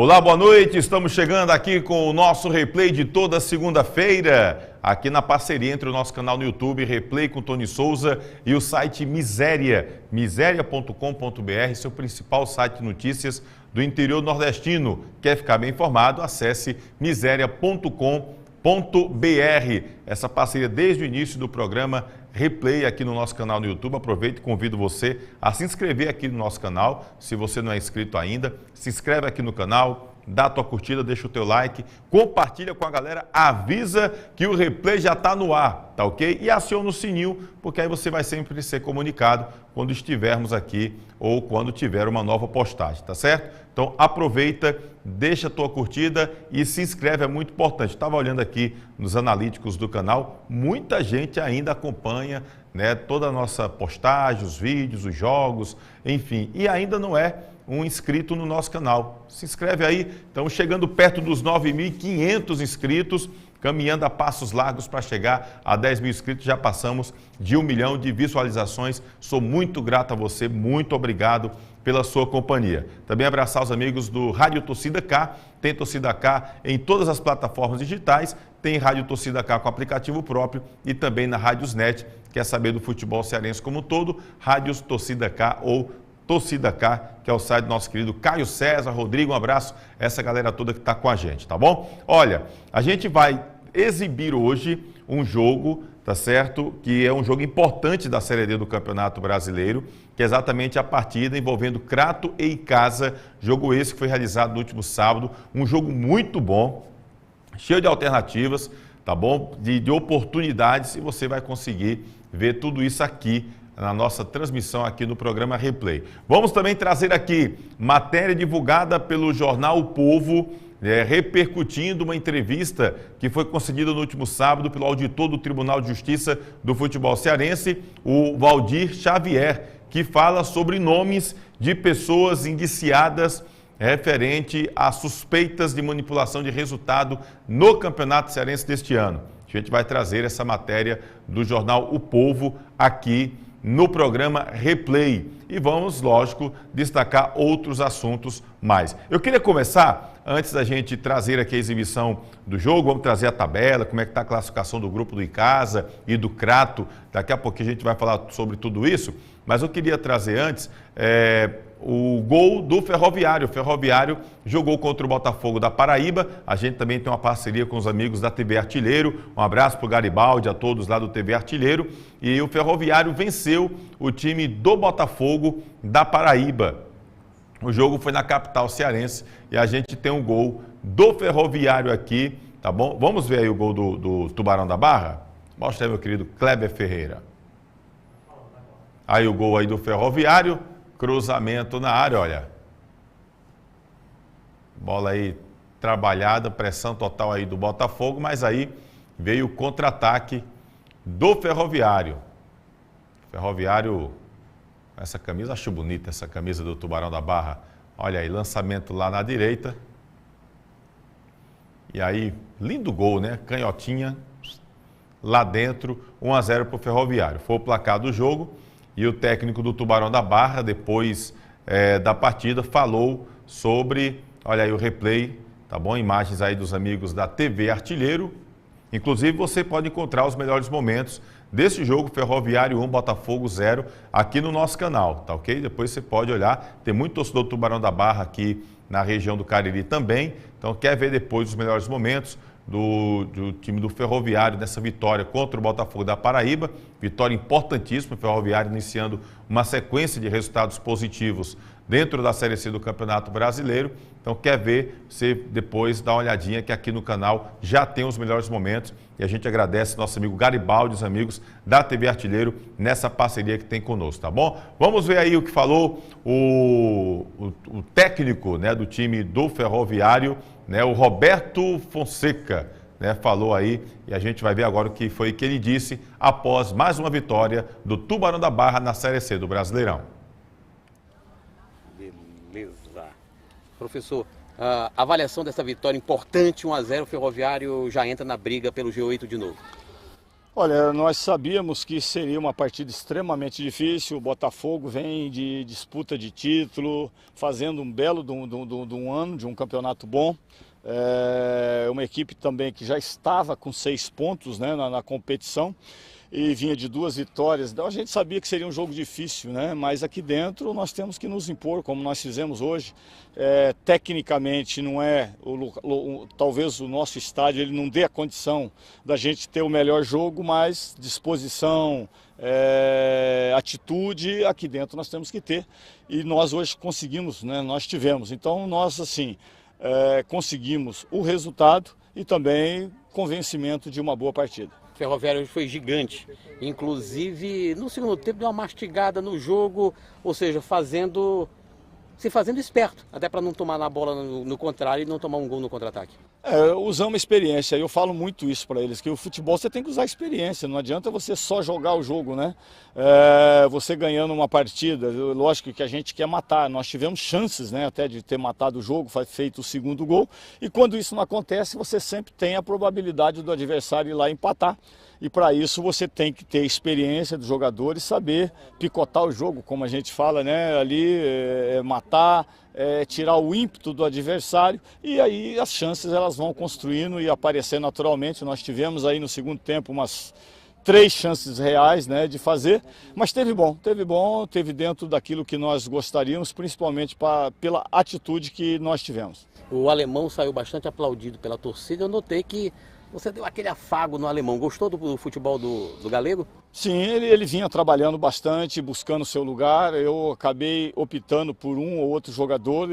Olá, boa noite. Estamos chegando aqui com o nosso replay de toda segunda-feira, aqui na parceria entre o nosso canal no YouTube, Replay com Tony Souza, e o site Miséria, miseria.com.br, seu principal site de notícias do interior nordestino. Quer ficar bem informado? Acesse miseria.com.br. Essa parceria desde o início do programa Replay aqui no nosso canal no YouTube. Aproveito e convido você a se inscrever aqui no nosso canal. Se você não é inscrito ainda, se inscreve aqui no canal, dá a tua curtida, deixa o teu like, compartilha com a galera, avisa que o Replay já está no ar, tá ok? E aciona o sininho, porque aí você vai sempre ser comunicado quando estivermos aqui ou quando tiver uma nova postagem, tá certo? Então aproveita, deixa a tua curtida e se inscreve, é muito importante. Estava olhando aqui nos analíticos do canal, muita gente ainda acompanha, né, toda a nossa postagem, os vídeos, os jogos, enfim, e ainda não é um inscrito no nosso canal. Se inscreve aí, estamos chegando perto dos 9.500 inscritos, caminhando a passos largos para chegar a 10 mil inscritos, já passamos de 1 milhão de visualizações. Sou muito grato a você, muito obrigado pela sua companhia. Também abraçar os amigos do Rádio Torcida K, tem Torcida K em todas as plataformas digitais, tem Rádio Torcida K com aplicativo próprio e também na Rádiosnet, quer saber do futebol cearense como um todo, Rádios Torcida K ou Torcida K, que é o site do nosso querido Caio César, Rodrigo, um abraço, essa galera toda que está com a gente, tá bom? Olha, a gente vai exibir hoje um jogo, tá certo? Que é um jogo importante da Série D do Campeonato Brasileiro, que é exatamente a partida envolvendo Crato e Icasa, jogo esse que foi realizado no último sábado, um jogo muito bom, cheio de alternativas, tá bom? De oportunidades, e você vai conseguir ver tudo isso aqui na nossa transmissão aqui no programa Replay. Vamos também trazer aqui matéria divulgada pelo jornal O Povo, repercutindo uma entrevista que foi concedida no último sábado pelo auditor do Tribunal de Justiça do Futebol Cearense, o Valdir Xavier, que fala sobre nomes de pessoas indiciadas referente a suspeitas de manipulação de resultado no Campeonato Cearense deste ano. A gente vai trazer essa matéria do jornal O Povo aqui no programa Replay. E vamos, lógico, destacar outros assuntos mais. Eu queria começar, antes da gente trazer aqui a exibição do jogo, vamos trazer a tabela, como é que está a classificação do grupo do Icasa e do Crato. Daqui a pouquinho a gente vai falar sobre tudo isso, mas eu queria trazer antes o gol do Ferroviário. O Ferroviário jogou contra o Botafogo da Paraíba. A gente também tem uma parceria com os amigos da TV Artilheiro. Um abraço para o Garibaldi, a todos lá do TV Artilheiro. E o Ferroviário venceu o time do Botafogo da Paraíba. O jogo foi na capital cearense e a gente tem um gol do Ferroviário aqui, tá bom? Vamos ver aí o gol do Tubarão da Barra? Mostra aí, meu querido Kleber Ferreira. Aí o gol aí do Ferroviário. Cruzamento na área, olha. Bola aí trabalhada, pressão total aí do Botafogo, mas aí veio o contra-ataque do Ferroviário. Ferroviário, essa camisa, acho bonita essa camisa do Tubarão da Barra. Olha aí, lançamento lá na direita. E aí, lindo gol, né? Canhotinha lá dentro, 1-0 para o Ferroviário. Foi o placar do jogo. E o técnico do Tubarão da Barra, depois da partida, falou sobre, olha aí o replay, tá bom? Imagens aí dos amigos da TV Artilheiro. Inclusive, você pode encontrar os melhores momentos desse jogo, Ferroviário 1, Botafogo 0, aqui no nosso canal, tá ok? Depois você pode olhar, tem muito torcedor do Tubarão da Barra aqui na região do Cariri também. Então, quer ver depois os melhores momentos do time do Ferroviário nessa vitória contra o Botafogo da Paraíba, vitória importantíssima, o Ferroviário iniciando uma sequência de resultados positivos dentro da Série C do Campeonato Brasileiro. Então quer ver, você depois dá uma olhadinha que aqui no canal já tem os melhores momentos e a gente agradece nosso amigo Garibaldi, os amigos da TV Artilheiro nessa parceria que tem conosco, tá bom? Vamos ver aí o que falou o técnico, né, do time do Ferroviário, né, o Roberto Fonseca, né, falou aí, e a gente vai ver agora o que foi que ele disse após mais uma vitória do Tubarão da Barra na Série C do Brasileirão. Beleza. Professor, a avaliação dessa vitória importante, 1-0, o Ferroviário já entra na briga pelo G8 de novo. Olha, nós sabíamos que seria uma partida extremamente difícil. O Botafogo vem de disputa de título, fazendo um belo de um ano, de um campeonato bom. É uma equipe também que já estava com 6 pontos, né, na competição e vinha de 2 vitórias. Então a gente sabia que seria um jogo difícil, né? Mas aqui dentro nós temos que nos impor, como nós fizemos hoje. Tecnicamente não é, talvez o nosso estádio ele não dê a condição da gente ter o melhor jogo, mas disposição, atitude aqui dentro nós temos que ter. E nós hoje conseguimos, né? Nós tivemos. Então nós assim conseguimos o resultado e também convencimento de uma boa partida. O Ferroviário hoje foi gigante, inclusive no segundo tempo deu uma mastigada no jogo, ou seja, se fazendo esperto, até para não tomar na bola no contrário e não tomar um gol no contra-ataque. Usamos experiência, eu falo muito isso para eles, que o futebol você tem que usar experiência, não adianta você só jogar o jogo, né? Você ganhando uma partida, lógico que a gente quer matar, nós tivemos chances, né, até de ter matado o jogo, feito o segundo gol, e quando isso não acontece, você sempre tem a probabilidade do adversário ir lá empatar. E para isso você tem que ter experiência dos jogadores, saber picotar o jogo, como a gente fala, né? Ali matar, tirar o ímpeto do adversário e aí as chances elas vão construindo e aparecer naturalmente. Nós tivemos aí no segundo tempo umas 3 chances reais, né, de fazer, mas teve dentro daquilo que nós gostaríamos, principalmente pela atitude que nós tivemos. O alemão saiu bastante aplaudido pela torcida, eu notei que você deu aquele afago no alemão. Gostou do futebol do galego? Sim, ele vinha trabalhando bastante, buscando seu lugar. Eu acabei optando por um ou outro jogador.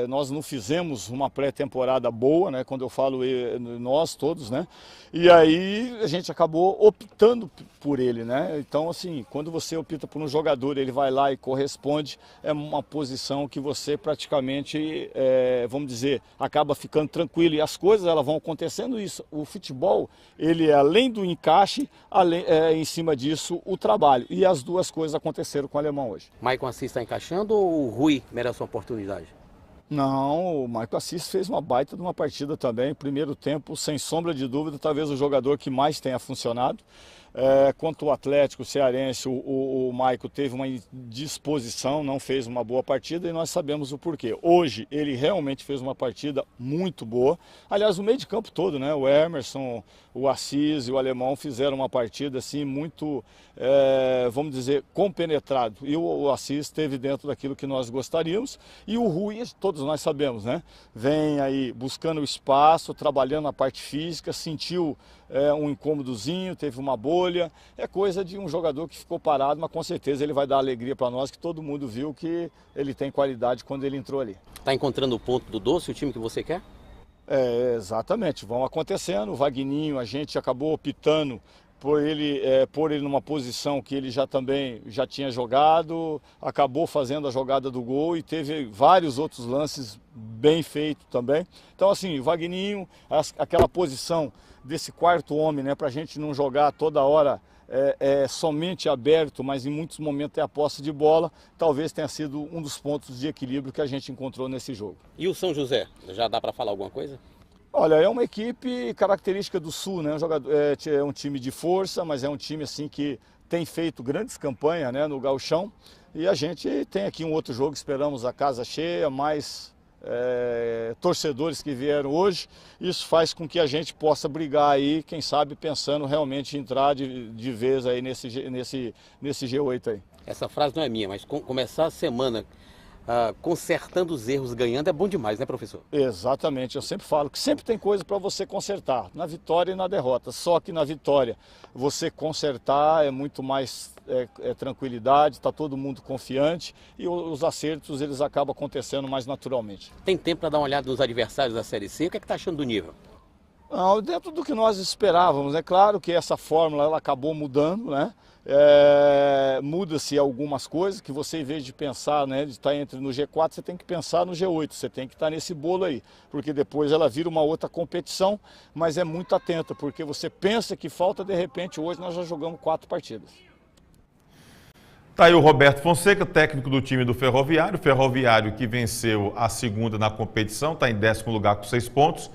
Nós não fizemos uma pré-temporada boa, né? Quando eu falo nós todos, né? E aí a gente acabou optando por ele, né? Então, assim, quando você opta por um jogador, ele vai lá e corresponde, é uma posição que você praticamente, vamos dizer, acaba ficando tranquilo. E as coisas elas vão acontecendo isso. O futebol, ele além do encaixe, em cima disso, o trabalho. E as duas coisas aconteceram com o alemão hoje. Maicon Assis está encaixando ou o Rui merece uma oportunidade? Não, o Maicon Assis fez uma baita de uma partida também. Primeiro tempo, sem sombra de dúvida, talvez o jogador que mais tenha funcionado. Quanto o Atlético Cearense, o Maicon teve uma indisposição, não fez uma boa partida e nós sabemos o porquê. Hoje ele realmente fez uma partida muito boa. Aliás, o meio de campo todo, né? O Emerson, o Assis e o Alemão fizeram uma partida assim muito, vamos dizer, compenetrado. E o Assis esteve dentro daquilo que nós gostaríamos. E o Rui, todos nós sabemos, né? Vem aí buscando o espaço, trabalhando a parte física, sentiu um incômodozinho, teve uma bolha. É coisa de um jogador que ficou parado, mas com certeza ele vai dar alegria para nós, que todo mundo viu que ele tem qualidade quando ele entrou ali. Está encontrando o ponto do doce, o time que você quer? Exatamente, vão acontecendo. O Vagninho, a gente acabou optando por ele numa posição que ele já tinha jogado, acabou fazendo a jogada do gol e teve vários outros lances bem feitos também. Então assim, o Vagninho, aquela posição desse quarto homem, né, para a gente não jogar toda hora somente aberto, mas em muitos momentos é a posse de bola, talvez tenha sido um dos pontos de equilíbrio que a gente encontrou nesse jogo. E o São José, já dá para falar alguma coisa? Olha, é uma equipe característica do Sul, né? É um time de força, mas é um time assim que tem feito grandes campanhas, né, no gauchão. E a gente tem aqui um outro jogo, esperamos a casa cheia, mais torcedores que vieram hoje. Isso faz com que a gente possa brigar aí, quem sabe pensando realmente em entrar de vez aí nesse G8 aí. Essa frase não é minha, mas começar a semana consertando os erros, ganhando, é bom demais, né, professor? Exatamente, eu sempre falo que sempre tem coisa para você consertar, na vitória e na derrota. Só que na vitória você consertar é muito mais tranquilidade, está todo mundo confiante e os acertos eles acabam acontecendo mais naturalmente. Tem tempo para dar uma olhada nos adversários da Série C? O que é que está achando do nível? Não, dentro do que nós esperávamos, é claro que essa fórmula ela acabou mudando, né? Muda-se algumas coisas que você, em vez de pensar, né, de estar no G4, você tem que pensar no G8, você tem que estar nesse bolo aí, porque depois ela vira uma outra competição, mas é muito atento, porque você pensa que falta, de repente, hoje nós já jogamos 4 partidas. Tá aí o Roberto Fonseca, técnico do time do Ferroviário, Ferroviário que venceu a segunda na competição, está em 10º lugar com 6 pontos.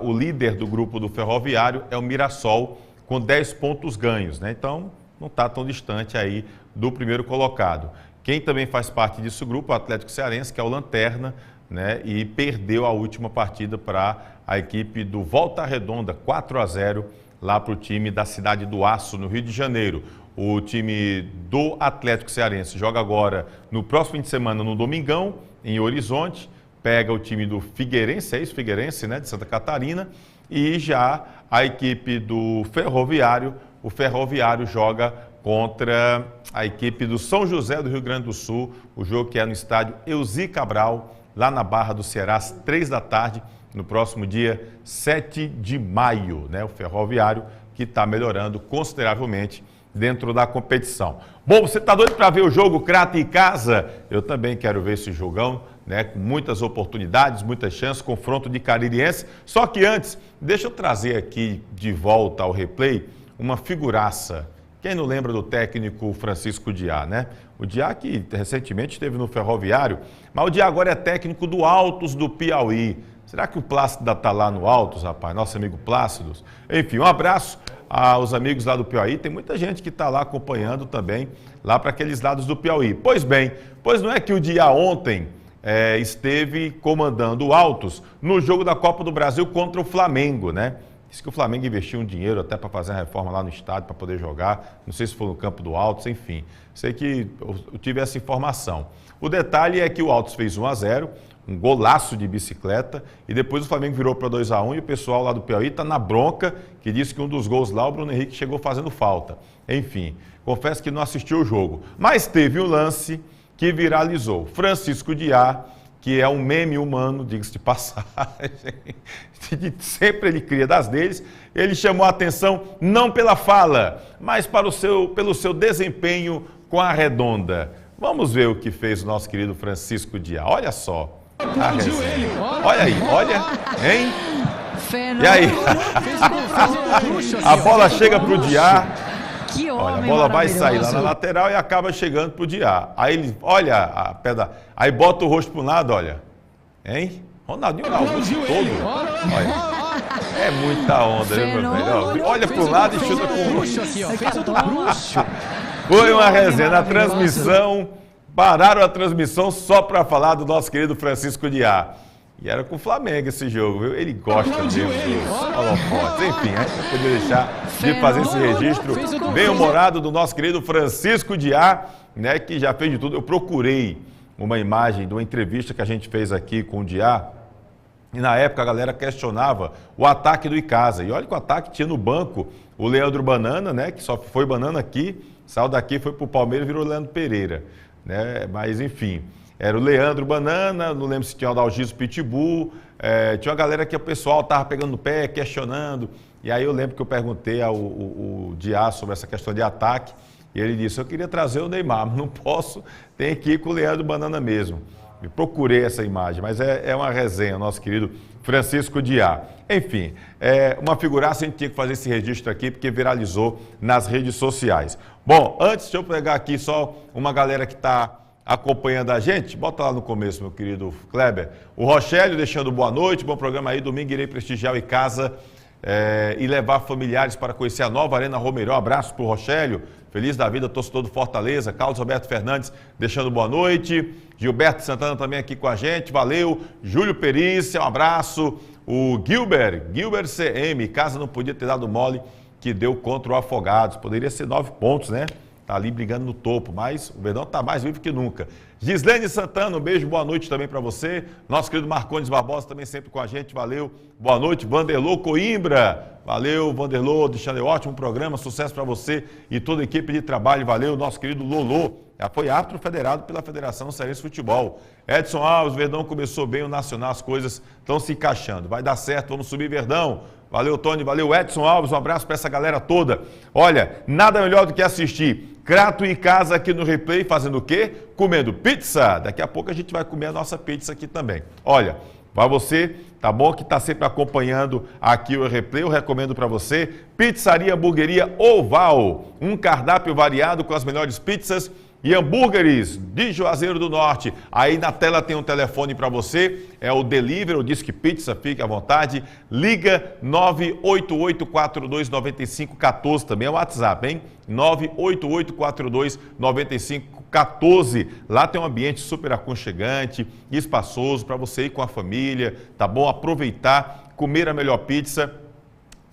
O líder do grupo do Ferroviário é o Mirassol, com 10 pontos ganhos, né? Então, não está tão distante aí do primeiro colocado. Quem também faz parte desse grupo, o Atlético Cearense, que é o Lanterna, né? E perdeu a última partida para a equipe do Volta Redonda, 4-0, lá para o time da Cidade do Aço, no Rio de Janeiro. O time do Atlético Cearense joga agora, no próximo fim de semana, no Domingão, em Horizonte, pega o time do Figueirense, é isso? Figueirense, né? De Santa Catarina, e já a equipe do Ferroviário, o Ferroviário joga contra a equipe do São José do Rio Grande do Sul, o jogo que é no estádio Elzi Cabral, lá na Barra do Ceará, às 3 da tarde, no próximo dia 7 de maio, né? O Ferroviário que está melhorando consideravelmente dentro da competição. Bom, você está doido para ver o jogo Crato em casa? Eu também quero ver esse jogão, né? Com muitas oportunidades, muitas chances, confronto de caririense. Só que antes, deixa eu trazer aqui de volta ao replay uma figuraça. Quem não lembra do técnico Francisco Diá, né? O Diá que recentemente esteve no Ferroviário, mas o Diá agora é técnico do Altos do Piauí. Será que o Plácido está lá no Altos, rapaz? Nosso amigo Plácido. Enfim, um abraço aos amigos lá do Piauí. Tem muita gente que está lá acompanhando também, lá para aqueles lados do Piauí. Pois bem, pois não é que o Diá ontem esteve comandando o Altos no jogo da Copa do Brasil contra o Flamengo, né? Diz que o Flamengo investiu um dinheiro até para fazer a reforma lá no estádio, para poder jogar. Não sei se foi no campo do Altos, enfim. Sei que eu tive essa informação. O detalhe é que o Altos fez 1-0, um golaço de bicicleta, e depois o Flamengo virou para 2-1 e o pessoal lá do Piauí está na bronca, que disse que um dos gols lá, o Bruno Henrique chegou fazendo falta. Enfim, confesso que não assisti o jogo. Mas teve um lance que viralizou. Francisco Diá, que é um meme humano, diga-se de passagem, sempre ele cria das deles, ele chamou a atenção não pela fala, mas pelo seu desempenho com a Redonda. Vamos ver o que fez o nosso querido Francisco Diá. Olha só. Olha aí, olha, hein? E aí? A bola chega para o Diá. Olha, a bola vai sair lá na lateral e acaba chegando para o Diá. Aí ele, olha a pedra, aí bota o rosto para um lado, olha. Hein? Ronaldinho Augusto todo. Olha. É muita onda, né, meu velho? Olha para um lado e chuta com o rosto. Foi uma resenha na transmissão. Pararam a transmissão só para falar do nosso querido Francisco Diá. E era com o Flamengo esse jogo, viu? Ele gosta mesmo dos holofotes. Enfim, a gente não podia deixar de fazer esse registro bem-humorado do nosso querido Francisco Diá, né, que já fez de tudo. Eu procurei uma imagem de uma entrevista que a gente fez aqui com o Diá, e na época a galera questionava o ataque do Icasa. E olha que o ataque tinha no banco o Leandro Banana, né, que só foi Banana aqui, saiu daqui, foi para o Palmeiras e virou Leandro Pereira. Né? Mas enfim, era o Leandro Banana, não lembro se tinha o Dalgiso Pitbull, tinha uma galera que o pessoal estava pegando no pé, questionando, e aí eu lembro que eu perguntei ao Diá sobre essa questão de ataque, e ele disse, eu queria trazer o Neymar, mas não posso, tem que ir com o Leandro Banana mesmo. Eu procurei essa imagem, mas é uma resenha, nosso querido Francisco Diá. Enfim, uma figuraça, a gente tinha que fazer esse registro aqui, porque viralizou nas redes sociais. Bom, antes, deixa eu pegar aqui só uma galera que está acompanhando a gente. Bota lá no começo, meu querido Kleber. O Rochélio deixando boa noite, bom programa aí. Domingo irei prestigiar o Icasa e levar familiares para conhecer a nova Arena Romeirão. Abraço para o Rochélio. Feliz da vida, torcedor do Fortaleza. Carlos Roberto Fernandes deixando boa noite. Gilberto Santana também aqui com a gente. Valeu. Júlio Perícia, um abraço. O Gilbert CM, Casa não podia ter dado mole que deu contra o Afogados. Poderia ser 9 pontos, né? Tá ali brigando no topo, mas o Verdão tá mais vivo que nunca. Gislene Santana, um beijo, boa noite também para você. Nosso querido Marcondes Barbosa também sempre com a gente, valeu. Boa noite, Vanderlô Coimbra. Valeu, Vanderlô, deixando ótimo programa, sucesso para você e toda a equipe de trabalho. Valeu, nosso querido Lolô. Foi árbitro federado pela Federação Cearense de Futebol. Edson Alves, Verdão começou bem o Nacional, as coisas estão se encaixando. Vai dar certo, vamos subir, Verdão. Valeu, Tony, valeu, Edson Alves, um abraço para essa galera toda. Olha, nada melhor do que assistir Crato e Casa aqui no replay, fazendo o quê? Comendo pizza. Daqui a pouco a gente vai comer a nossa pizza aqui também. Olha, para você, tá bom? Que está sempre acompanhando aqui o replay, eu recomendo para você Pizzaria Hamburgueria Oval. Um cardápio variado com as melhores pizzas e hambúrgueres de Juazeiro do Norte. Aí na tela tem um telefone para você, é o Delivery, o Disque Pizza, fique à vontade. Liga 988429514, também é o WhatsApp, hein? 988429514. Lá tem um ambiente super aconchegante, espaçoso para você ir com a família, tá bom? Aproveitar, comer a melhor pizza.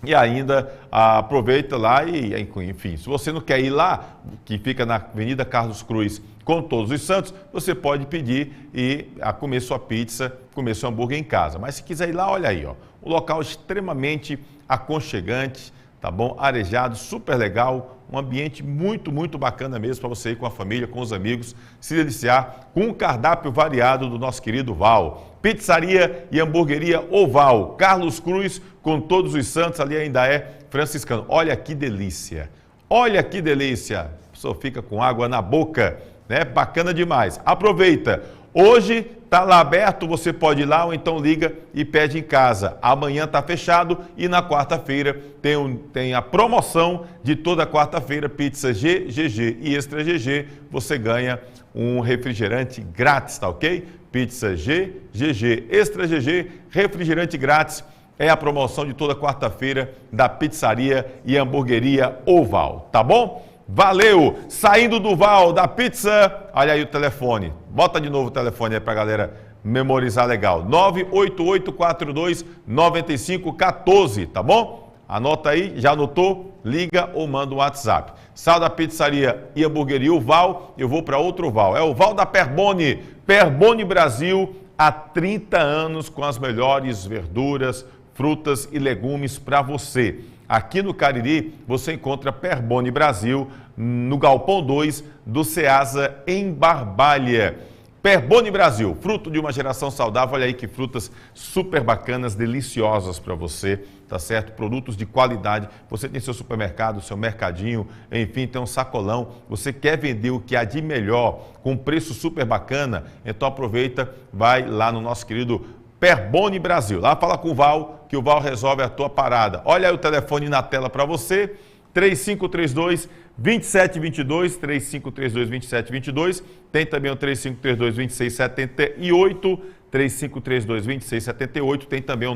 E ainda aproveita lá e, enfim, se você não quer ir lá, que fica na Avenida Carlos Cruz com Todos os Santos, você pode pedir e comer sua pizza, comer seu hambúrguer em casa. Mas se quiser ir lá, olha aí, ó, um local extremamente aconchegante, tá bom? Arejado, super legal, um ambiente muito, muito bacana mesmo para você ir com a família, com os amigos, se deliciar com um cardápio variado do nosso querido Val. Pizzaria e Hamburgueria Oval, Carlos Cruz, com Todos os Santos, ali ainda é franciscano. Olha que delícia, olha que delícia. A pessoa fica com água na boca, né? Bacana demais. Aproveita. Hoje está lá aberto, você pode ir lá ou então liga e pede em casa. Amanhã está fechado e na quarta-feira tem a promoção de toda quarta-feira, pizza G, GG e Extra GG, você ganha um refrigerante grátis, tá ok? Pizza G, GG, Extra GG, refrigerante grátis, é a promoção de toda quarta-feira da Pizzaria e Hamburgueria Oval, tá bom? Valeu! Saindo do Val, da pizza, olha aí o telefone. Bota de novo o telefone aí pra galera memorizar legal. 988429514, tá bom? Anota aí, já anotou? Liga ou manda um WhatsApp. Sal da Pizzaria e Hamburgueria Val, eu vou para outro Val. É o Val da Perboni. Perboni Brasil, há 30 anos com as melhores verduras, frutas e legumes para você. Aqui no Cariri, você encontra Perboni Brasil, no Galpão 2 do Ceasa, em Barbalha. Perboni Brasil, fruto de uma geração saudável. Olha aí que frutas super bacanas, deliciosas para você, tá certo? Produtos de qualidade. Você tem seu supermercado, seu mercadinho, enfim, tem um sacolão. Você quer vender o que há de melhor, com preço super bacana? Então aproveita, vai lá no nosso querido Perboni Brasil. Lá fala com o Val, que o Val resolve a tua parada. Olha aí o telefone na tela para você, 3532-2722, 3532-2722. Tem também o 3532-2678, 3532-2678. Tem também o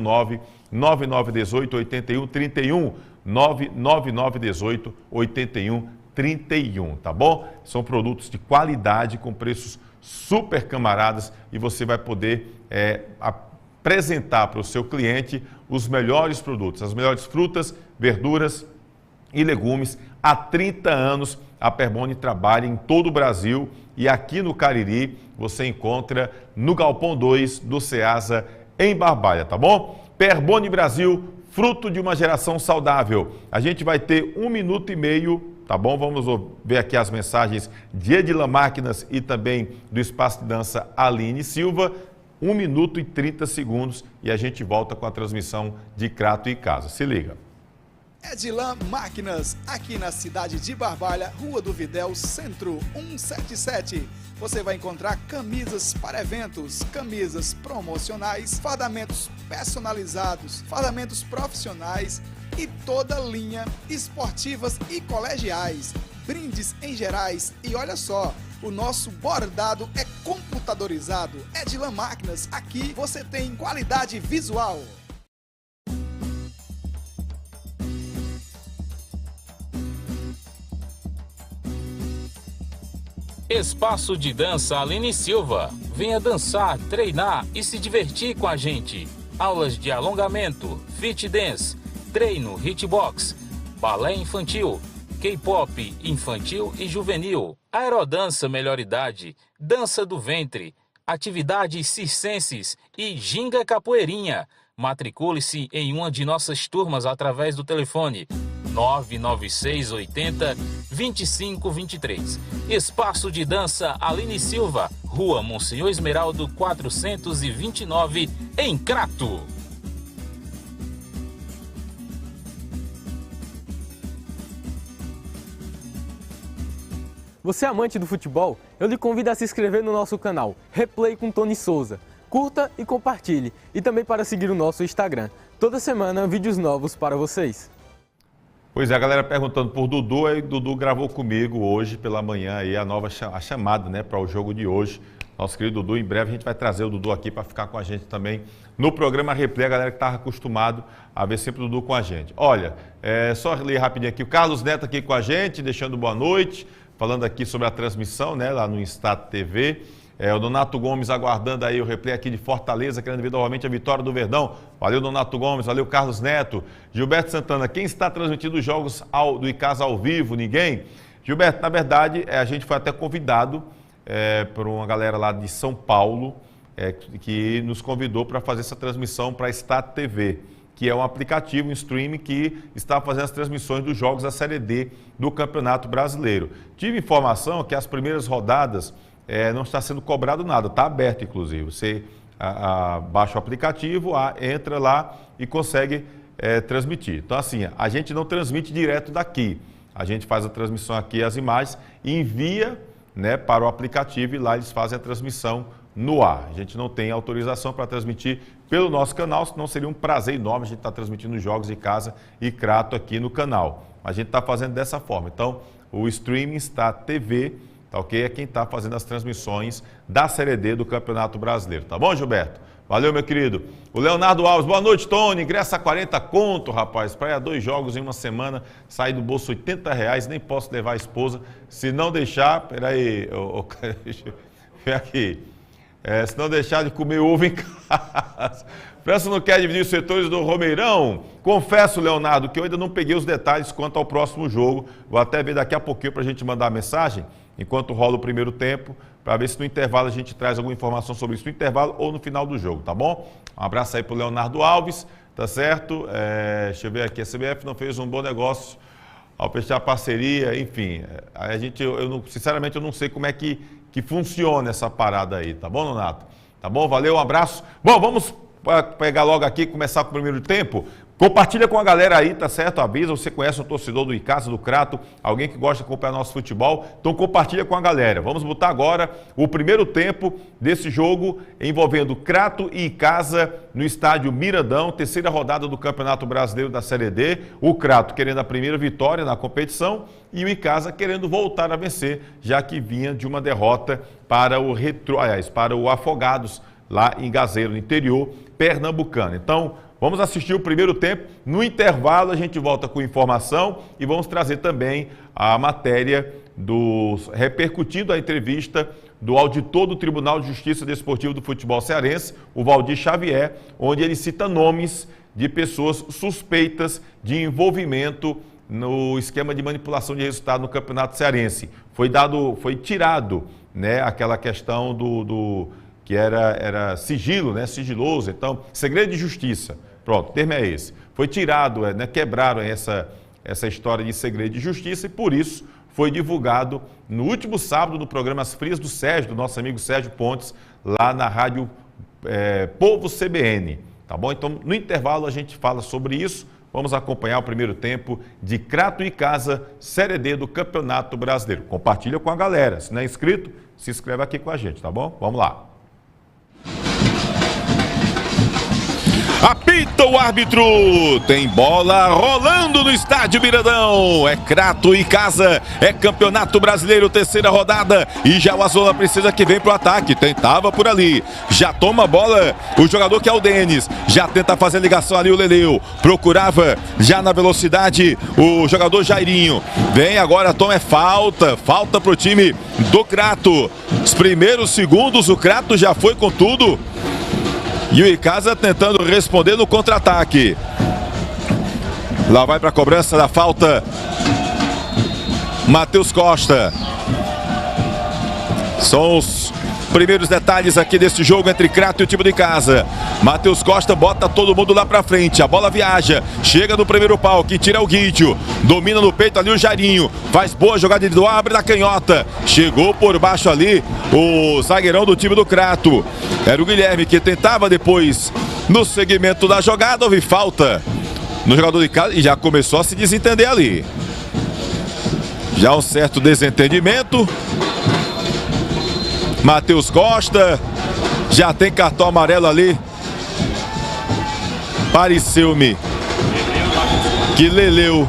99918-8131, 99918-8131, tá bom? São produtos de qualidade, com preços super camaradas, e você vai poder apresentar para o seu cliente os melhores produtos, as melhores frutas, verduras e legumes. Há 30 anos a Perboni trabalha em todo o Brasil, e aqui no Cariri você encontra no Galpão 2 do Ceasa, em Barbalha, tá bom? Perboni Brasil, fruto de uma geração saudável. A gente vai ter 1 minuto e meio, tá bom? Vamos ver aqui as mensagens de Edilan Máquinas e também do Espaço de Dança Aline Silva. 1 minuto e 30 segundos e a gente volta com a transmissão de Crato e Casa. Se liga. Edilan Máquinas, aqui na cidade de Barbalha, Rua do Videl, Centro 177. Você vai encontrar camisas para eventos, camisas promocionais, fardamentos personalizados, fardamentos profissionais e toda linha esportivas e colegiais, brindes em gerais. E olha só, o nosso bordado é computadorizado. Edilan Máquinas, aqui você tem qualidade visual. Espaço de Dança Aline Silva. Venha dançar, treinar e se divertir com a gente. Aulas de alongamento, fit dance, treino, hitbox, balé infantil, K-pop infantil e juvenil, aerodança melhor idade, dança do ventre, atividades circenses e ginga capoeirinha. Matricule-se em uma de nossas turmas através do telefone 996 80 2523. Espaço de Dança Aline Silva, Rua Monsenhor Esmeraldo 429, em Crato. Você é amante do futebol? Eu lhe convido a se inscrever no nosso canal Replay com Tony Souza. Curta e compartilhe. E também para seguir o nosso Instagram. Toda semana, vídeos novos para vocês. Pois é, a galera perguntando por Dudu, aí Dudu gravou comigo hoje pela manhã aí a chamada, né, para o jogo de hoje. Nosso querido Dudu, em breve a gente vai trazer o Dudu aqui para ficar com a gente também no programa Replay, a galera que estava acostumado a ver sempre o Dudu com a gente. Olha, só ler rapidinho aqui, o Carlos Neto aqui com a gente, deixando boa noite, falando aqui sobre a transmissão, né, lá no Instat TV. O Donato Gomes aguardando aí o replay aqui de Fortaleza, querendo ver novamente a vitória do Verdão. Valeu, Donato Gomes, valeu, Carlos Neto. Gilberto Santana, quem está transmitindo os jogos do Icasa ao vivo? Ninguém? Gilberto, na verdade, a gente foi até convidado por uma galera lá de São Paulo, que nos convidou para fazer essa transmissão para a Stat TV, que é um aplicativo, um streaming que está fazendo as transmissões dos jogos da Série D do Campeonato Brasileiro. Tive informação que as primeiras rodadas não está sendo cobrado nada, está aberto inclusive. Você baixa o aplicativo, entra lá e consegue transmitir. Então assim, a gente não transmite direto daqui, a gente faz a transmissão aqui, as imagens, e envia, né, para o aplicativo e lá eles fazem a transmissão no ar. A gente não tem autorização para transmitir pelo nosso canal, senão seria um prazer enorme a gente estar transmitindo os jogos de Icasa e Crato aqui no canal. A gente está fazendo dessa forma. Então, o streaming está TV, tá ok? É quem está fazendo as transmissões da Série D do Campeonato Brasileiro. Tá bom, Gilberto? Valeu, meu querido. O Leonardo Alves, boa noite, Tony. Ingresso a 40 conto, rapaz. Para 2 jogos em uma semana, sai do bolso R$80, nem posso levar a esposa. Se não deixar, peraí, deixa eu ver aqui. Se não deixar de comer ovo em casa. França não quer dividir os setores do Romeirão? Confesso, Leonardo, que eu ainda não peguei os detalhes quanto ao próximo jogo. Vou até ver daqui a pouquinho para a gente mandar a mensagem, enquanto rola o primeiro tempo, para ver se no intervalo a gente traz alguma informação sobre isso no intervalo ou no final do jogo, tá bom? Um abraço aí para o Leonardo Alves, tá certo? Deixa eu ver aqui, a CBF não fez um bom negócio ao fechar a parceria, enfim. Sinceramente, eu não sei como é que funciona essa parada aí, tá bom, Donato? Tá bom? Valeu, um abraço. Bom, vamos pegar logo aqui, começar com o primeiro tempo. Compartilha com a galera aí, tá certo? Avisa, você conhece um torcedor do Icasa, do Crato, alguém que gosta de acompanhar nosso futebol, então compartilha com a galera. Vamos botar agora o primeiro tempo desse jogo envolvendo Crato e Icasa no estádio Miradão, terceira rodada do Campeonato Brasileiro da Série D. O Crato querendo a primeira vitória na competição e o Icasa querendo voltar a vencer, já que vinha de uma derrota para o Afogados, lá em Gazeiro, no interior pernambucano. Então, vamos assistir o primeiro tempo. No intervalo, a gente volta com informação e vamos trazer também a matéria repercutindo a entrevista do auditor do Tribunal de Justiça Desportivo do Futebol Cearense, o Valdir Xavier, onde ele cita nomes de pessoas suspeitas de envolvimento no esquema de manipulação de resultado no Campeonato Cearense. Foi tirado, né, aquela questão que era sigilo, né, sigiloso, então, segredo de justiça. Pronto, o termo é esse. Foi tirado, né, quebraram essa história de segredo de justiça e, por isso, foi divulgado no último sábado no programa As Frias do Sérgio, do nosso amigo Sérgio Pontes, lá na rádio Povo CBN. Tá bom? Então, no intervalo, a gente fala sobre isso. Vamos acompanhar o primeiro tempo de Crato e Icasa, Série D do Campeonato Brasileiro. Compartilha com a galera. Se não é inscrito, se inscreve aqui com a gente, tá bom? Vamos lá. Apita o árbitro, tem bola rolando no estádio Miradão, é Crato e Icasa, é Campeonato Brasileiro, terceira rodada, e já o Azola precisa que vem pro ataque, tentava por ali, já toma a bola, o jogador que é o Denis, já tenta fazer a ligação ali o Leleu, procurava já na velocidade o jogador Jairinho, vem agora, toma falta pro time do Crato, os primeiros segundos o Crato já foi com tudo. E o Icasa tentando responder no contra-ataque. Lá vai para a cobrança da falta Matheus Costa. São os primeiros detalhes aqui desse jogo entre Crato e o time do Icasa. Matheus Costa bota todo mundo lá pra frente. A bola viaja, chega no primeiro pau. Quem tira é o Guidio. Domina no peito ali o Jairinho. Faz boa jogada individual, abre na canhota. Chegou por baixo ali o zagueirão do time do Crato. Era o Guilherme que tentava depois, no segmento da jogada, houve falta no jogador do Icasa e já começou a se desentender ali. Já um certo desentendimento. Matheus Costa já tem cartão amarelo ali. Pareceu-me que Leleu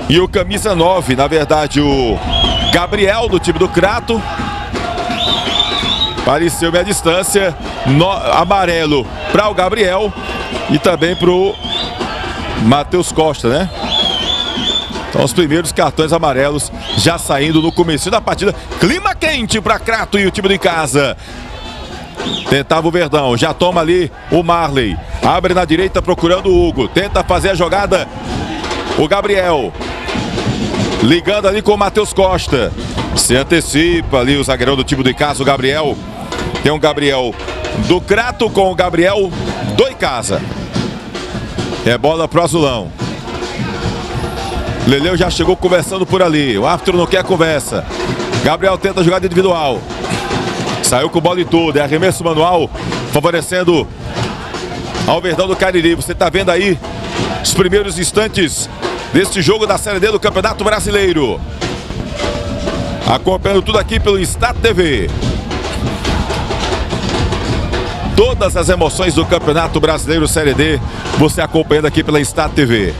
E o camisa 9, na verdade, o Gabriel do time do Crato. Pareceu-me a distância. Amarelo para o Gabriel e também para o Matheus Costa, né? Então os primeiros cartões amarelos já saindo no começo da partida. Clima quente para Crato e o time de casa. Tentava o Verdão, já toma ali o Marley. Abre na direita procurando o Hugo. Tenta fazer a jogada o Gabriel. Ligando ali com o Matheus Costa. Se antecipa ali o zagueirão do time de casa, o Gabriel. Tem um Gabriel do Crato com o Gabriel do Icasa. É bola pro Azulão. Leleu já chegou conversando por ali. O árbitro não quer conversa. Gabriel tenta a jogada individual. Saiu com bola e tudo. É arremesso manual favorecendo ao Verdão do Cariri. Você está vendo aí os primeiros instantes deste jogo da Série D do Campeonato Brasileiro. Acompanhando tudo aqui pelo Stat TV. Todas as emoções do Campeonato Brasileiro Série D você acompanhando aqui pela Stat TV.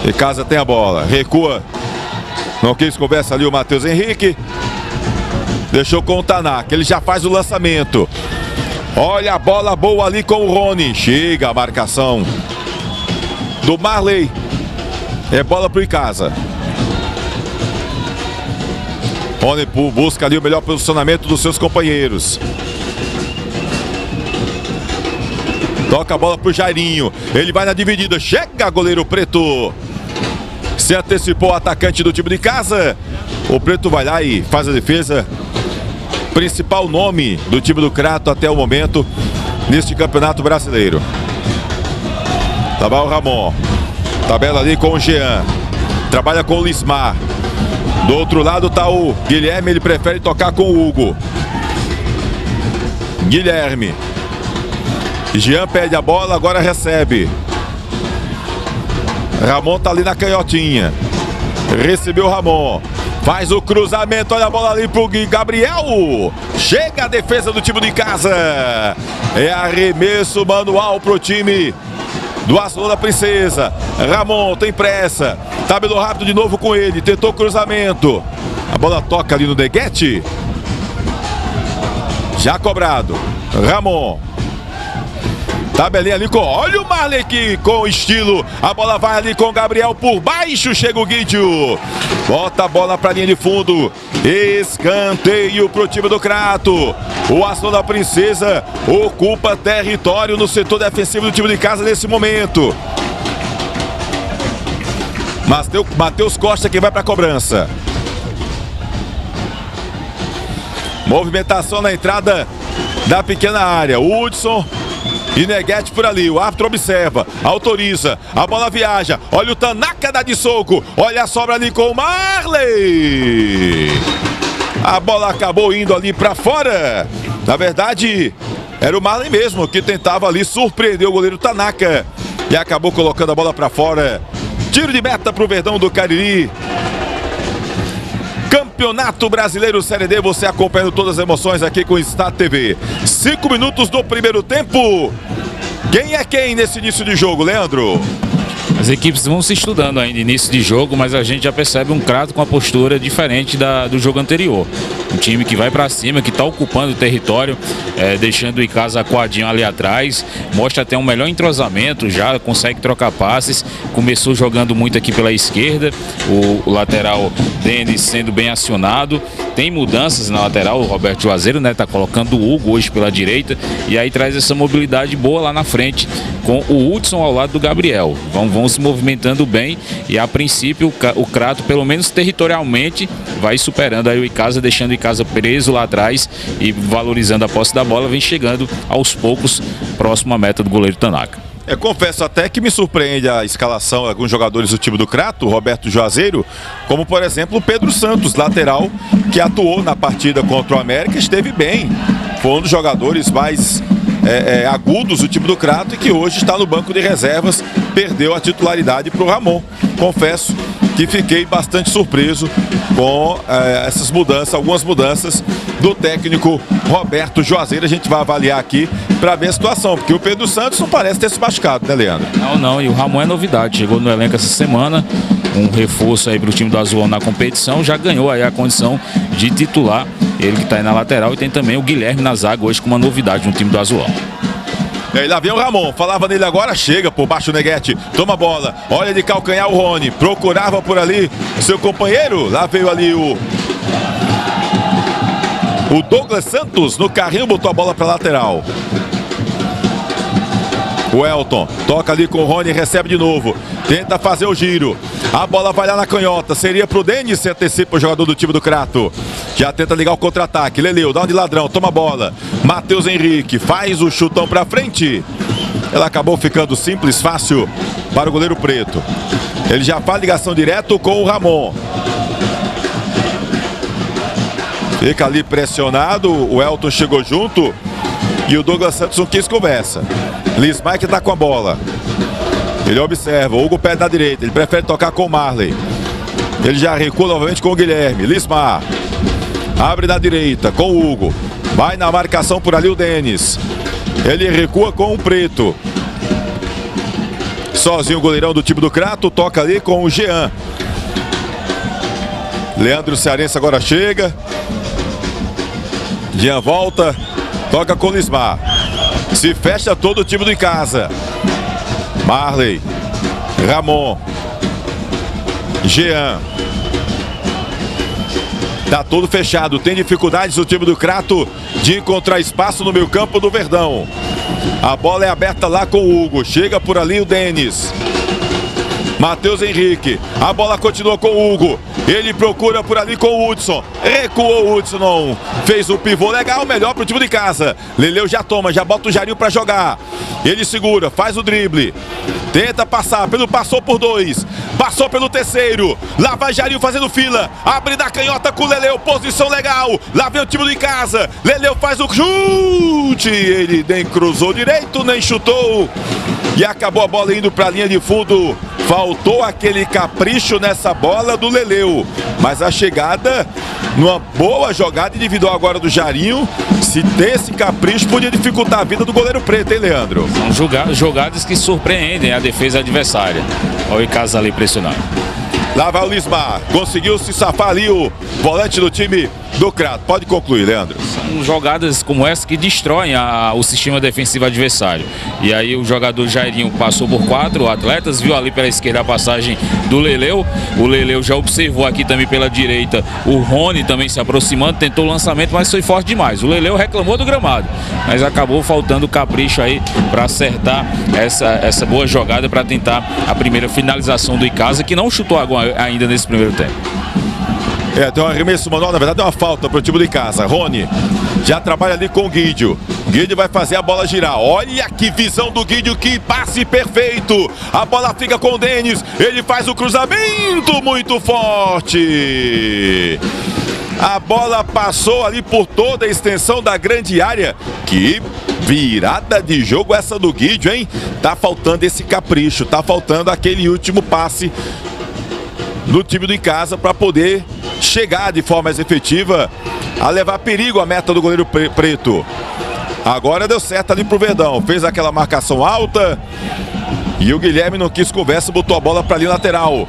E casa tem a bola, recua. Não quis conversa ali o Matheus Henrique. Deixou com o Tanaka, ele já faz o lançamento. Olha a bola boa ali com o Rony. Chega a marcação do Marley. É bola pro Icasa. Rony busca ali o melhor posicionamento dos seus companheiros. Toca a bola pro Jairinho. Ele vai na dividida. Chega goleiro Preto. Se antecipou o atacante do time de casa. O Preto vai lá e faz a defesa. Principal nome do time do Crato até o momento neste Campeonato Brasileiro. Tá bom o Ramon. Tabela ali com o Jean. Trabalha com o Lismar. Do outro lado tá o Guilherme. Ele prefere tocar com o Hugo. Guilherme. Jean pede a bola, agora recebe. Ramon tá ali na canhotinha. Recebeu o Ramon. Faz o cruzamento, olha a bola ali pro Gabriel. Chega a defesa do time de casa. É arremesso manual pro time do Azul da Princesa. Ramon tem pressa. Tabelou rápido de novo com ele. Tentou o cruzamento. A bola toca ali no Neguete. Já cobrado. Ramon. Tabelinha ali com... Olha o Marley aqui com estilo. A bola vai ali com o Gabriel por baixo. Chega o Guidio. Bota a bola para a linha de fundo. Escanteio pro time do Crato. O Azul da Princesa ocupa território no setor defensivo do time de casa nesse momento. Matheus Costa que vai para a cobrança. Movimentação na entrada da pequena área. Hudson e Neguete por ali, o árbitro observa, autoriza, a bola viaja, olha o Tanaka dá de soco, olha a sobra ali com o Marley. A bola acabou indo ali para fora. Na verdade, era o Marley mesmo que tentava ali surpreender o goleiro Tanaka e acabou colocando a bola para fora. Tiro de meta para o Verdão do Cariri. Campeonato Brasileiro Série D, você acompanhando todas as emoções aqui com o Stat TV. 5 minutos do primeiro tempo. Quem é quem nesse início de jogo, Leandro? As equipes vão se estudando ainda início de jogo, mas a gente já percebe um Crato com uma postura diferente do jogo anterior. Um time que vai para cima, que está ocupando o território, deixando o Icasa acuadinho ali atrás. Mostra até um melhor entrosamento, já consegue trocar passes. Começou jogando muito aqui pela esquerda, o lateral Denis sendo bem acionado. Tem mudanças na lateral, o Roberto Juazeiro, né, tá colocando o Hugo hoje pela direita. E aí traz essa mobilidade boa lá na frente, com o Hudson ao lado do Gabriel. Vão se movimentando bem e a princípio o Crato, pelo menos territorialmente, vai superando aí o Icasa, deixando o Icasa preso lá atrás e valorizando a posse da bola, vem chegando aos poucos próximo à meta do goleiro Tanaka. Confesso até que me surpreende a escalação de alguns jogadores do time do Crato, Roberto Juazeiro, como por exemplo o Pedro Santos, lateral, que atuou na partida contra o América, esteve bem. Foi um dos jogadores mais agudos o time do Crato e que hoje está no banco de reservas, perdeu a titularidade para o Ramon. Confesso que fiquei bastante surpreso com essas mudanças, algumas mudanças do técnico Roberto Juazeiro. A gente vai avaliar aqui para ver a situação, porque o Pedro Santos não parece ter se machucado, né, Leandro? Não, e o Ramon é novidade, chegou no elenco essa semana, um reforço aí para o time do Azulão na competição, já ganhou aí a condição de titular, ele que está aí na lateral, e tem também o Guilherme na zaga hoje com uma novidade no time do Azulão. E aí lá vem o Ramon, falava nele agora, chega por baixo o Neguete, toma a bola, olha de calcanhar o Rony, procurava por ali seu companheiro, lá veio ali o Douglas Santos no carrinho, botou a bola para lateral. O Elton toca ali com o Rony, recebe de novo, tenta fazer o giro, a bola vai lá na canhota, seria pro Denis, se antecipa o jogador do time do Crato, já tenta ligar o contra-ataque. Leleu, dá um de ladrão, toma a bola, Matheus Henrique faz o chutão pra frente, ela acabou ficando simples, fácil para o goleiro preto. Ele já faz ligação direto com o Ramon, fica ali pressionado, o Elton chegou junto e o Douglas Santos não quis conversa. Lismar que tá com a bola, ele observa, o Hugo pede na direita, ele prefere tocar com o Marley, ele já recua novamente com o Guilherme. Lismar abre na direita com o Hugo, vai na marcação por ali o Denis, ele recua com o Preto, sozinho o goleirão do time do Crato, toca ali com o Jean. Leandro Cearense agora chega, Jean volta, toca com o Lismar, se fecha todo o time do em casa. Marley, Ramon, Jean, tá todo fechado, tem dificuldades o time do Crato de encontrar espaço no meio campo do Verdão. A bola é aberta lá com o Hugo, chega por ali o Denis, Matheus Henrique, a bola continua com o Hugo, ele procura por ali com o Hudson, recuou o Hudson, não fez o pivô legal, melhor pro time de casa. Leleu já toma, já bota o Jarinho pra jogar, ele segura, faz o drible, tenta passar, passou por dois, passou pelo terceiro, lá vai Jarinho fazendo fila, abre da canhota com o Leleu, posição legal, lá vem o time de casa, Leleu faz o chute, ele nem cruzou direito, nem chutou, e acabou a bola indo pra linha de fundo. Faltou aquele capricho nessa bola do Leleu, mas a chegada numa boa jogada individual agora do Jarinho, se ter esse capricho podia dificultar a vida do goleiro preto, hein, Leandro? São jogadas que surpreendem a defesa adversária. Olha o Icasa ali pressionado. Lá vai o Lismar, conseguiu se safar ali o volante do time do Crato. Pode concluir, Leandro. São jogadas como essa que destroem o sistema defensivo adversário. E aí o jogador Jairinho passou por 4 atletas, viu ali pela esquerda a passagem do Leleu. O Leleu já observou aqui também pela direita o Rony também se aproximando, tentou o lançamento, mas foi forte demais. O Leleu reclamou do gramado, mas acabou faltando capricho aí para acertar essa boa jogada para tentar a primeira finalização do Icasa, que não chutou ainda nesse primeiro tempo. Tem um arremesso manual, na verdade é uma falta para o time de casa. Rony já trabalha ali com o Guidio. Guidio vai fazer a bola girar. Olha que visão do Guidio, que passe perfeito. A bola fica com o Denis. Ele faz o cruzamento muito forte. A bola passou ali por toda a extensão da grande área. Que virada de jogo essa do Guidio, hein? Tá faltando esse capricho, tá faltando aquele último passe do time do em casa para poder chegar de forma mais efetiva a levar perigo à meta do goleiro preto. Agora deu certo ali pro Verdão, fez aquela marcação alta e o Guilherme não quis conversa, botou a bola para ali lateral.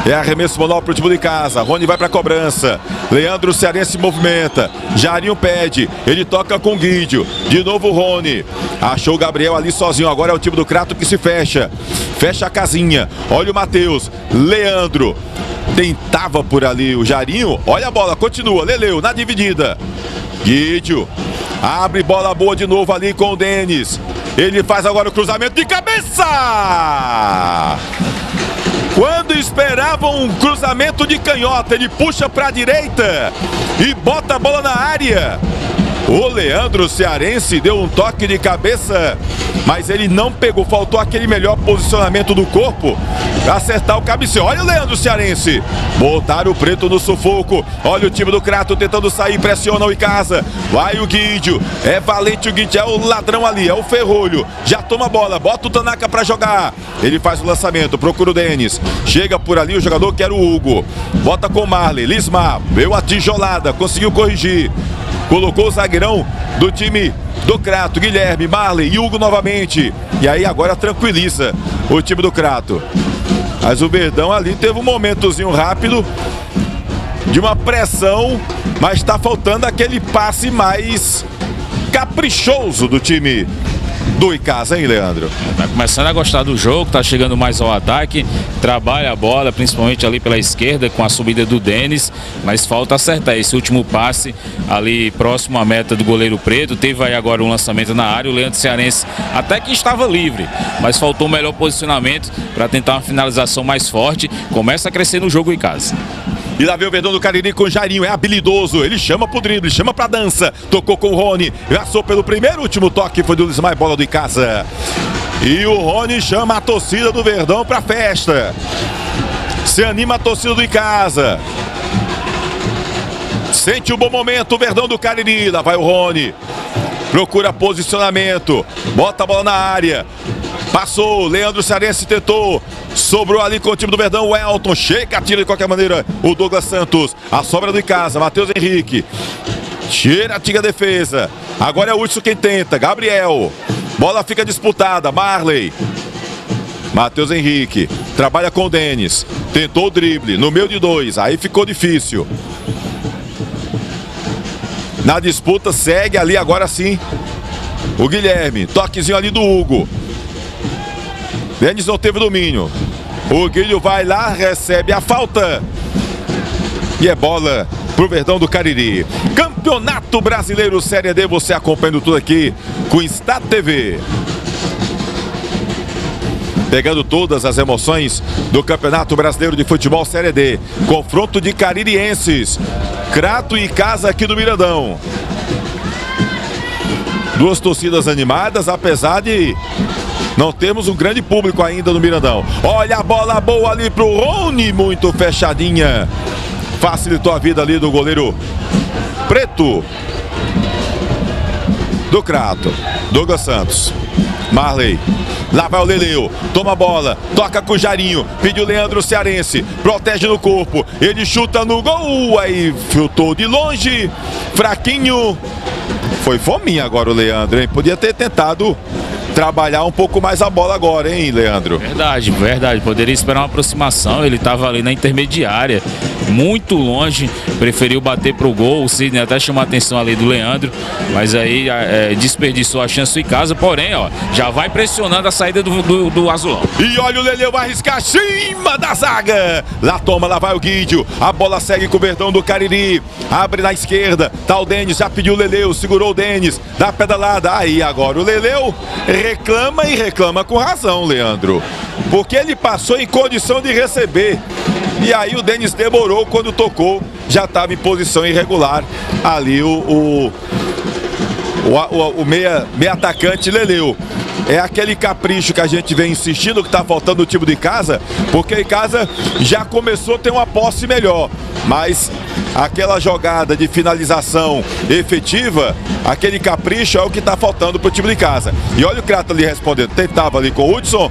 É arremesso manual pro time de casa. Rony vai pra cobrança, Leandro Cearense se movimenta, Jarinho pede, ele toca com o Guidio, de novo o Rony, achou o Gabriel ali sozinho, agora é o time do Crato que se fecha a casinha. Olha o Matheus, Leandro tentava por ali o Jarinho, olha a bola, continua, Leleu na dividida, Guidio abre bola boa de novo ali com o Denis, ele faz agora o cruzamento de cabeça. Quando esperavam um cruzamento de canhota, ele puxa para a direita e bota a bola na área. O Leandro Cearense deu um toque de cabeça, mas ele não pegou, faltou aquele melhor posicionamento do corpo para acertar o cabeceio. Olha o Leandro Cearense, botaram o preto no sufoco. Olha o time do Crato tentando sair, pressiona o Icasa. Vai o Guídio, é valente o Guídio, é o ladrão ali, é o ferrolho. Já toma a bola, bota o Tanaka para jogar. Ele faz o lançamento, procura o Denis. Chega por ali o jogador que era o Hugo. Bota com o Marley, Lismar, veio a tijolada, conseguiu corrigir. Colocou o zagueirão do time do Crato, Guilherme, Marley e Hugo novamente. E aí agora tranquiliza o time do Crato. Mas o Verdão ali teve um momentozinho rápido de uma pressão, mas está faltando aquele passe mais caprichoso do time do Icasa, hein, Leandro? Tá começando a gostar do jogo, tá chegando mais ao ataque, trabalha a bola, principalmente ali pela esquerda com a subida do Denis, mas falta acertar esse último passe ali próximo à meta do goleiro Preto. Teve aí agora um lançamento na área, o Leandro Cearense até que estava livre, mas faltou um melhor posicionamento para tentar uma finalização mais forte. Começa a crescer no jogo o Icasa. E lá vem o Verdão do Cariri com o Jairinho, é habilidoso, ele chama pro drible, chama pra dança, tocou com o Rony, passou pelo primeiro, último toque foi do Lismar, bola do Icasa. E o Rony chama a torcida do Verdão pra festa. Se anima a torcida do Icasa. Sente o bom momento o Verdão do Cariri, lá vai o Rony. Procura posicionamento, bota a bola na área. Passou, Leandro Cearense tentou. Sobrou ali com o time do Verdão, o Elton. Chega, tira de qualquer maneira o Douglas Santos. A sobra do Icasa, Matheus Henrique. Tira, tira a defesa. Agora é o Hudson quem tenta, Gabriel. Bola fica disputada, Marley. Matheus Henrique. Trabalha com o Denis. Tentou o drible, no meio de dois. Aí ficou difícil. Na disputa segue ali agora sim o Guilherme. Toquezinho ali do Hugo. Denis não teve domínio. O Guilherme vai lá, recebe a falta. E é bola pro Verdão do Cariri. Campeonato Brasileiro Série D, você acompanhando tudo aqui com o Estado TV. Pegando todas as emoções do Campeonato Brasileiro de Futebol Série D. Confronto de caririenses. Crato e Icasa aqui do Miradão. Duas torcidas animadas, apesar de não temos um grande público ainda no Miradão. Olha a bola boa ali pro Rony, muito fechadinha. Facilitou a vida ali do goleiro Preto do Crato. Douglas Santos. Marley. Lá vai o Leleu, toma a bola, toca com o Jairinho, pediu o Leandro Cearense, protege no corpo, ele chuta no gol, aí chutou de longe, fraquinho. Foi fominha agora o Leandro, hein? Podia ter tentado trabalhar um pouco mais a bola agora, hein, Leandro? Verdade, verdade. Poderia esperar uma aproximação. Ele estava ali na intermediária, muito longe. Preferiu bater pro gol. O Sidney até chamou a atenção ali do Leandro, mas aí desperdiçou a chance em casa. Porém, ó, já vai pressionando a saída do Azulão. E olha o Leleu, vai arriscar acima da zaga. Lá toma, lá vai o Guídio. A bola segue com o Verdão do Cariri. Abre na esquerda. Tá o Denis, já pediu o Leleu, segurou o Denis. Dá a pedalada. Aí agora o Leleu reclama e reclama com razão, Leandro. Porque ele passou em condição de receber. E aí o Denis demorou quando tocou. Já estava em posição irregular. Ali o meia atacante Leleu. É aquele capricho que a gente vem insistindo que está faltando no time de Icasa, porque a Icasa já começou a ter uma posse melhor, mas aquela jogada de finalização efetiva, aquele capricho é o que está faltando para o time de Icasa. E olha o Crato ali respondendo, tentava ali com o Hudson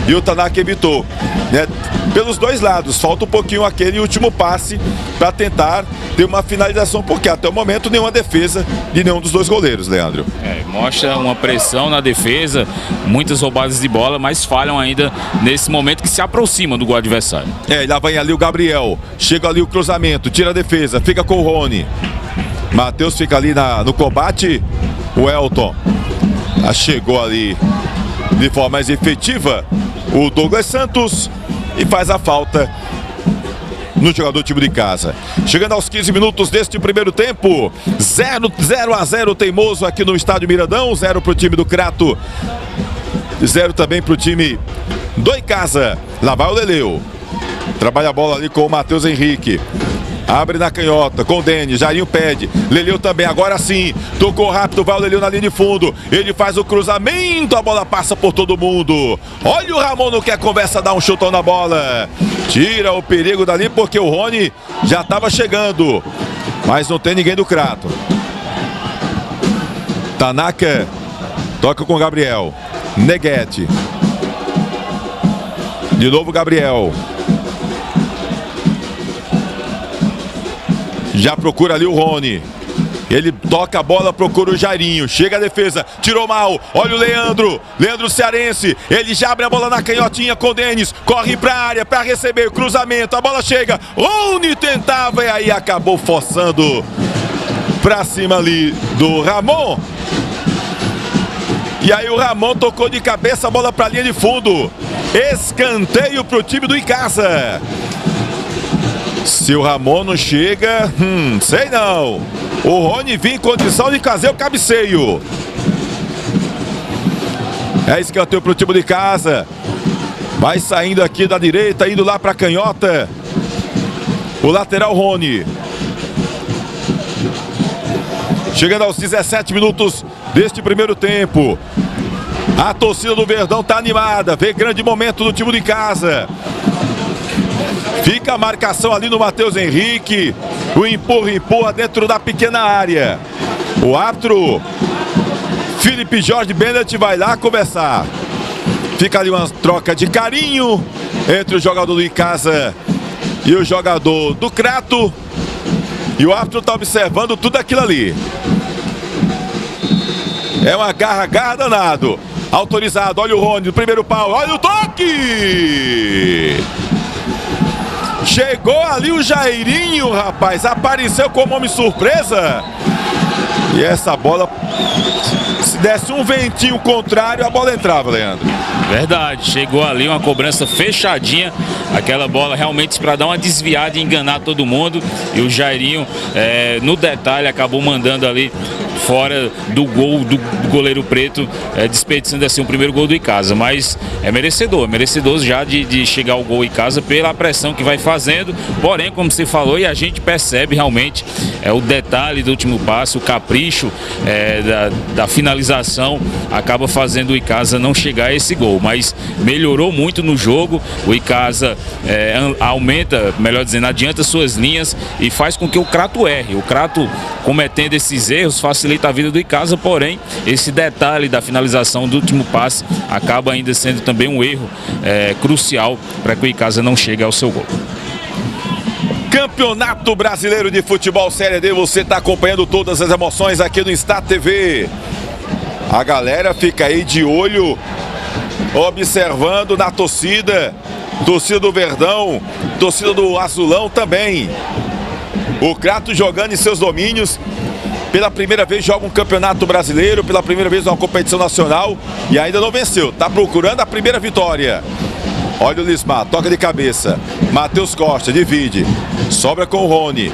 e o Tanaka evitou, né? Pelos dois lados, falta um pouquinho aquele último passe para tentar ter uma finalização, porque até o momento nenhuma defesa de nenhum dos dois goleiros, Leandro. Mostra uma pressão na defesa, muitas roubadas de bola, mas falham ainda nesse momento que se aproxima do gol adversário. E lá vem ali o Gabriel, chega ali o cruzamento, tira a defesa, fica com o Rony. Matheus fica ali no combate, o Elton chegou ali de forma mais efetiva, o Douglas Santos, e faz a falta no jogador do time de Icasa. Chegando aos 15 minutos deste primeiro tempo, 0-0 teimoso aqui no estádio Miradão, 0 para o time do Crato, 0 também para o time do Icasa. Lá vai o Leleu, trabalha a bola ali com o Matheus Henrique. Abre na canhota com o Denis, Jairinho pede, Leleu também, agora sim, tocou rápido, vai o Leleu na linha de fundo, ele faz o cruzamento, a bola passa por todo mundo. Olha o Ramon, não quer conversa, dá um chutão na bola, tira o perigo dali porque o Rony já estava chegando, mas não tem ninguém do Crato. Tanaka toca com o Gabriel, Neguete, de novo Gabriel. Já procura ali o Rony. Ele toca a bola, procura o Jairinho. Chega a defesa, tirou mal. Olha o Leandro. Leandro Cearense. Ele já abre a bola na canhotinha com o Denis. Corre pra área para receber o cruzamento. A bola chega. Rony tentava e aí acabou forçando pra cima ali do Ramon. E aí o Ramon tocou de cabeça a bola pra linha de fundo. Escanteio pro time do Icasa. Se o Ramon não chega, sei não. O Rony vinha em condição de fazer o cabeceio. É escanteio pro time de casa. Vai saindo aqui da direita, indo lá pra canhota. O lateral Rony. Chegando aos 17 minutos deste primeiro tempo. A torcida do Verdão tá animada. Vê grande momento do time de casa. Fica a marcação ali no Matheus Henrique. O empurra dentro da pequena área. O árbitro Felipe Jorge Bennett vai lá conversar. Fica ali uma troca de carinho entre o jogador do Icasa e o jogador do Crato. E o árbitro está observando tudo aquilo ali. É uma garra danado. Autorizado, olha o Rony no primeiro pau. Olha o toque! Chegou ali o Jairinho, rapaz. Apareceu como homem surpresa. E essa bola, se desse um ventinho contrário, a bola entrava, Leandro. Verdade, chegou ali uma cobrança fechadinha. Aquela bola realmente para dar uma desviada e enganar todo mundo. E o Jairinho, no detalhe, acabou mandando ali fora do gol do goleiro preto, desperdiçando assim o primeiro gol do Icasa. Mas é merecedor já de chegar ao gol Icasa pela pressão que vai fazendo. Porém, como você falou, e a gente percebe realmente o detalhe do último passe, o capricho da finalização acaba fazendo o Icasa não chegar a esse gol. Mas melhorou muito no jogo. O Icasa aumenta, melhor dizendo, adianta suas linhas e faz com que o Crato erre. O Crato, cometendo esses erros, facilita a vida do Icasa, porém esse detalhe da finalização do último passe acaba ainda sendo também um erro crucial para que o Icasa não chegue ao seu gol. Campeonato Brasileiro de Futebol Série D, você está acompanhando todas as emoções aqui no Star TV. A galera fica aí de olho, observando na torcida do Verdão, torcida do Azulão também. O Crato jogando em seus domínios. Pela primeira vez joga um campeonato brasileiro, pela primeira vez uma competição nacional e ainda não venceu. Está procurando a primeira vitória. Olha o Lismar, toca de cabeça. Matheus Costa, divide. Sobra com o Rony.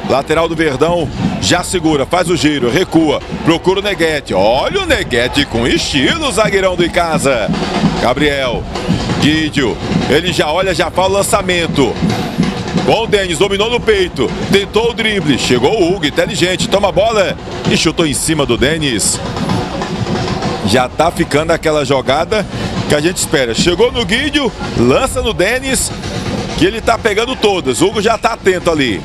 Lateral do Verdão, já segura, faz o giro, recua. Procura o Neguete. Olha o Neguete com estilo, zagueirão do Icasa. Gabriel, Guidio, ele já olha, já fala o lançamento. Bom, o Denis dominou no peito, tentou o drible, chegou o Hugo, inteligente, toma a bola e chutou em cima do Denis. Já tá ficando aquela jogada que a gente espera. Chegou no Guidio, lança no Denis, que ele tá pegando todas. O Hugo já tá atento ali.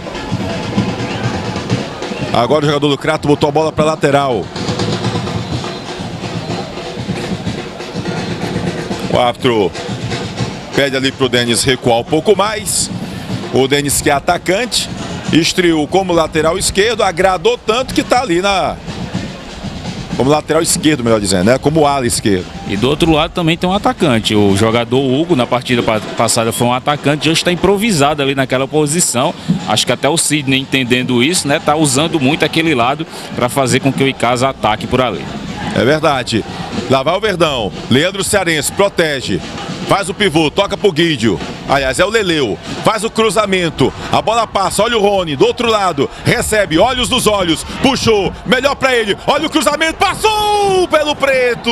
Agora o jogador do Crato botou a bola para lateral. O árbitro pede ali pro Denis recuar um pouco mais. O Denis, que é atacante, estreou como lateral esquerdo, agradou tanto que está ali como lateral esquerdo, melhor dizendo, né? Como ala esquerdo. E do outro lado também tem um atacante. O jogador Hugo, na partida passada, foi um atacante, hoje está improvisado ali naquela posição. Acho que até o Sidney, entendendo isso, né? Tá usando muito aquele lado para fazer com que o Icasa ataque por ali. É verdade. Lá vai o Verdão. Leandro Cearense protege. Faz o pivô, toca pro Guidio. Aliás, é o Leleu. Faz o cruzamento. A bola passa, olha o Rony, do outro lado. Recebe, olhos nos olhos. Puxou, melhor pra ele. Olha o cruzamento, passou pelo preto.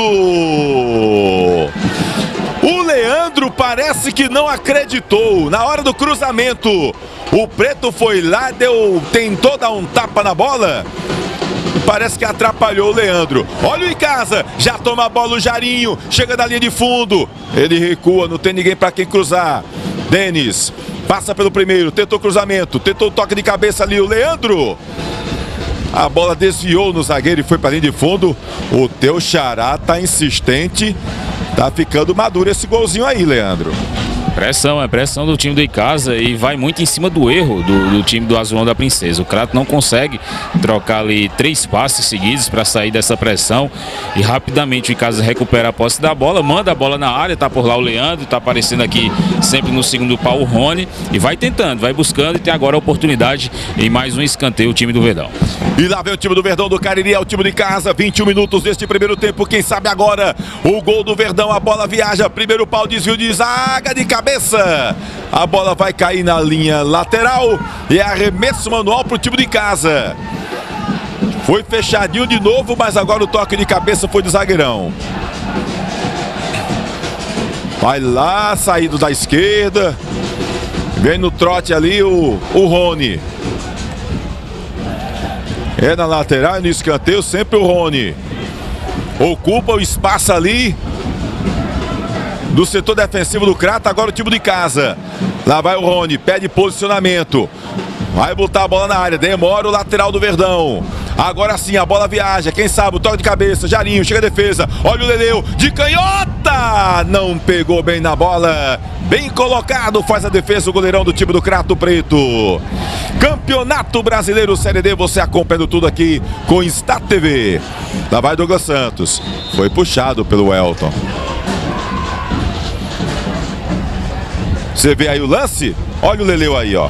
O Leandro parece que não acreditou. Na hora do cruzamento, O Preto foi lá, tentou dar um tapa na bola. Parece que atrapalhou o Leandro. Olha o Icasa, já toma a bola o Jarinho, chega da linha de fundo. Ele recua, não tem ninguém para quem cruzar. Denis passa pelo primeiro, tentou cruzamento, tentou o toque de cabeça ali o Leandro. A bola desviou no zagueiro e foi para a linha de fundo. O teu xará tá insistente, tá ficando maduro esse golzinho aí, Leandro. Pressão, é pressão do time do Icasa e vai muito em cima do erro do time do Azulão da Princesa. O Crato não consegue trocar ali 3 passes seguidos para sair dessa pressão e rapidamente o Icasa recupera a posse da bola, manda a bola na área, tá por lá o Leandro, tá aparecendo aqui sempre no segundo pau o Rony e vai tentando, vai buscando e tem agora a oportunidade em mais um escanteio o time do Verdão. E lá vem o time do Verdão do Cariri, é o time de casa, 21 minutos deste primeiro tempo, quem sabe agora o gol do Verdão, a bola viaja, primeiro pau, desvio de zaga de cabeça. A bola vai cair na linha lateral e é arremesso manual para o time de casa. Foi fechadinho de novo, mas agora o toque de cabeça foi do zagueirão. Vai lá, saído da esquerda. Vem no trote ali o Rony. É na lateral, no escanteio, sempre o Rony. Ocupa o espaço ali do setor defensivo do Crato, agora o time de casa. Lá vai o Rony, pede posicionamento. Vai botar a bola na área, demora o lateral do Verdão. Agora sim, a bola viaja, quem sabe, o toque de cabeça, Jarinho, chega a defesa. Olha o Leleu, de canhota! Não pegou bem na bola. Bem colocado, faz a defesa o goleirão do time do Crato Preto. Campeonato Brasileiro Série D, você acompanhando tudo aqui com Stat TV. Lá vai Douglas Santos, foi puxado pelo Elton. Você vê aí o lance? Olha o Leleu aí, ó.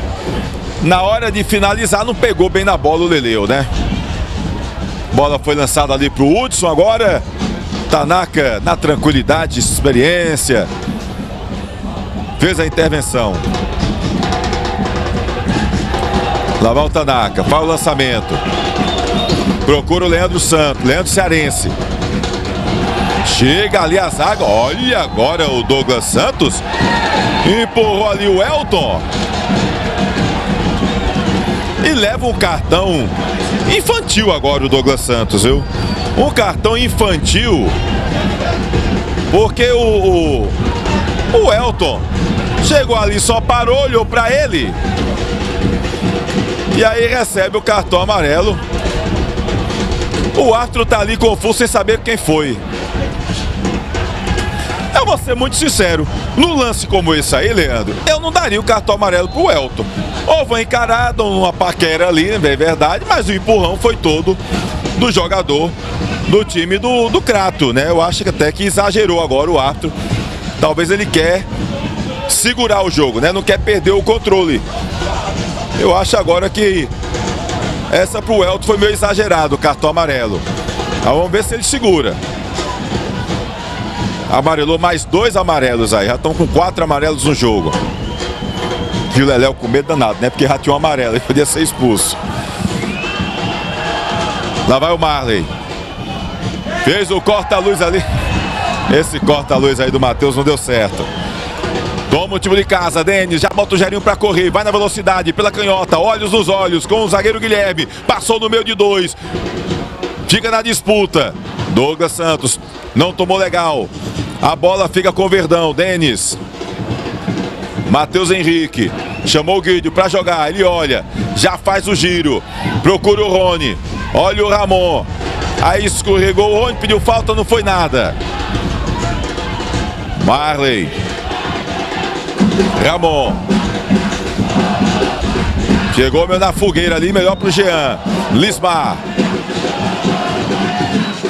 Na hora de finalizar, não pegou bem na bola o Leleu, né? Bola foi lançada ali pro Hudson agora. Tanaka, na tranquilidade, experiência, fez a intervenção. Lá vai o Tanaka, faz o lançamento. Procura o Leandro Santos, Leandro Cearense. Chega ali a zaga, olha agora o Douglas Santos. Empurrou ali o Elton. E leva um cartão infantil agora o Douglas Santos, viu? Um cartão infantil. Porque o Elton chegou ali, só parou, olhou pra ele. E aí recebe o cartão amarelo. O árbitro tá ali confuso sem saber quem foi. Eu vou ser muito sincero, no lance como esse aí, Leandro, eu não daria o cartão amarelo pro Elton. Houve uma encarada, uma paquera ali, é verdade, mas o empurrão foi todo do jogador do time do Crato, né? Eu acho que até que exagerou agora o árbitro. Talvez ele quer segurar o jogo, né? Não quer perder o controle. Eu acho agora que essa pro Elton foi meio exagerado, o cartão amarelo. Mas vamos ver se ele segura. Amarelou mais 2 amarelos aí, já estão com 4 amarelos no jogo. E o Leléu com medo danado, né? Porque já tinha um amarelo, ele podia ser expulso. Lá vai o Marley. Fez o corta-luz ali. Esse corta-luz aí do Matheus não deu certo. Toma o time de casa, Denis, já bota o Gerinho pra correr, vai na velocidade, pela canhota, olhos nos olhos, com o zagueiro Guilherme, passou no meio de 2, fica na disputa. Douglas Santos não tomou legal, a bola fica com o Verdão, Denis. Matheus Henrique, chamou o Guido pra jogar, ele olha, já faz o giro, procura o Rony, olha o Ramon, aí escorregou o Rony, pediu falta, não foi nada. Marley. Ramon. Chegou meu na fogueira ali, melhor pro Jean. Lismar.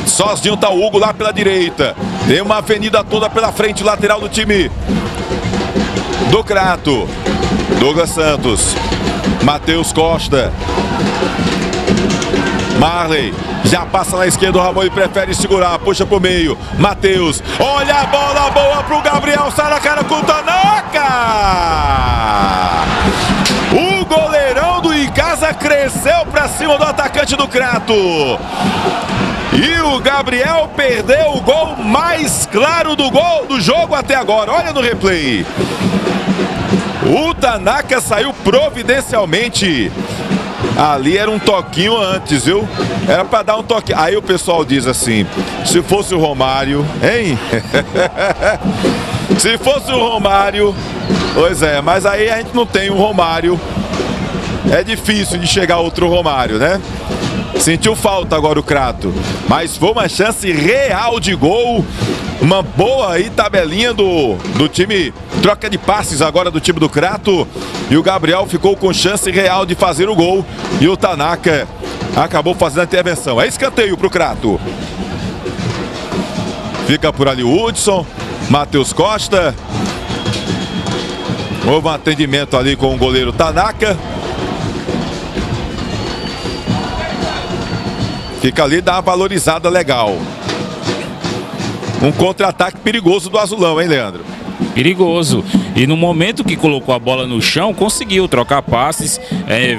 Sozinho tá o Hugo lá pela direita. Tem uma avenida toda pela frente, lateral do time do Crato. Douglas Santos. Matheus Costa. Marley. Já passa na esquerda o Ramon e prefere segurar, puxa pro meio. Matheus, olha a bola boa pro Gabriel, sai na cara com o Tanaka. O goleirão do Icasa cresceu pra cima do atacante do Crato. E o Gabriel perdeu o gol mais claro do jogo até agora. Olha no replay. O Tanaka saiu providencialmente. Ali era um toquinho antes, viu? Era pra dar um toquinho. Aí o pessoal diz assim, se fosse o Romário, hein? Se fosse o Romário, pois é, mas aí a gente não tem um Romário. É difícil de chegar outro Romário, né? Sentiu falta agora o Crato, mas foi uma chance real de gol. Uma boa aí tabelinha do time, troca de passes agora do time do Crato. E o Gabriel ficou com chance real de fazer o gol. E o Tanaka acabou fazendo a intervenção. É escanteio pro Crato. Fica por ali o Hudson, Matheus Costa. Houve um atendimento ali com o goleiro Tanaka. Fica ali, dá uma valorizada legal. Um contra-ataque perigoso do Azulão, hein, Leandro? Perigoso. E no momento que colocou a bola no chão, conseguiu trocar passes,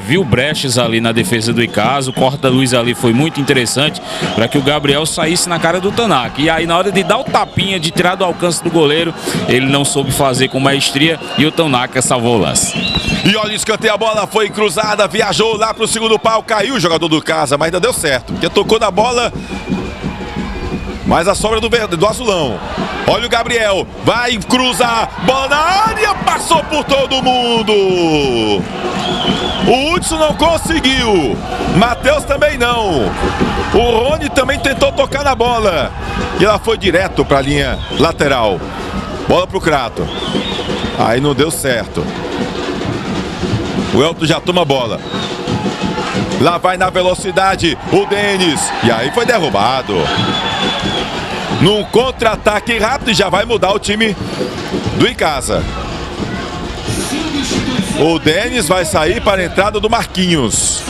viu brechas ali na defesa do Icasa. O corta-luz ali foi muito interessante para que o Gabriel saísse na cara do Tanaka. E aí, na hora de dar o tapinha, de tirar do alcance do goleiro, ele não soube fazer com maestria e o Tanaka salvou o lance. E olha o escanteio, a bola foi cruzada, viajou lá pro segundo pau, caiu o jogador do Casa, mas ainda deu certo, porque tocou na bola. Mas a sobra do Azulão. Olha o Gabriel, vai cruzar, bola na área, passou por todo mundo. O Hudson não conseguiu, Matheus também não. O Rony também tentou tocar na bola e ela foi direto para a linha lateral. Bola pro Crato. Aí não deu certo. O Elton já toma a bola. Lá vai na velocidade o Denis. E aí foi derrubado. Num contra-ataque rápido, já vai mudar o time do Icasa. O Denis vai sair para a entrada do Marquinhos.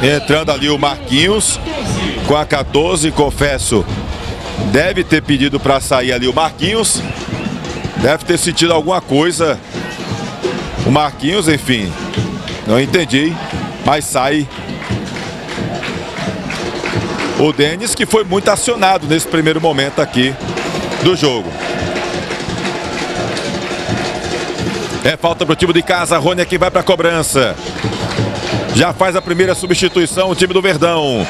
Entrando ali o Marquinhos com a 14, confesso. Deve ter pedido para sair ali o Marquinhos. Deve ter sentido alguma coisa. O Marquinhos, enfim, não entendi, mas sai o Denis, que foi muito acionado nesse primeiro momento aqui do jogo. É falta para o time de Casa. Rony aqui vai para a cobrança. Já faz a primeira substituição o time do Verdão.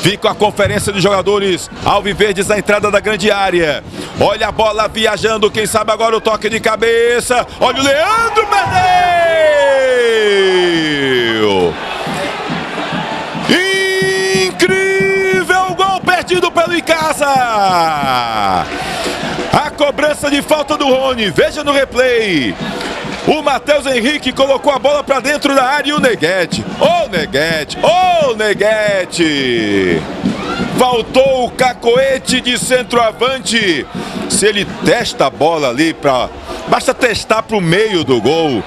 Fica a conferência de jogadores alviverdes na entrada da grande área. Olha a bola viajando, quem sabe agora o toque de cabeça. Olha o Leandro perdeu! Incrível gol perdido pelo Icasa! A cobrança de falta do Rony, veja no replay. O Matheus Henrique colocou a bola para dentro da área e o Neguete. Ô Neguete! Ô Neguete! Faltou o cacoete de centroavante. Se ele testa a bola ali para... Basta testar para o meio do gol.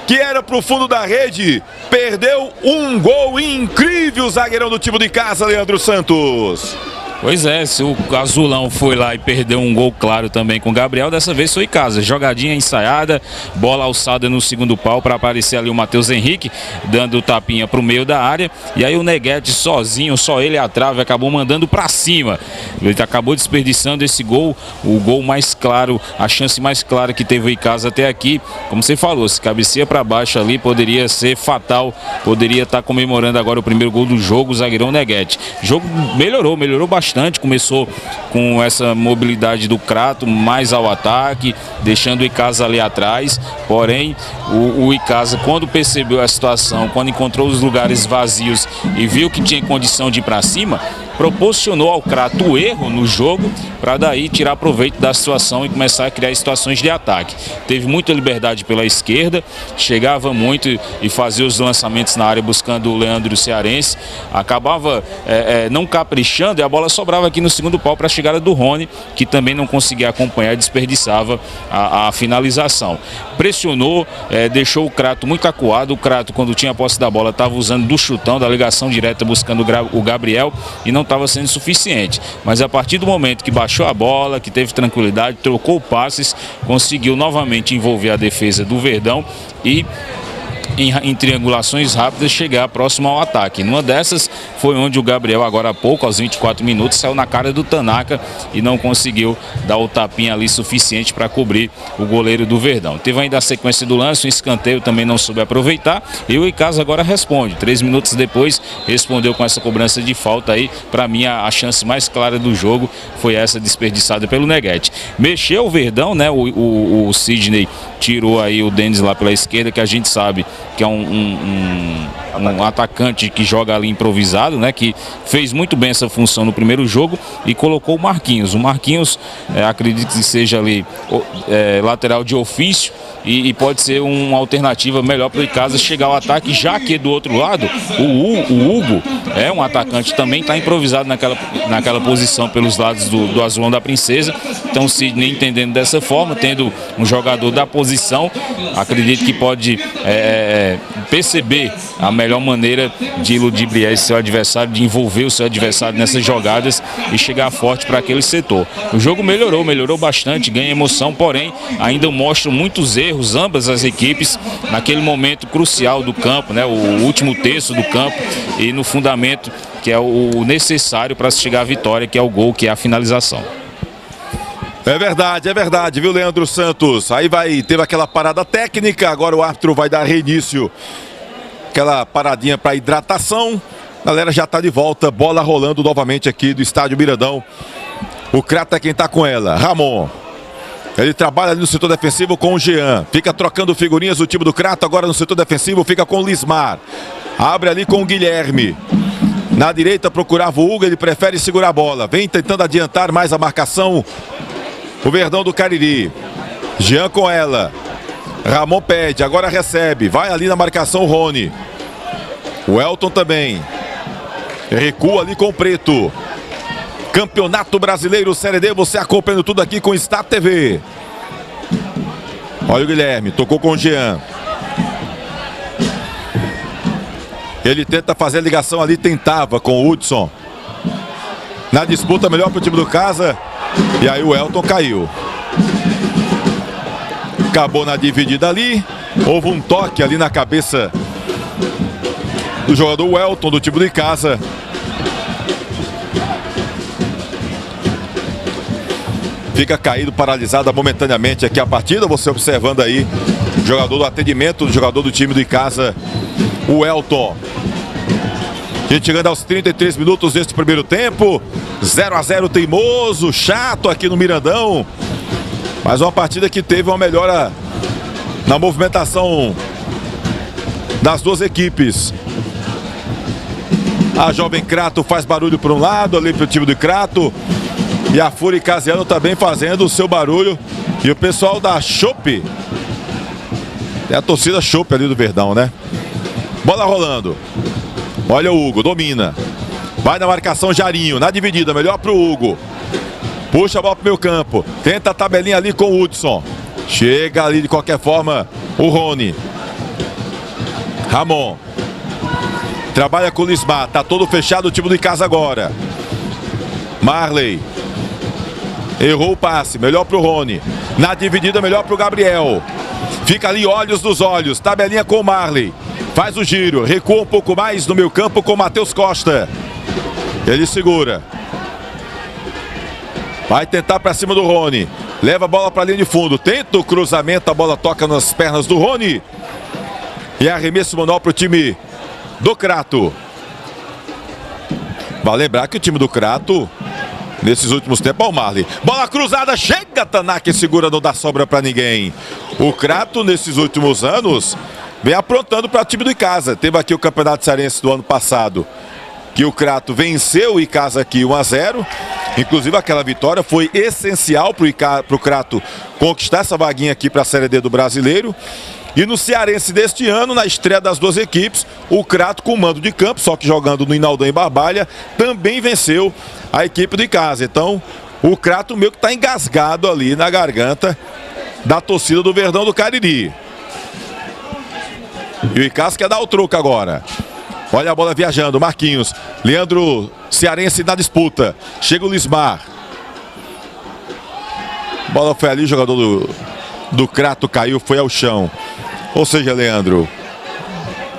Que era para o fundo da rede. Perdeu um gol incrível, o zagueirão do time de Casa, Leandro Santos. Pois é, se o Azulão foi lá e perdeu um gol claro também com o Gabriel, dessa vez foi Icasa. Jogadinha ensaiada, bola alçada no segundo pau para aparecer ali o Matheus Henrique, dando tapinha para o meio da área. E aí o Neguete sozinho, só ele à trave, acabou mandando para cima. Ele acabou desperdiçando esse gol, o gol mais claro, a chance mais clara que teve o Icasa até aqui. Como você falou, se cabeceia para baixo ali, poderia ser fatal, poderia estar comemorando agora o primeiro gol do jogo, o zagueirão Neguete. O jogo melhorou bastante. Começou com essa mobilidade do Crato mais ao ataque, deixando o Icasa ali atrás. Porém, o Icasa, quando percebeu a situação, quando encontrou os lugares vazios e viu que tinha condição de ir para cima, proporcionou ao Crato o erro no jogo para daí tirar proveito da situação e começar a criar situações de ataque. Teve muita liberdade pela esquerda, chegava muito e fazia os lançamentos na área buscando o Leandro Cearense, acabava não caprichando e a bola sobrava aqui no segundo pau para a chegada do Rony, que também não conseguia acompanhar e desperdiçava a finalização. Pressionou, deixou o Crato muito acuado. O Crato, quando tinha a posse da bola, estava usando do chutão, da ligação direta, buscando o Gabriel e não estava sendo suficiente. Mas a partir do momento que baixou a bola, que teve tranquilidade, trocou passes, conseguiu novamente envolver a defesa do Verdão e em triangulações rápidas chegar próximo ao ataque. Numa dessas, foi onde o Gabriel, agora há pouco, aos 24 minutos, saiu na cara do Tanaka e não conseguiu dar o tapinha ali suficiente para cobrir o goleiro do Verdão. Teve ainda a sequência do lance, um escanteio também não soube aproveitar, e o Icasa agora responde. 3 minutos depois, respondeu com essa cobrança de falta aí. Para mim, a chance mais clara do jogo foi essa desperdiçada pelo Neguete. Mexeu o Verdão, né? O Sidney tirou aí o Denis lá pela esquerda, que a gente sabe que é um atacante que joga ali improvisado, né? Que fez muito bem essa função no primeiro jogo, e colocou o Marquinhos. O Marquinhos, acredito que seja ali lateral de ofício, e pode ser uma alternativa melhor para o Icasa chegar ao ataque, já que do outro lado o Hugo é um atacante também, está improvisado naquela posição pelos lados do Azulão da Princesa. Então o Sidney, entendendo dessa forma, tendo um jogador da posição, acredito que pode perceber a melhor maneira de ludibriar esse seu adversário, de envolver o seu adversário nessas jogadas e chegar forte para aquele setor. O jogo melhorou bastante, ganha emoção, porém ainda mostra muitos erros, ambas as equipes, naquele momento crucial do campo, né? O último terço do campo, e no fundamento que é o necessário para se chegar à vitória, que é o gol, que é a finalização. É verdade, viu, Leandro Santos? Aí teve aquela parada técnica, agora o árbitro vai dar reinício. Aquela paradinha para hidratação. A galera já está de volta, bola rolando novamente aqui do estádio Mirandão. O Crato é quem está com ela, Ramon. Ele trabalha ali no setor defensivo com o Jean. Fica trocando figurinhas o time do Crato. Agora no setor defensivo fica com o Lismar. Abre ali com o Guilherme. Na direita procurava o Hugo, ele prefere segurar a bola. Vem tentando adiantar mais a marcação o Verdão do Cariri. Jean com ela. Ramon pede, agora recebe. Vai ali na marcação o Rony. O Elton também. Recua ali com o Preto. Campeonato Brasileiro Série D, você acompanhando tudo aqui com Star TV. Olha o Guilherme, tocou com o Jean. Ele tenta fazer a ligação ali, tentava com o Hudson. Na disputa, melhor para o time do Casa. E aí o Elton caiu. Acabou na dividida ali. Houve um toque ali na cabeça do jogador Elton do time do Casa. Fica caído, paralisada momentaneamente aqui a partida. Você observando aí o jogador do atendimento, o jogador do time do Icasa, o Elton. A gente chegando aos 33 minutos deste primeiro tempo. 0-0 teimoso, chato aqui no Mirandão. Mas uma partida que teve uma melhora na movimentação das duas equipes. A Jovem Crato faz barulho para um lado, ali para o time do Crato. E a Fúria Casiano também fazendo o seu barulho. E o pessoal da Chopp. É a torcida Chopp ali do Verdão, né? Bola rolando. Olha o Hugo, domina. Vai na marcação Jarinho, na dividida, melhor pro Hugo. Puxa a bola pro meio campo. Tenta a tabelinha ali com o Hudson. Chega ali de qualquer forma o Rony. Ramon. Trabalha com o Lismar. Tá todo fechado o time do Icasa agora. Marley. Errou o passe, melhor pro Rony. Na dividida, melhor pro Gabriel. Fica ali olhos nos olhos. Tabelinha com o Marley. Faz o giro, recua um pouco mais no meio campo com o Matheus Costa. Ele segura. Vai tentar para cima do Rony. Leva a bola para a linha de fundo. Tenta o cruzamento, a bola toca nas pernas do Rony. E arremesso manual para o time do Crato. Vai lembrar que o time do Crato, nesses últimos tempos, ó, o Marley. Bola cruzada, chega Tanaka e segura, não dá sobra para ninguém. O Crato, nesses últimos anos, vem aprontando para o time do Icasa. Teve aqui o Campeonato Cearense do ano passado, que o Crato venceu o Icasa aqui 1-0. Inclusive aquela vitória foi essencial para o Crato conquistar essa vaguinha aqui para a Série D do Brasileiro. E no Cearense deste ano, na estreia das duas equipes, o Crato com mando de campo, só que jogando no Inaldão e Barbalha, também venceu a equipe do Icasa. Então o Crato meio que está engasgado ali na garganta da torcida do Verdão do Cariri. E o Icasa quer dar o troco agora. Olha a bola viajando, Marquinhos. Leandro Cearense na disputa. Chega o Lismar. Bola foi ali, o jogador do Crato caiu, foi ao chão. Ou seja, Leandro,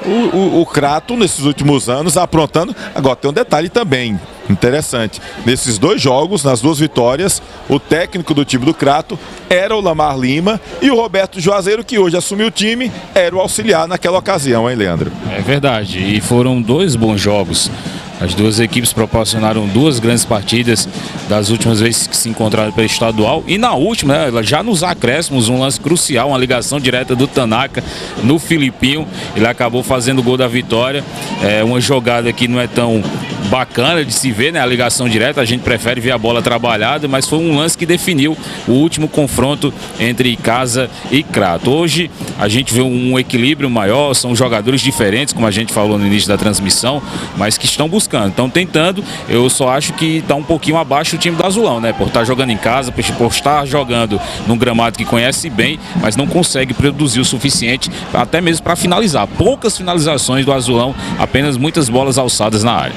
o Crato, nesses últimos anos, aprontando. Agora tem um detalhe também interessante. Nesses 2 jogos, nas 2 vitórias, o técnico do time do Crato era o Lamar Lima e o Roberto Juazeiro, que hoje assumiu o time, era o auxiliar naquela ocasião, hein, Leandro? É verdade, e foram 2 bons jogos. As 2 equipes proporcionaram 2 grandes partidas das últimas vezes que se encontraram pelo estadual. E na última, né, já nos acréscimos, um lance crucial, uma ligação direta do Tanaka no Filipinho. Ele acabou fazendo o gol da vitória. É uma jogada que não é tão bacana de se ver, né? A ligação direta, a gente prefere ver a bola trabalhada, mas foi um lance que definiu o último confronto entre Icasa e Crato. Hoje a gente vê um equilíbrio maior, são jogadores diferentes, como a gente falou no início da transmissão, mas que estão buscando, estão tentando. Eu só acho que está um pouquinho abaixo o time do Azulão, né? Por estar jogando em casa, por estar jogando num gramado que conhece bem, mas não consegue produzir o suficiente, até mesmo para finalizar. Poucas finalizações do Azulão, apenas muitas bolas alçadas na área.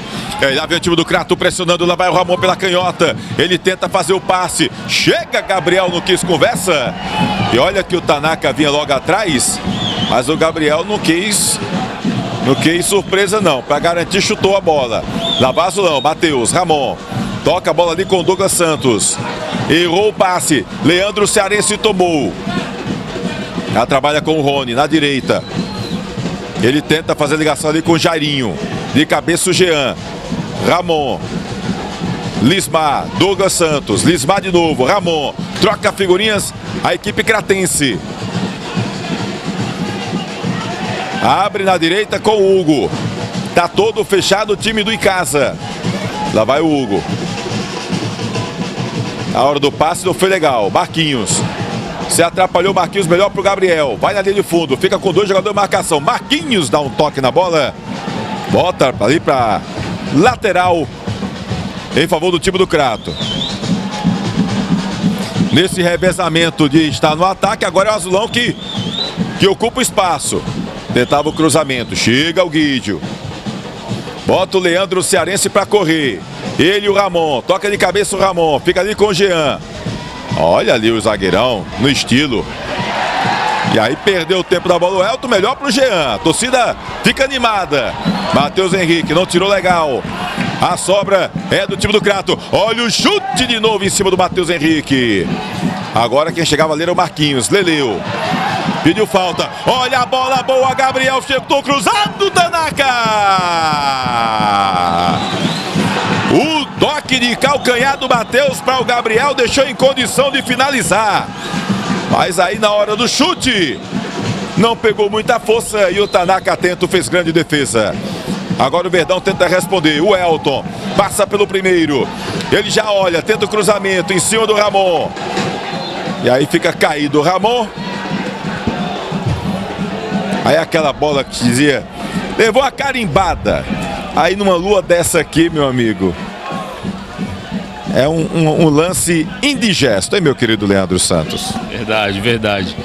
Lá vem o time do Crato pressionando, lá vai o Ramon pela canhota. Ele tenta fazer o passe. Chega Gabriel, não quis conversa. E olha que o Tanaka vinha logo atrás, mas o Gabriel não quis surpresa não. Para garantir, chutou a bola. Lá vai Azulão, Matheus, Ramon. Toca a bola ali com o Douglas Santos. Errou o passe. Leandro Cearense tomou. Ela trabalha com o Rony na direita. Ele tenta fazer a ligação ali com o Jairinho. De cabeça o Jean. Ramon, Lismar, Douglas Santos, Lismar de novo, Ramon, troca figurinhas, a equipe cratense. Abre na direita com o Hugo. Tá todo fechado o time do Icasa. Lá vai o Hugo. A hora do passe não foi legal. Marquinhos. Se atrapalhou Marquinhos, melhor pro Gabriel. Vai na linha de fundo, fica com 2 jogadores de marcação. Marquinhos dá um toque na bola. Bota ali pra lateral em favor do time do Crato. Nesse revezamento de estar no ataque, agora é o Azulão que ocupa o espaço. Tentava o cruzamento, chega o Guídio. Bota o Leandro Cearense para correr. Ele e o Ramon, toca de cabeça o Ramon, fica ali com o Jean. Olha ali o zagueirão, no estilo. E aí perdeu o tempo da bola o Elton, melhor pro Jean. A torcida fica animada. Matheus Henrique não tirou legal. A sobra é do time do Crato. Olha o chute de novo em cima do Matheus Henrique. Agora quem chegava ali era o Marquinhos. Leleu. Pediu falta. Olha a bola boa, Gabriel chutou cruzado, Tanaka. O toque de calcanhar do Matheus para o Gabriel deixou em condição de finalizar. Mas aí na hora do chute, não pegou muita força e o Tanaka atento fez grande defesa. Agora o Verdão tenta responder. O Elton passa pelo primeiro. Ele já olha, tenta o cruzamento em cima do Ramon. E aí fica caído o Ramon. Aí aquela bola que dizia, levou a carimbada. Aí numa lua dessa aqui, meu amigo, é um lance indigesto, hein, meu querido Leandro Santos? Verdade, verdade.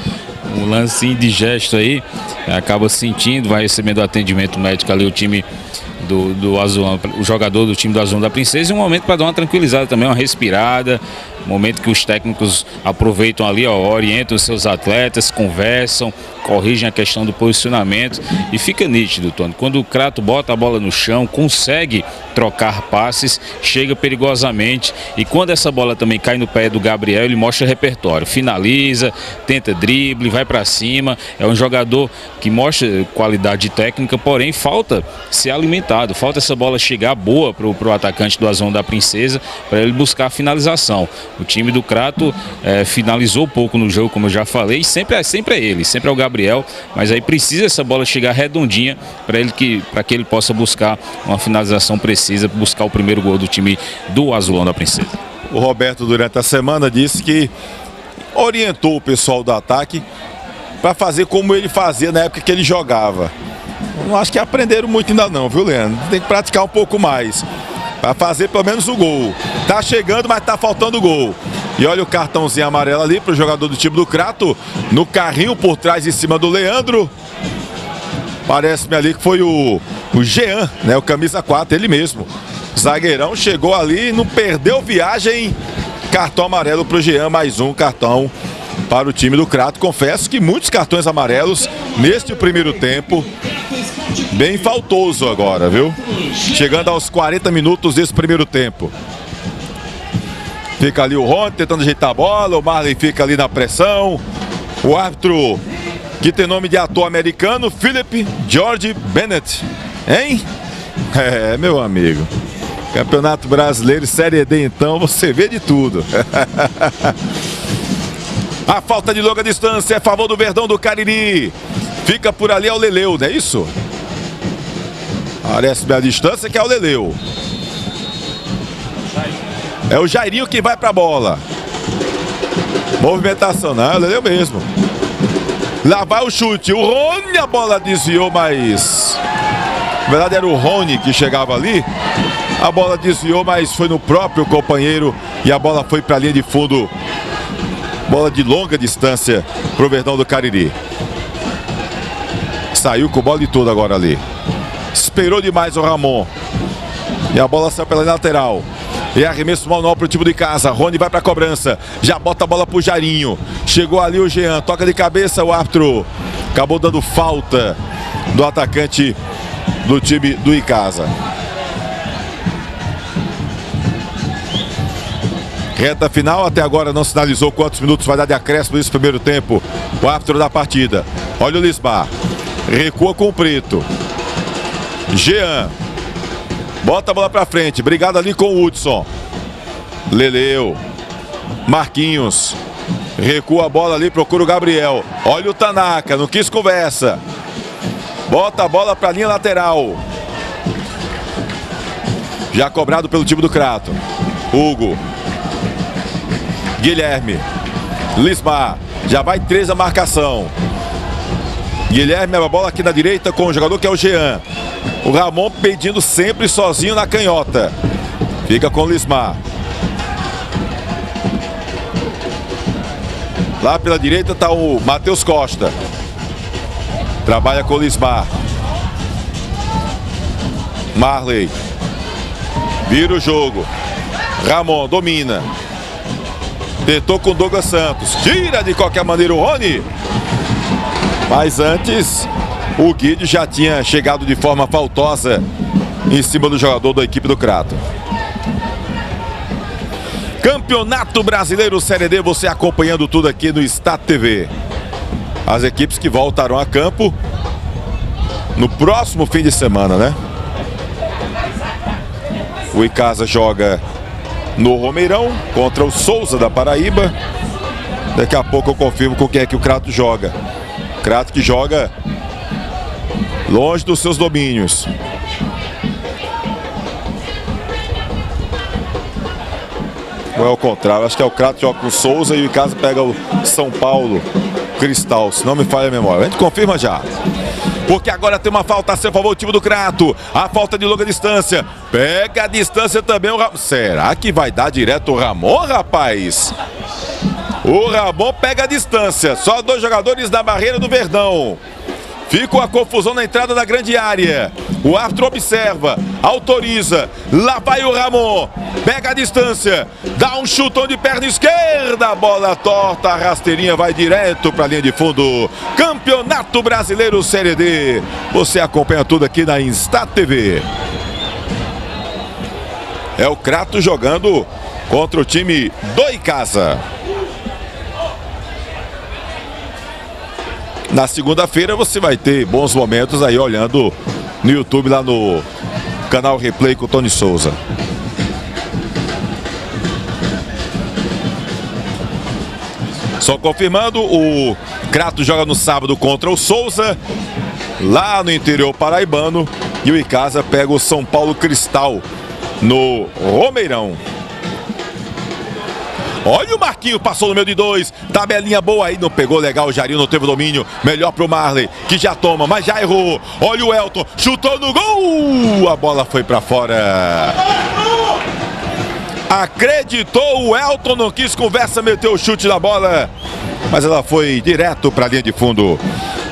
Um lance indigesto aí, acaba sentindo, vai recebendo atendimento médico ali o time do Azulão, o jogador do time do Azulão da Princesa, e um momento para dar uma tranquilizada também, uma respirada, momento que os técnicos aproveitam ali, ó, orientam os seus atletas, conversam, corrigem a questão do posicionamento e fica nítido, Tony. Quando o Crato bota a bola no chão, consegue trocar passes, chega perigosamente, e quando essa bola também cai no pé do Gabriel, ele mostra repertório, finaliza, tenta drible, vai para cima, é um jogador que mostra qualidade técnica, porém falta ser alimentado, falta essa bola chegar boa pro atacante do Azulão da Princesa, para ele buscar a finalização. O time do Crato finalizou pouco no jogo, como eu já falei, e sempre é ele, sempre é o Gabriel, mas aí precisa essa bola chegar redondinha para que ele possa buscar uma finalização precisa, buscar o primeiro gol do time do Azulão da Princesa. O Roberto, durante a semana, disse que orientou o pessoal do ataque para fazer como ele fazia na época que ele jogava. Não acho que aprenderam muito ainda não, viu, Leandro? Tem que praticar um pouco mais para fazer pelo menos o gol. Tá chegando, mas tá faltando o gol. E olha o cartãozinho amarelo ali pro jogador do time do Crato, no carrinho por trás em cima do Leandro. Parece-me ali que foi o Jean, né? O camisa 4, ele mesmo. Zagueirão chegou ali, não perdeu viagem. Cartão amarelo pro Jean, mais um cartão para o time do Crato. Confesso que muitos cartões amarelos neste primeiro tempo. bem faltoso agora, viu? Chegando aos 40 minutos desse primeiro tempo. Fica ali o Rony tentando ajeitar a bola, o Marley fica ali na pressão. O árbitro, que tem nome de ator americano, Philip George Bennett. Hein? É, meu amigo. Campeonato Brasileiro, Série D, então, você vê de tudo. A falta de longa distância é a favor do Verdão do Cariri. Fica por ali é o Leleu, não é isso? Parece a distância que é o Leleu. É o Jairinho que vai pra bola. Movimentação, não, é o Leleu mesmo. Lá vai o chute, o Rony, a bola desviou, mas... Na verdade era o Rony que chegava ali. A bola desviou, mas foi no próprio companheiro e a bola foi pra linha de fundo. Bola de longa distância pro Verdão do Cariri. Saiu com bola e tudo agora ali. Esperou demais o Ramon. E a bola saiu pela lateral. E arremesso manual pro time de casa. Rony vai pra cobrança. Já bota a bola pro Jairinho. Chegou ali o Jean. Toca de cabeça o árbitro. Acabou dando falta do atacante do time do Icasa. Reta final, até agora não sinalizou quantos minutos vai dar de acréscimo nesse primeiro tempo. O árbitro da partida. Olha o Lismar. Recua com o Preto. Jean. Bota a bola pra frente. Brigado ali com o Hudson. Leleu. Marquinhos. Recua a bola ali, procura o Gabriel. Olha o Tanaka, não quis conversa. Bota a bola pra linha lateral. Já cobrado pelo time do Crato. Hugo. Guilherme. Lismar. Já vai 3 a marcação. Guilherme, a bola aqui na direita com o jogador que é o Jean. O Ramon pedindo sempre sozinho na canhota. Fica com o Lismar. Lá pela direita está o Matheus Costa. Trabalha com o Lismar. Marley. Vira o jogo. Ramon domina. Tentou com o Douglas Santos. Tira de qualquer maneira o Rony. Mas antes, o Guide já tinha chegado de forma faltosa em cima do jogador da equipe do Crato. Campeonato Brasileiro Série D, você acompanhando tudo aqui no Stat TV. As equipes que voltarão a campo no próximo fim de semana, né? O Icasa joga no Romeirão contra o Souza da Paraíba. Daqui a pouco eu confirmo com quem é que o Crato joga. Crato que joga longe dos seus domínios. Ou é o contrário? Acho que é o Crato joga com o Souza e o Icasa pega o São Paulo Cristal, se não me falha a memória. A gente confirma já. Porque agora tem uma falta a seu favor do time do Crato. A falta de longa distância. Pega a distância também o Ramon. Será que vai dar direto o Ramon, rapaz? O Ramon pega a distância. Só 2 jogadores na barreira do Verdão. Fica uma confusão na entrada da grande área. O árbitro observa, autoriza. Lá vai o Ramon. Pega a distância. Dá um chutão de perna esquerda. A bola torta. A rasteirinha vai direto para a linha de fundo. Campeonato Brasileiro Série D. Você acompanha tudo aqui na Stat TV. É o Crato jogando contra o time do Icasa. Na segunda-feira você vai ter bons momentos aí olhando no YouTube, lá no canal Replay com o Tony Souza. Só confirmando, o Crato joga no sábado contra o Souza, lá no interior paraibano, e o Icasa pega o São Paulo Cristal no Romeirão. Olha o Marquinho, passou no meio de 2. Tabelinha boa aí, não pegou legal. O Jairinho não teve domínio. Melhor pro Marley, que já toma, mas já errou. Olha o Elton, chutou no gol. A bola foi pra fora. Acreditou o Elton, não quis conversa, meteu o chute na bola. Mas ela foi direto pra linha de fundo.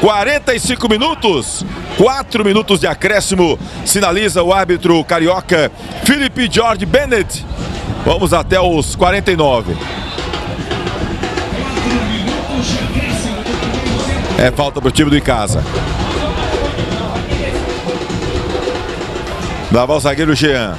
45 minutos, 4 minutos de acréscimo. Sinaliza o árbitro carioca, Philip George Bennett. Vamos até os 49. É falta para o time do Icasa. Lá vai o zagueiro Jean.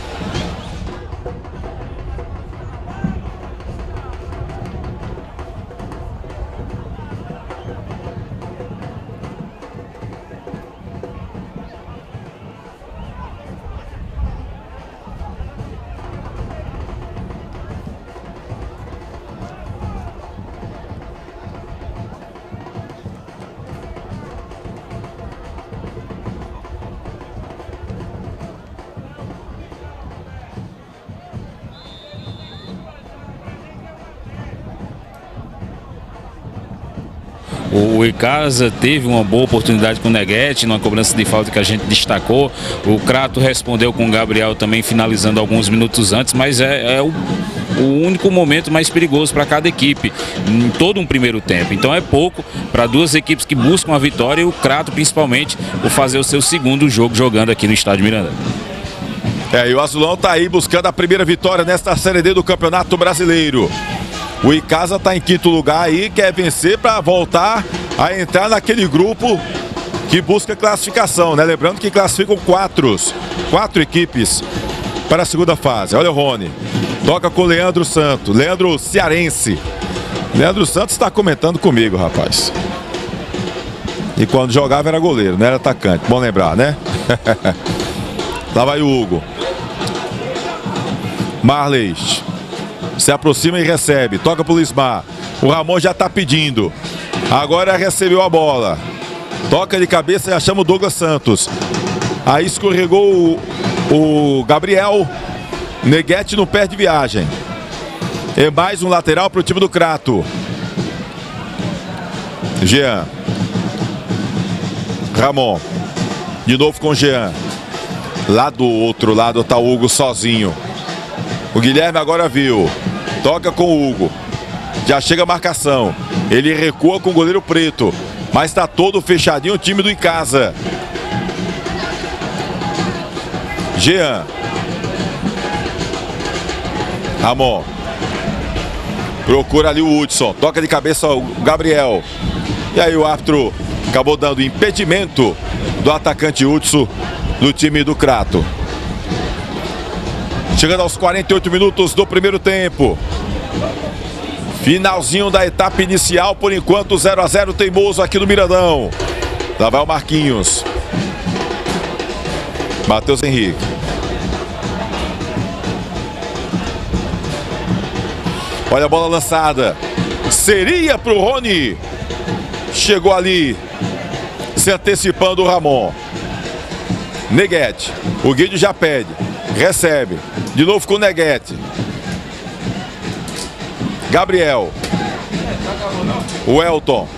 O Icasa teve uma boa oportunidade com o Neguete, numa cobrança de falta que a gente destacou. O Crato respondeu com o Gabriel também, finalizando alguns minutos antes, mas é o único momento mais perigoso para cada equipe, em todo um primeiro tempo. Então é pouco para duas equipes que buscam a vitória e o Crato, principalmente, por fazer o seu segundo jogo jogando aqui no Estádio Miranda. E o Azulão tá aí buscando a primeira vitória nesta Série D do Campeonato Brasileiro. O Icasa está em quinto lugar aí, quer vencer para voltar a entrar naquele grupo que busca classificação, né? Lembrando que classificam quatro equipes para a segunda fase. Olha o Rony, toca com o Leandro Santos, Leandro Cearense. Leandro Santos está comentando comigo, rapaz. E quando jogava era goleiro, não era atacante, bom lembrar, né? Lá vai o Hugo. Marley se aproxima e recebe, toca pro Lismar. O Ramon já tá pedindo. Agora recebeu a bola. Toca de cabeça e já chama o Douglas Santos. Aí escorregou o Gabriel. Neguete não perde viagem. É mais um lateral pro time do Crato. Jean. Ramon. De novo com o Jean. Lá do outro lado tá o Hugo sozinho. O Guilherme agora viu. Toca com o Hugo. Já chega a marcação. Ele recua com o goleiro Preto. Mas está todo fechadinho o time do Icasa. Jean. Ramon. Procura ali o Hudson. Toca de cabeça o Gabriel. E aí o árbitro acabou dando impedimento do atacante Hudson do time do Crato. Chegando aos 48 minutos do primeiro tempo. Finalzinho da etapa inicial, por enquanto 0-0 teimoso aqui no Mirandão. Lá vai o Marquinhos. Matheus Henrique. Olha a bola lançada. Seria pro Rony. Chegou ali, se antecipando o Ramon. Neguete. O Guido já pede. Recebe. De novo com o Neguete. Gabriel. O Elton.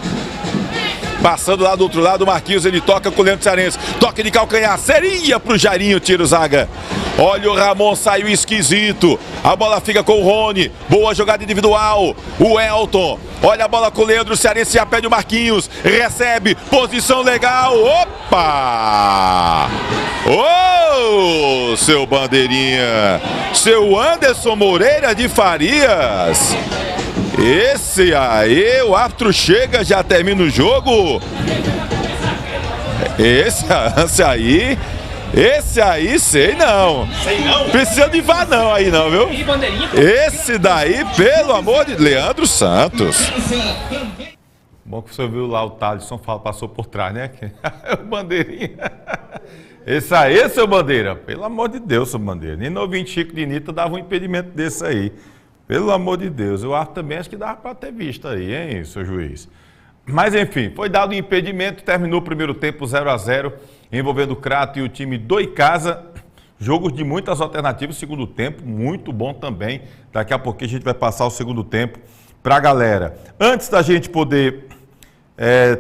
Passando lá do outro lado, o Marquinhos, ele toca com o Leandro Cearense. Toque de calcanhar. Seria pro Jairinho, tira o zaga. Olha o Ramon, saiu esquisito. A bola fica com o Rony. Boa jogada individual. O Elton. Olha a bola com o Leandro Cearense, já pede o Marquinhos. Recebe. Posição legal. Opa! Ô, seu bandeirinha. Seu Anderson Moreira de Farias. Esse aí, o árbitro chega, já termina o jogo. Esse aí, sei não. Precisa de VAR não aí não, viu? Esse daí, pelo amor de Leandro Santos. Bom que você viu lá o Thalisson passou por trás, né? O bandeirinha. Esse aí, seu Bandeira. Pelo amor de Deus, seu Bandeira. Nem novinho Chico de Nita dava um impedimento desse aí. Pelo amor de Deus. Eu acho também, acho que dava para ter visto aí, hein, seu juiz. Mas enfim, foi dado o impedimento, terminou o primeiro tempo 0-0, envolvendo o Crato e o time do Icasa. Jogos de muitas alternativas, segundo tempo, muito bom também. Daqui a pouquinho a gente vai passar o segundo tempo para a galera. Antes da gente poder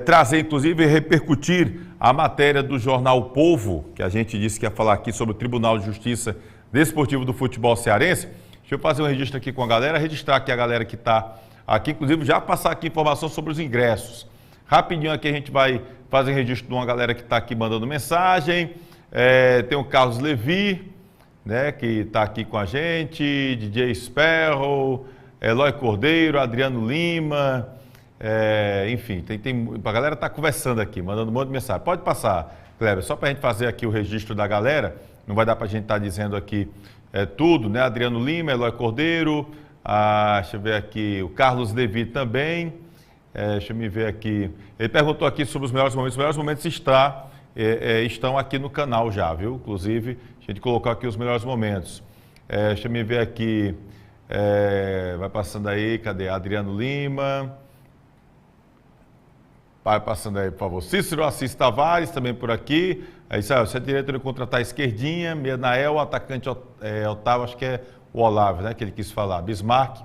trazer, inclusive, e repercutir a matéria do jornal O Povo, que a gente disse que ia falar aqui sobre o Tribunal de Justiça Desportivo do Futebol Cearense, deixa eu fazer um registro aqui com a galera, registrar aqui a galera que está aqui, inclusive já passar aqui informação sobre os ingressos. Rapidinho aqui a gente vai fazer registro de uma galera que está aqui mandando mensagem. Tem o Carlos Levi, né, que está aqui com a gente, DJ Sparrow, Eloy Cordeiro, Adriano Lima, Enfim, a galera está conversando aqui, mandando um monte de mensagem. Pode passar, Kleber, só para a gente fazer aqui o registro da galera, não vai dar para a gente estar dizendo aqui tudo, né? Adriano Lima, Eloy Cordeiro, deixa eu ver aqui, o Carlos Levi também, deixa eu me ver aqui. Ele perguntou aqui sobre os melhores momentos estão aqui no canal já, viu? Inclusive, a gente colocou aqui os melhores momentos. Deixa eu me ver aqui, vai passando aí, cadê? Adriano Lima, vai passando aí, por favor. Cícero Assis Tavares, também por aqui. Aí, sabe, se é diretor de contratar a esquerdinha, Menael, atacante Otávio, acho que é o Olavo, né, que ele quis falar. Bismarck,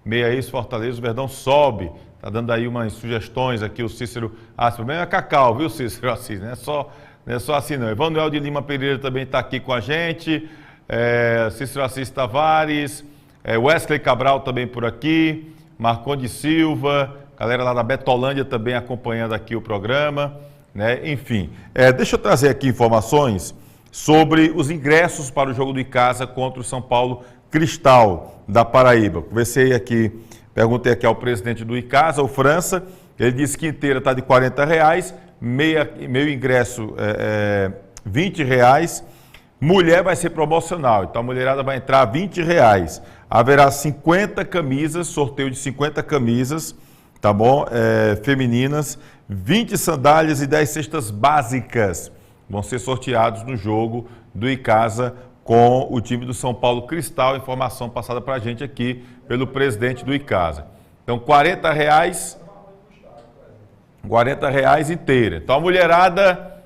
meia isso, Fortaleza, o Verdão sobe. Tá dando aí umas sugestões aqui, o Cícero Assis. Também é Cacau, viu, Cícero Assis? Não é só assim, não. Evanuel de Lima Pereira também está aqui com a gente. Cícero Assis Tavares, Wesley Cabral também por aqui. Marconde Silva, galera lá da Betolândia também acompanhando aqui o programa. Né? Enfim, deixa eu trazer aqui informações sobre os ingressos para o jogo do Icasa contra o São Paulo Cristal da Paraíba. Conversei aqui, perguntei aqui ao presidente do Icasa, o França, ele disse que inteira está de R$40, meio ingresso R$20, mulher vai ser promocional, então a mulherada vai entrar R$20, haverá 50 camisas, sorteio de 50 camisas, tá bom? Femininas, 20 sandálias e 10 cestas básicas vão ser sorteados no jogo do Icasa com o time do São Paulo Cristal, informação passada para a gente aqui pelo presidente do Icasa. Então, R$40 inteira. Então, a mulherada,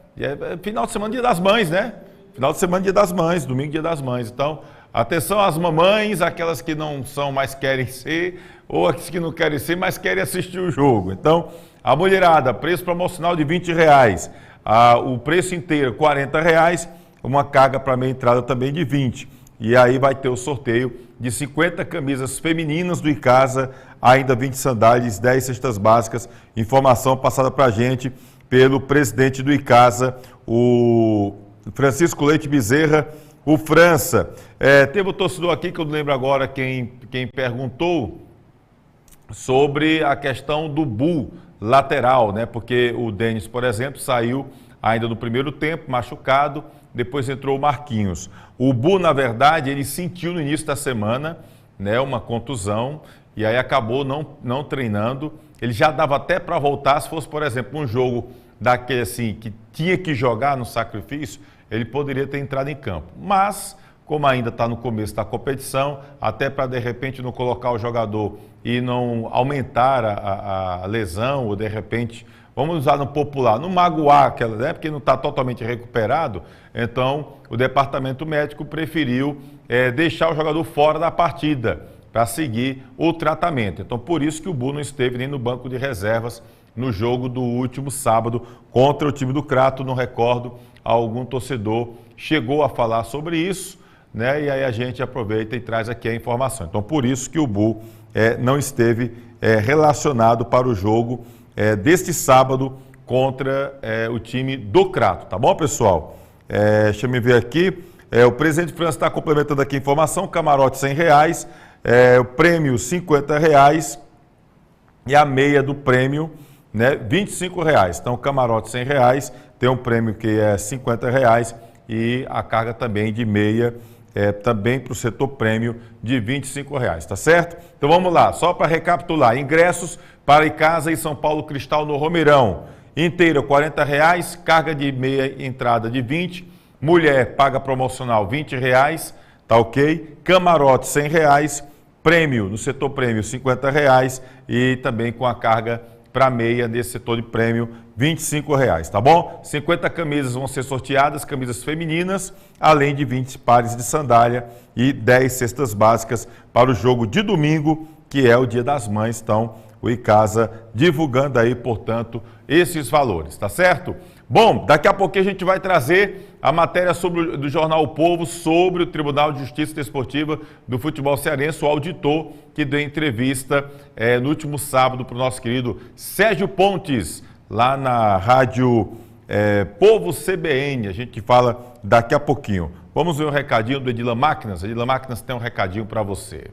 final de semana, Dia das Mães, né? Final de semana, Dia das Mães, domingo, Dia das Mães. Então, atenção às mamães, aquelas que não são, mas querem ser, ou as que não querem ser, mas querem assistir o jogo. Então, a mulherada, preço promocional de R$20, o preço inteiro R$40, uma carga para meia entrada também de 20. E aí vai ter o sorteio de 50 camisas femininas do Icasa, ainda 20 sandálias, 10 cestas básicas. Informação passada para a gente pelo presidente do Icasa, o Francisco Leite Bezerra, o França. Teve um torcedor aqui, que eu não lembro agora quem perguntou, sobre a questão do Bull lateral, né? Porque o Denis, por exemplo, saiu ainda no primeiro tempo, machucado, depois entrou o Marquinhos. O Bull, na verdade, ele sentiu no início da semana, né, uma contusão, e aí acabou não treinando. Ele já dava até para voltar, se fosse, por exemplo, um jogo daquele assim, que tinha que jogar no sacrifício, ele poderia ter entrado em campo. Mas, como ainda está no começo da competição, até para de repente não colocar o jogador e não aumentar a lesão, ou de repente, vamos usar no popular, não magoar aquela, né, porque não está totalmente recuperado, então o departamento médico preferiu deixar o jogador fora da partida para seguir o tratamento. Então, por isso que o Bu não esteve nem no banco de reservas no jogo do último sábado contra o time do Crato. Não recordo, algum torcedor chegou a falar sobre isso, né? E aí a gente aproveita e traz aqui a informação. Então, por isso que o Bu não esteve relacionado para o jogo deste sábado contra o time do Crato. Tá bom, pessoal? Deixa eu me ver aqui. O presidente França está complementando aqui a informação. Camarote R$100, o prêmio R$50 e a meia do prêmio, né, R$25. Então, o camarote R$100, tem um prêmio que é R$50 e a carga também de meia, também para o setor prêmio, de R$25, tá certo? Então vamos lá, só para recapitular: ingressos para Icasa e São Paulo Cristal no Romeirão, inteira R$40, carga de meia entrada de 20, mulher paga promocional R$20, tá ok? Camarote R$100, prêmio no setor prêmio R$50 e também com a carga para meia nesse setor de prêmio R$25, tá bom? 50 camisas vão ser sorteadas, camisas femininas, além de 20 pares de sandália e 10 cestas básicas para o jogo de domingo, que é o Dia das Mães. Então, o Icasa divulgando aí, portanto, esses valores, tá certo? Bom, daqui a pouquinho a gente vai trazer a matéria do Jornal O Povo sobre o Tribunal de Justiça Desportiva do Futebol Cearense, o auditor que deu entrevista no último sábado para o nosso querido Sérgio Pontes, lá na rádio Povo CBN. A gente fala daqui a pouquinho. Vamos ver o recadinho do Edilan Máquinas. Edilan Máquinas tem um recadinho para você.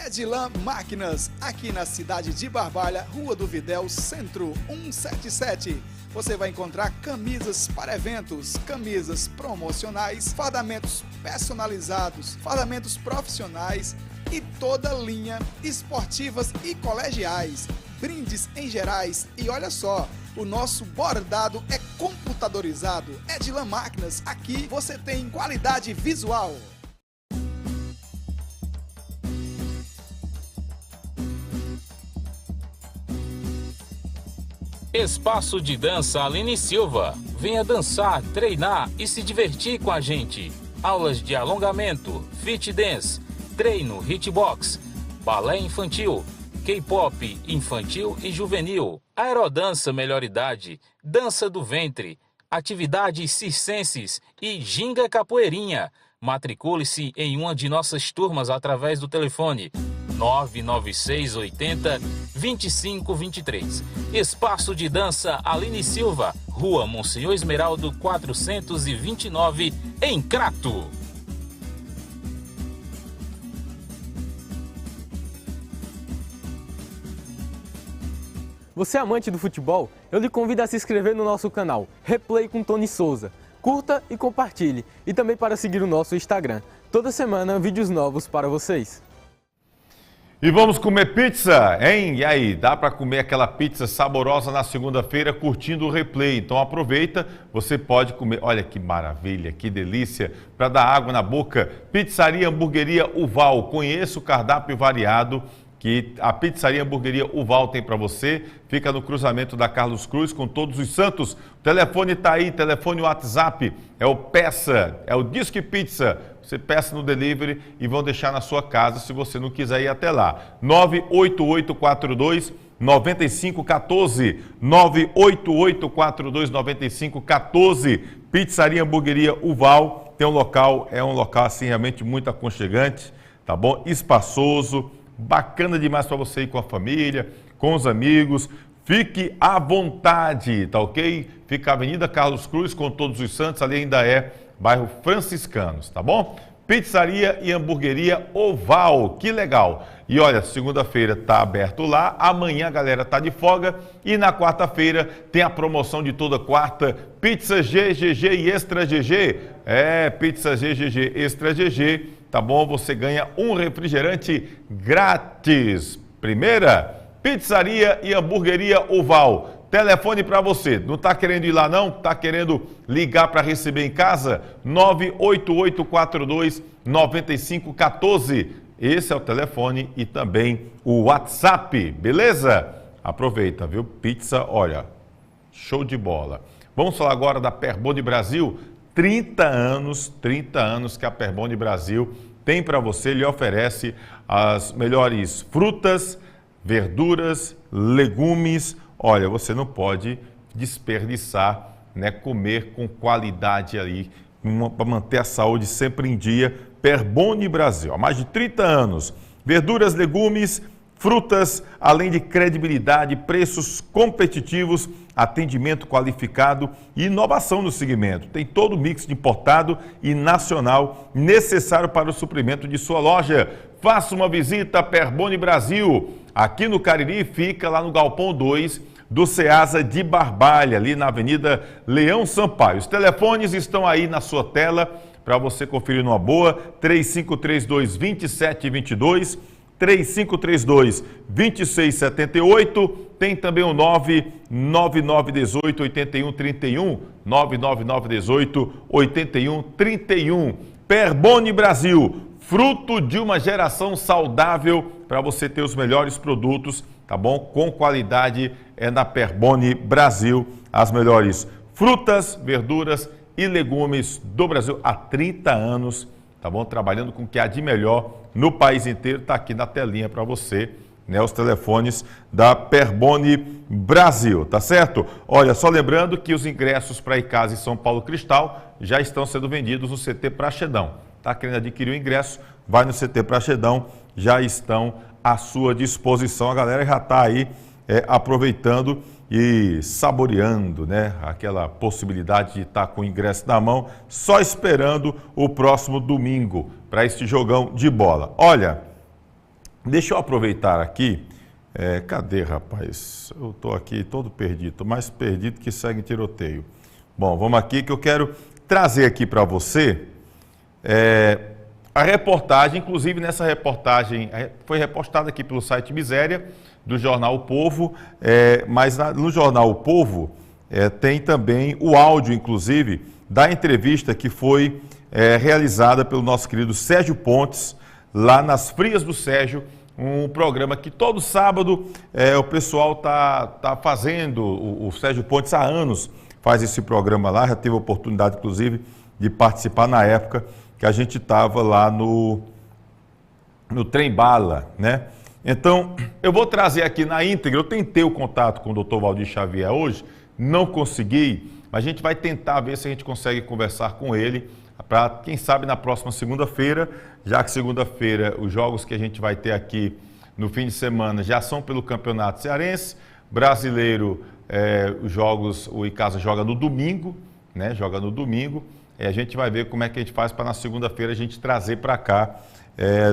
Edilan Máquinas, aqui na cidade de Barbalha, Rua do Videl, Centro 177. Você vai encontrar camisas para eventos, camisas promocionais, fardamentos personalizados, fardamentos profissionais e toda linha esportivas e colegiais, brindes em gerais. E olha só, o nosso bordado é computadorizado. Edilan Máquinas, aqui você tem qualidade visual. Espaço de Dança Aline Silva. Venha dançar, treinar e se divertir com a gente. Aulas de alongamento, fit dance, treino, hitbox, balé infantil, K-pop infantil e juvenil, aerodança melhor idade, dança do ventre, atividades circenses e ginga capoeirinha. Matricule-se em uma de nossas turmas através do telefone 996 80 2523. Espaço de Dança Aline Silva, Rua Monsenhor Esmeraldo 429, em Crato. Você é amante do futebol? Eu lhe convido a se inscrever no nosso canal Replay com Tony Souza. Curta e compartilhe. E também para seguir o nosso Instagram. Toda semana, vídeos novos para vocês. E vamos comer pizza, hein? E aí, dá para comer aquela pizza saborosa na segunda-feira curtindo o Replay. Então aproveita, você pode comer. Olha que maravilha, que delícia, para dar água na boca. Pizzaria Hamburgueria Uval, conheça o cardápio variado que a Pizzaria Hamburgueria Uval tem para você. Fica no cruzamento da Carlos Cruz com Todos os Santos. O telefone está aí, telefone WhatsApp, é o Peça, é o Disque Pizza. Você peça no delivery e vão deixar na sua casa se você não quiser ir até lá. 98842 9514, 98842 9514. Pizzaria Hamburgueria Uval tem um local, é um local assim realmente muito aconchegante, tá bom? Espaçoso, bacana demais para você ir com a família, com os amigos. Fique à vontade, tá ok? Fica a Avenida Carlos Cruz com Todos os Santos, ali ainda é bairro Franciscanos, tá bom? Pizzaria e Hamburgueria Oval, que legal! E olha, segunda-feira tá aberto lá, amanhã a galera tá de folga e na quarta-feira tem a promoção de toda quarta, Pizza GGG e Extra GG. É, Pizza GGG Extra GG, tá bom? Você ganha um refrigerante grátis. Primeira, Pizzaria e Hamburgueria Oval. Telefone para você. Não está querendo ir lá não? Está querendo ligar para receber em casa? 98842 9514. Esse é o telefone e também o WhatsApp, beleza? Aproveita, viu? Pizza, olha, show de bola. Vamos falar agora da Perboni Brasil. 30 anos que a Perboni Brasil tem para você, lhe oferece as melhores frutas, verduras, legumes. Olha, você não pode desperdiçar, né? Comer com qualidade aí, para manter a saúde sempre em dia. Perboni Brasil, há mais de 30 anos. Verduras, legumes, frutas, além de credibilidade, preços competitivos, atendimento qualificado e inovação no segmento. Tem todo o mix de importado e nacional necessário para o suprimento de sua loja. Faça uma visita a Perboni Brasil. Aqui no Cariri, fica lá no Galpão 2 do Ceasa de Barbalha, ali na Avenida Leão Sampaio. Os telefones estão aí na sua tela para você conferir numa boa. 3532-2722, 3532-2678. Tem também o 99918-8131, 99918-8131. Perboni Brasil, fruto de uma geração saudável para você ter os melhores produtos, tá bom? Com qualidade é na Perboni Brasil, as melhores frutas, verduras e legumes do Brasil há 30 anos, tá bom? Trabalhando com o que há de melhor no país inteiro, tá aqui na telinha para você, né? Os telefones da Perboni Brasil, tá certo? Olha, só lembrando que os ingressos para Icasa e São Paulo Cristal já estão sendo vendidos no CT Praxedão. Tá querendo adquirir o ingresso? Vai no CT Praxedão, já estão à sua disposição. A galera já está aí aproveitando e saboreando, né, aquela possibilidade de estar com o ingresso na mão, só esperando o próximo domingo para este jogão de bola. Olha, Deixa eu aproveitar aqui. Cadê, rapaz? Eu estou aqui todo perdido, estou mais perdido que segue tiroteio. Bom, vamos aqui que eu quero trazer aqui para você a reportagem, inclusive nessa reportagem, foi repostada aqui pelo site Miséria, do jornal O Povo, mas no jornal O Povo tem também o áudio, inclusive, da entrevista que foi realizada pelo nosso querido Sérgio Pontes, lá nas Frias do Sérgio, um programa que todo sábado o pessoal tá fazendo, o Sérgio Pontes há anos faz esse programa lá, já teve a oportunidade, inclusive, de participar na época que a gente estava lá no Trem Bala, né? Então, eu vou trazer aqui na íntegra, eu tentei o contato com o Dr. Valdir Xavier hoje, não consegui, mas a gente vai tentar ver se a gente consegue conversar com ele, para quem sabe na próxima segunda-feira, já que segunda-feira os jogos que a gente vai ter aqui no fim de semana já são pelo Campeonato Cearense, brasileiro, os jogos, o Icasa joga no domingo, né? Joga no domingo, e a gente vai ver como é que a gente faz para na segunda-feira a gente trazer para cá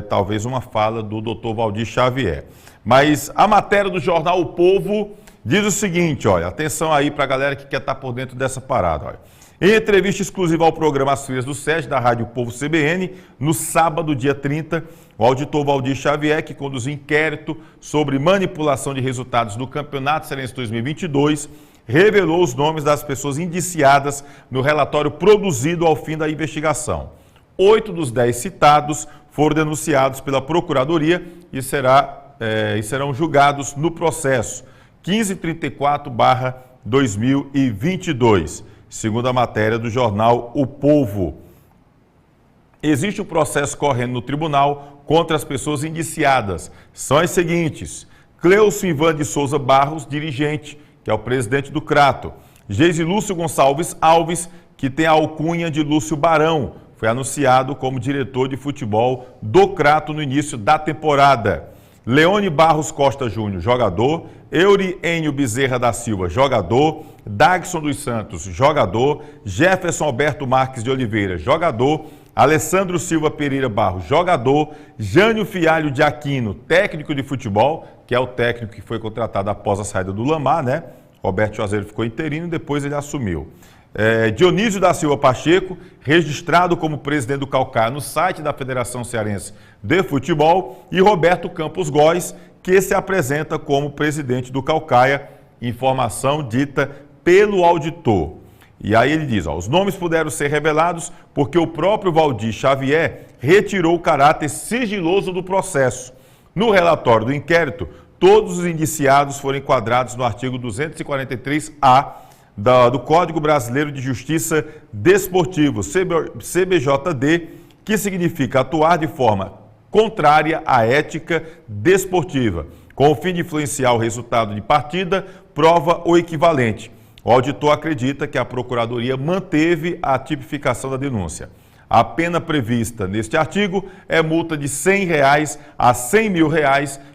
talvez uma fala do Dr. Valdir Xavier. Mas a matéria do jornal O Povo diz o seguinte, olha, atenção aí para a galera que quer estar por dentro dessa parada, olha. Em entrevista exclusiva ao programa As Frias do Sérgio, da Rádio Povo CBN, no sábado, dia 30, o auditor Valdir Xavier, que conduziu inquérito sobre manipulação de resultados do Campeonato Cearense 2022, revelou os nomes das pessoas indiciadas no relatório produzido ao fim da investigação. 8 dos 10 citados foram denunciados pela Procuradoria e serão julgados no processo 1534/2022. Segundo a matéria do jornal O Povo. Existe um processo correndo no tribunal contra as pessoas indiciadas. São as seguintes: Cleucio Ivan de Souza Barros, dirigente, que é o presidente do Crato. Geise Lúcio Gonçalves Alves, que tem a alcunha de Lúcio Barão, foi anunciado como diretor de futebol do Crato no início da temporada. Leone Barros Costa Júnior, jogador. Eury Enio Bezerra da Silva, jogador. Dagson dos Santos, jogador. Jefferson Alberto Marques de Oliveira, jogador. Alessandro Silva Pereira Barros, jogador. Jânio Fialho de Aquino, técnico de futebol, que é o técnico que foi contratado após a saída do Lamar, né? Roberto Juazeiro ficou interino e depois ele assumiu. Dionísio da Silva Pacheco, registrado como presidente do Caucaia no site da Federação Cearense de Futebol, e Roberto Campos Góes, que se apresenta como presidente do Caucaia, informação dita pelo auditor. E aí ele diz, os nomes puderam ser revelados porque o próprio Valdir Xavier retirou o caráter sigiloso do processo. No relatório do inquérito, todos os indiciados foram enquadrados no artigo 243-A do Código Brasileiro de Justiça Desportivo, CBJD, que significa atuar de forma contrária à ética desportiva, com o fim de influenciar o resultado de partida, prova ou equivalente. O auditor acredita que a Procuradoria manteve a tipificação da denúncia. A pena prevista neste artigo é multa de R$ 100 a R$ 100 mil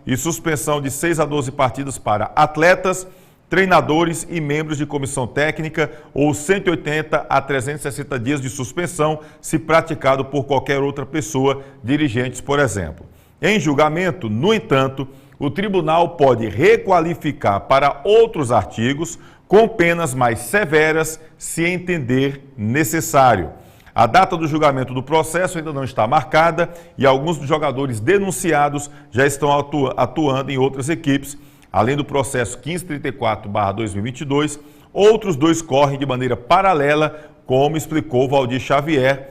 e suspensão de 6 a 12 partidas para atletas, treinadores e membros de comissão técnica ou 180 a 360 dias de suspensão se praticado por qualquer outra pessoa, dirigentes, por exemplo. Em julgamento, no entanto, o tribunal pode requalificar para outros artigos com penas mais severas se entender necessário. A data do julgamento do processo ainda não está marcada e alguns dos jogadores denunciados já estão atuando em outras equipes. Além do processo 1534/2022, outros dois correm de maneira paralela, como explicou Valdir Xavier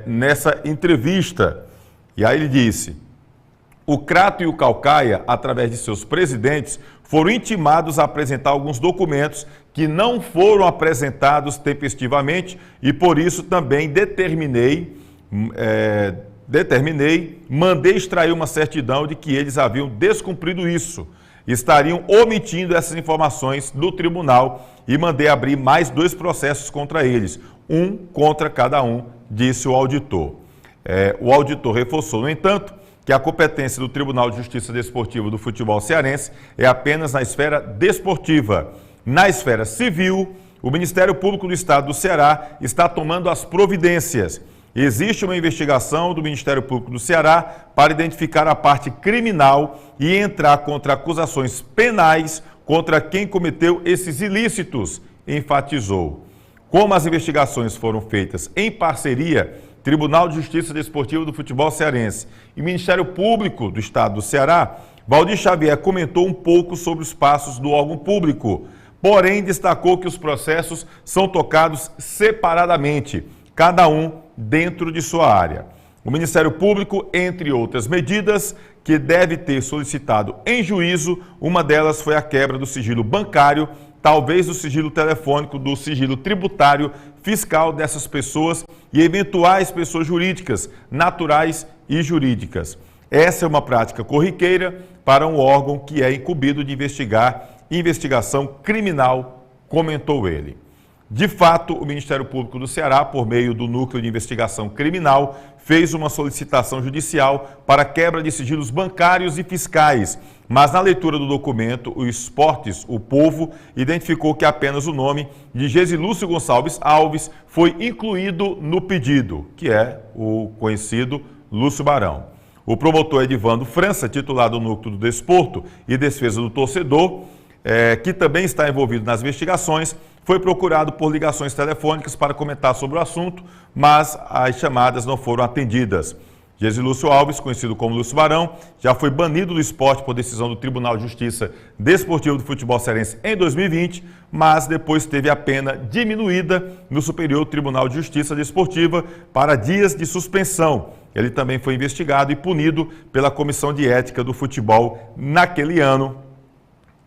nessa entrevista. E aí ele disse: o Crato e o Caucaia, através de seus presidentes, foram intimados a apresentar alguns documentos que não foram apresentados tempestivamente e por isso também mandei extrair uma certidão de que eles haviam descumprido isso. Estariam omitindo essas informações do tribunal e mandei abrir mais 2 processos contra eles, um contra cada um, disse o auditor. O auditor reforçou, no entanto, que a competência do Tribunal de Justiça Desportiva do Futebol Cearense é apenas na esfera desportiva. Na esfera civil, o Ministério Público do Estado do Ceará está tomando as providências. Existe uma investigação do Ministério Público do Ceará para identificar a parte criminal e entrar contra acusações penais contra quem cometeu esses ilícitos, enfatizou. Como as investigações foram feitas em parceria, Tribunal de Justiça Desportiva do Futebol Cearense e Ministério Público do Estado do Ceará, Valdir Xavier comentou um pouco sobre os passos do órgão público, porém destacou que os processos são tocados separadamente, cada um dentro de sua área. O Ministério Público, entre outras medidas, que deve ter solicitado em juízo, uma delas foi a quebra do sigilo bancário, talvez do sigilo telefônico, do sigilo tributário, fiscal dessas pessoas e eventuais pessoas jurídicas, naturais e jurídicas. Essa é uma prática corriqueira para um órgão que é incumbido de investigar investigação criminal, comentou ele. De fato, o Ministério Público do Ceará, por meio do Núcleo de Investigação Criminal, fez uma solicitação judicial para quebra de sigilos bancários e fiscais, mas na leitura do documento, o Esportes, o Povo, identificou que apenas o nome de Gesilúcio Gonçalves Alves foi incluído no pedido, que é o conhecido Lúcio Barão. O promotor Edivando França, titular do Núcleo do Desporto e Defesa do Torcedor, que também está envolvido nas investigações, foi procurado por ligações telefônicas para comentar sobre o assunto, mas as chamadas não foram atendidas. Gesilúcio Alves, conhecido como Lúcio Barão, já foi banido do esporte por decisão do Tribunal de Justiça Desportivo do Futebol Cearense em 2020, mas depois teve a pena diminuída no Superior Tribunal de Justiça Desportiva para dias de suspensão. Ele também foi investigado e punido pela Comissão de Ética do Futebol naquele ano.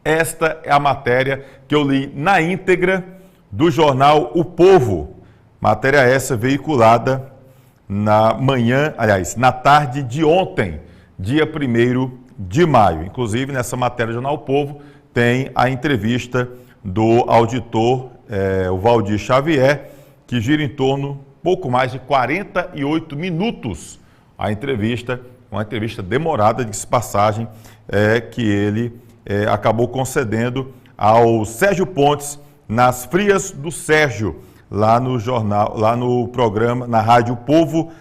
Esta é a matéria que eu li na íntegra do jornal O Povo. Matéria essa veiculada na tarde de ontem, dia 1º de maio. Inclusive, nessa matéria do jornal O Povo, tem a entrevista do auditor, o Valdir Xavier, que gira em torno pouco mais de 48 minutos. A entrevista, uma entrevista demorada, de passagem, que ele acabou concedendo ao Sérgio Pontes, nas Frias do Sérgio, lá no jornal, lá no programa, na Rádio Povo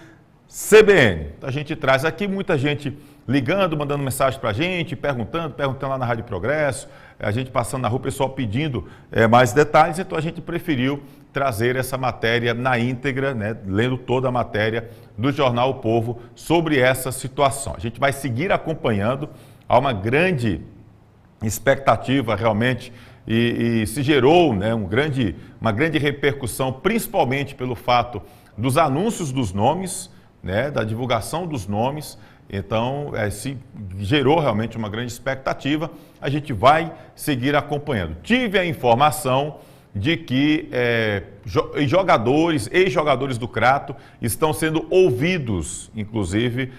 CBN. A gente traz aqui muita gente ligando, mandando mensagem para a gente, perguntando lá na Rádio Progresso, a gente passando na rua, o pessoal pedindo mais detalhes, então a gente preferiu trazer essa matéria na íntegra, né, lendo toda a matéria do jornal O Povo sobre essa situação. A gente vai seguir acompanhando, há uma grande expectativa realmente e se gerou, né, uma grande repercussão, principalmente pelo fato dos anúncios dos nomes, né, da divulgação dos nomes. Então, se gerou realmente uma grande expectativa, a gente vai seguir acompanhando. Tive a informação de que ex-jogadores do Crato estão sendo ouvidos, inclusive,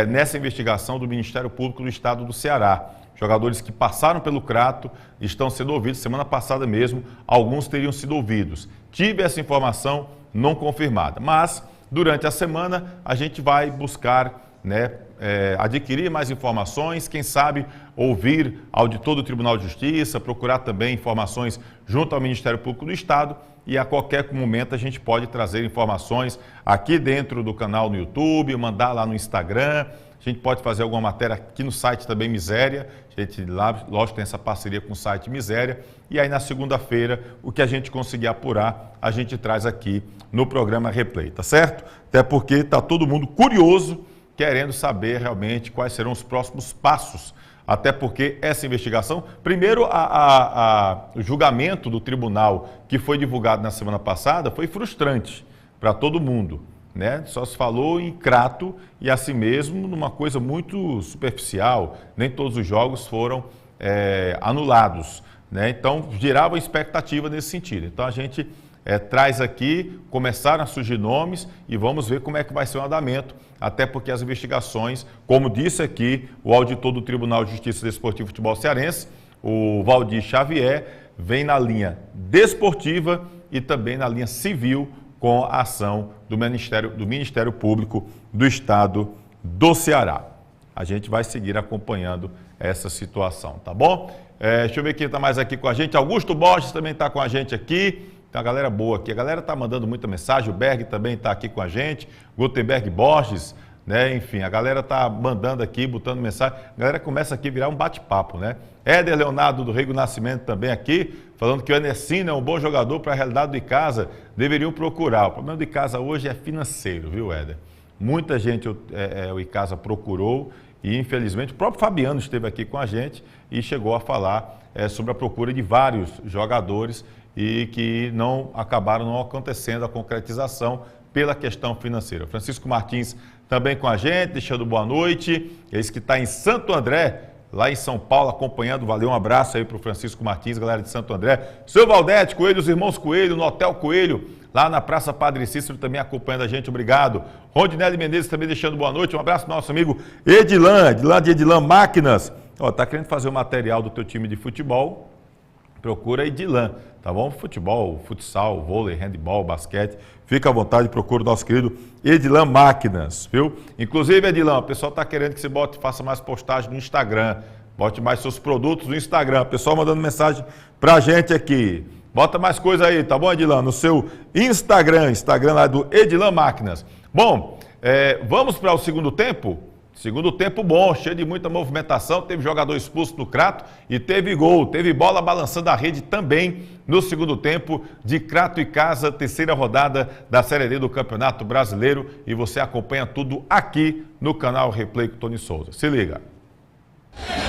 nessa investigação do Ministério Público do Estado do Ceará. Jogadores que passaram pelo Crato estão sendo ouvidos. Semana passada mesmo, alguns teriam sido ouvidos. Tive essa informação não confirmada, mas durante a semana a gente vai buscar, né, adquirir mais informações, quem sabe ouvir auditor do Tribunal de Justiça, procurar também informações junto ao Ministério Público do Estado e a qualquer momento a gente pode trazer informações aqui dentro do canal no YouTube, mandar lá no Instagram. A gente pode fazer alguma matéria aqui no site também Miséria, a gente lá, lógico, tem essa parceria com o site Miséria, e aí na segunda-feira, o que a gente conseguir apurar, a gente traz aqui no programa Replay, tá certo? Até porque está todo mundo curioso, querendo saber realmente quais serão os próximos passos, até porque essa investigação, primeiro o julgamento do tribunal que foi divulgado na semana passada foi frustrante para todo mundo. Né? Só se falou em Crato e assim mesmo numa coisa muito superficial, nem todos os jogos foram anulados, né? Então gerava expectativa nesse sentido. Então a gente traz aqui, começaram a surgir nomes e vamos ver como é que vai ser o andamento, até porque as investigações, como disse aqui o auditor do Tribunal de Justiça Desportivo e Futebol Cearense, o Valdir Xavier, vem na linha desportiva e também na linha civil, com a ação do Ministério Público do Estado do Ceará. A gente vai seguir acompanhando essa situação, tá bom? Deixa eu ver quem está mais aqui com a gente. Augusto Borges também está com a gente aqui, Tem uma galera boa aqui. A galera tá mandando muita mensagem. O Berg também tá aqui com a gente. Gutenberg Borges, né? Enfim, a galera tá mandando aqui, botando mensagem. A galera começa aqui a virar um bate-papo, né? Éder Leonardo do Rego Nascimento também aqui, falando que o Enesino é um bom jogador para a realidade do Icasa, deveriam procurar. O problema do Icasa hoje é financeiro, viu, Éder? Muita gente o Icasa procurou e, infelizmente, o próprio Fabiano esteve aqui com a gente e chegou a falar sobre a procura de vários jogadores e que acabaram não acontecendo a concretização pela questão financeira. Francisco Martins também com a gente, deixando boa noite. Esse que está em Santo André, lá em São Paulo, acompanhando. Valeu, um abraço aí para o Francisco Martins, galera de Santo André. Seu Valdete Coelho, os irmãos Coelho, no Hotel Coelho, lá na Praça Padre Cícero, também acompanhando a gente, obrigado. Rondinelli Menezes também deixando boa noite. Um abraço para o nosso amigo Edilan, de Edilan Máquinas. Tá querendo fazer o material do teu time de futebol? Procura Edilan, tá bom? Futebol, futsal, vôlei, handebol, basquete. Fica à vontade, procura o nosso querido Edilan Máquinas, viu? Inclusive, Edilan, o pessoal está querendo que você faça mais postagem no Instagram. Bote mais seus produtos no Instagram. O pessoal mandando mensagem pra gente aqui. Bota mais coisa aí, tá bom, Edilan? No seu Instagram lá do Edilan Máquinas. Bom, vamos para o segundo tempo? Segundo tempo bom, cheio de muita movimentação, teve jogador expulso no Crato e teve gol, teve bola balançando a rede também no segundo tempo de Crato e Casa, terceira rodada da Série D do Campeonato Brasileiro, e você acompanha tudo aqui no canal Replay com Tony Souza. Se liga.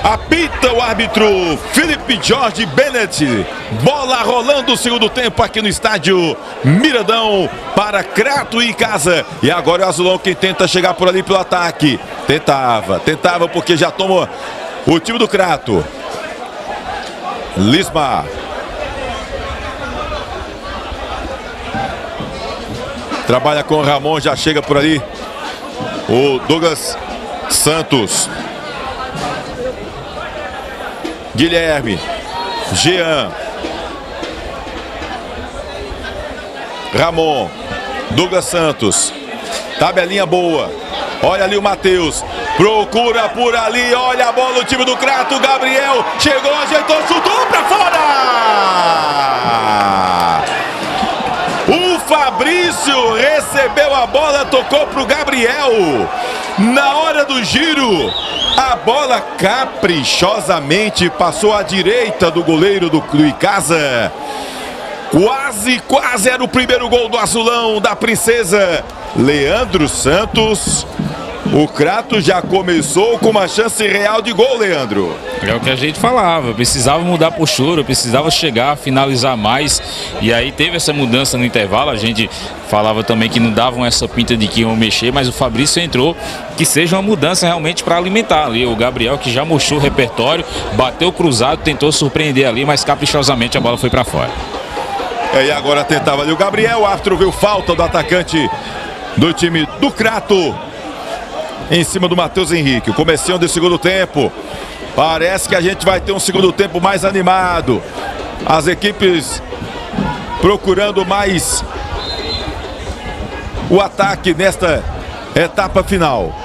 Apita o árbitro Felipe Jorge Bennett. Bola rolando o segundo tempo aqui no estádio Miradão para Crato e Casa. E agora é o Azulão que tenta chegar por ali pelo ataque. Tentava porque já tomou o time do Crato. Lismar. Trabalha com o Ramon, já chega por ali o Douglas Santos. Guilherme, Jean, Ramon, Douglas Santos, tabelinha boa, olha ali o Matheus, procura por ali, olha a bola, o time do Crato, Gabriel, chegou, ajeitou, chutou pra fora! O Fabrício recebeu a bola, tocou pro Gabriel, na hora do giro, a bola caprichosamente passou à direita do goleiro do Icasa. Quase era o primeiro gol do Azulão, da Princesa. Leandro Santos. O Crato já começou com uma chance real de gol, Leandro. É o que a gente falava, precisava mudar a postura, precisava chegar, finalizar mais. E aí teve essa mudança no intervalo, a gente falava também que não davam essa pinta de que iam mexer, mas o Fabrício entrou, que seja uma mudança realmente para alimentar ali. O Gabriel, que já mostrou o repertório, bateu cruzado, tentou surpreender ali, mas caprichosamente a bola foi para fora. E agora tentava ali o Gabriel, o árbitro viu falta do atacante do time do Crato em cima do Matheus Henrique. O comecinho do segundo tempo. Parece que a gente vai ter um segundo tempo mais animado. As equipes procurando mais o ataque nesta etapa final.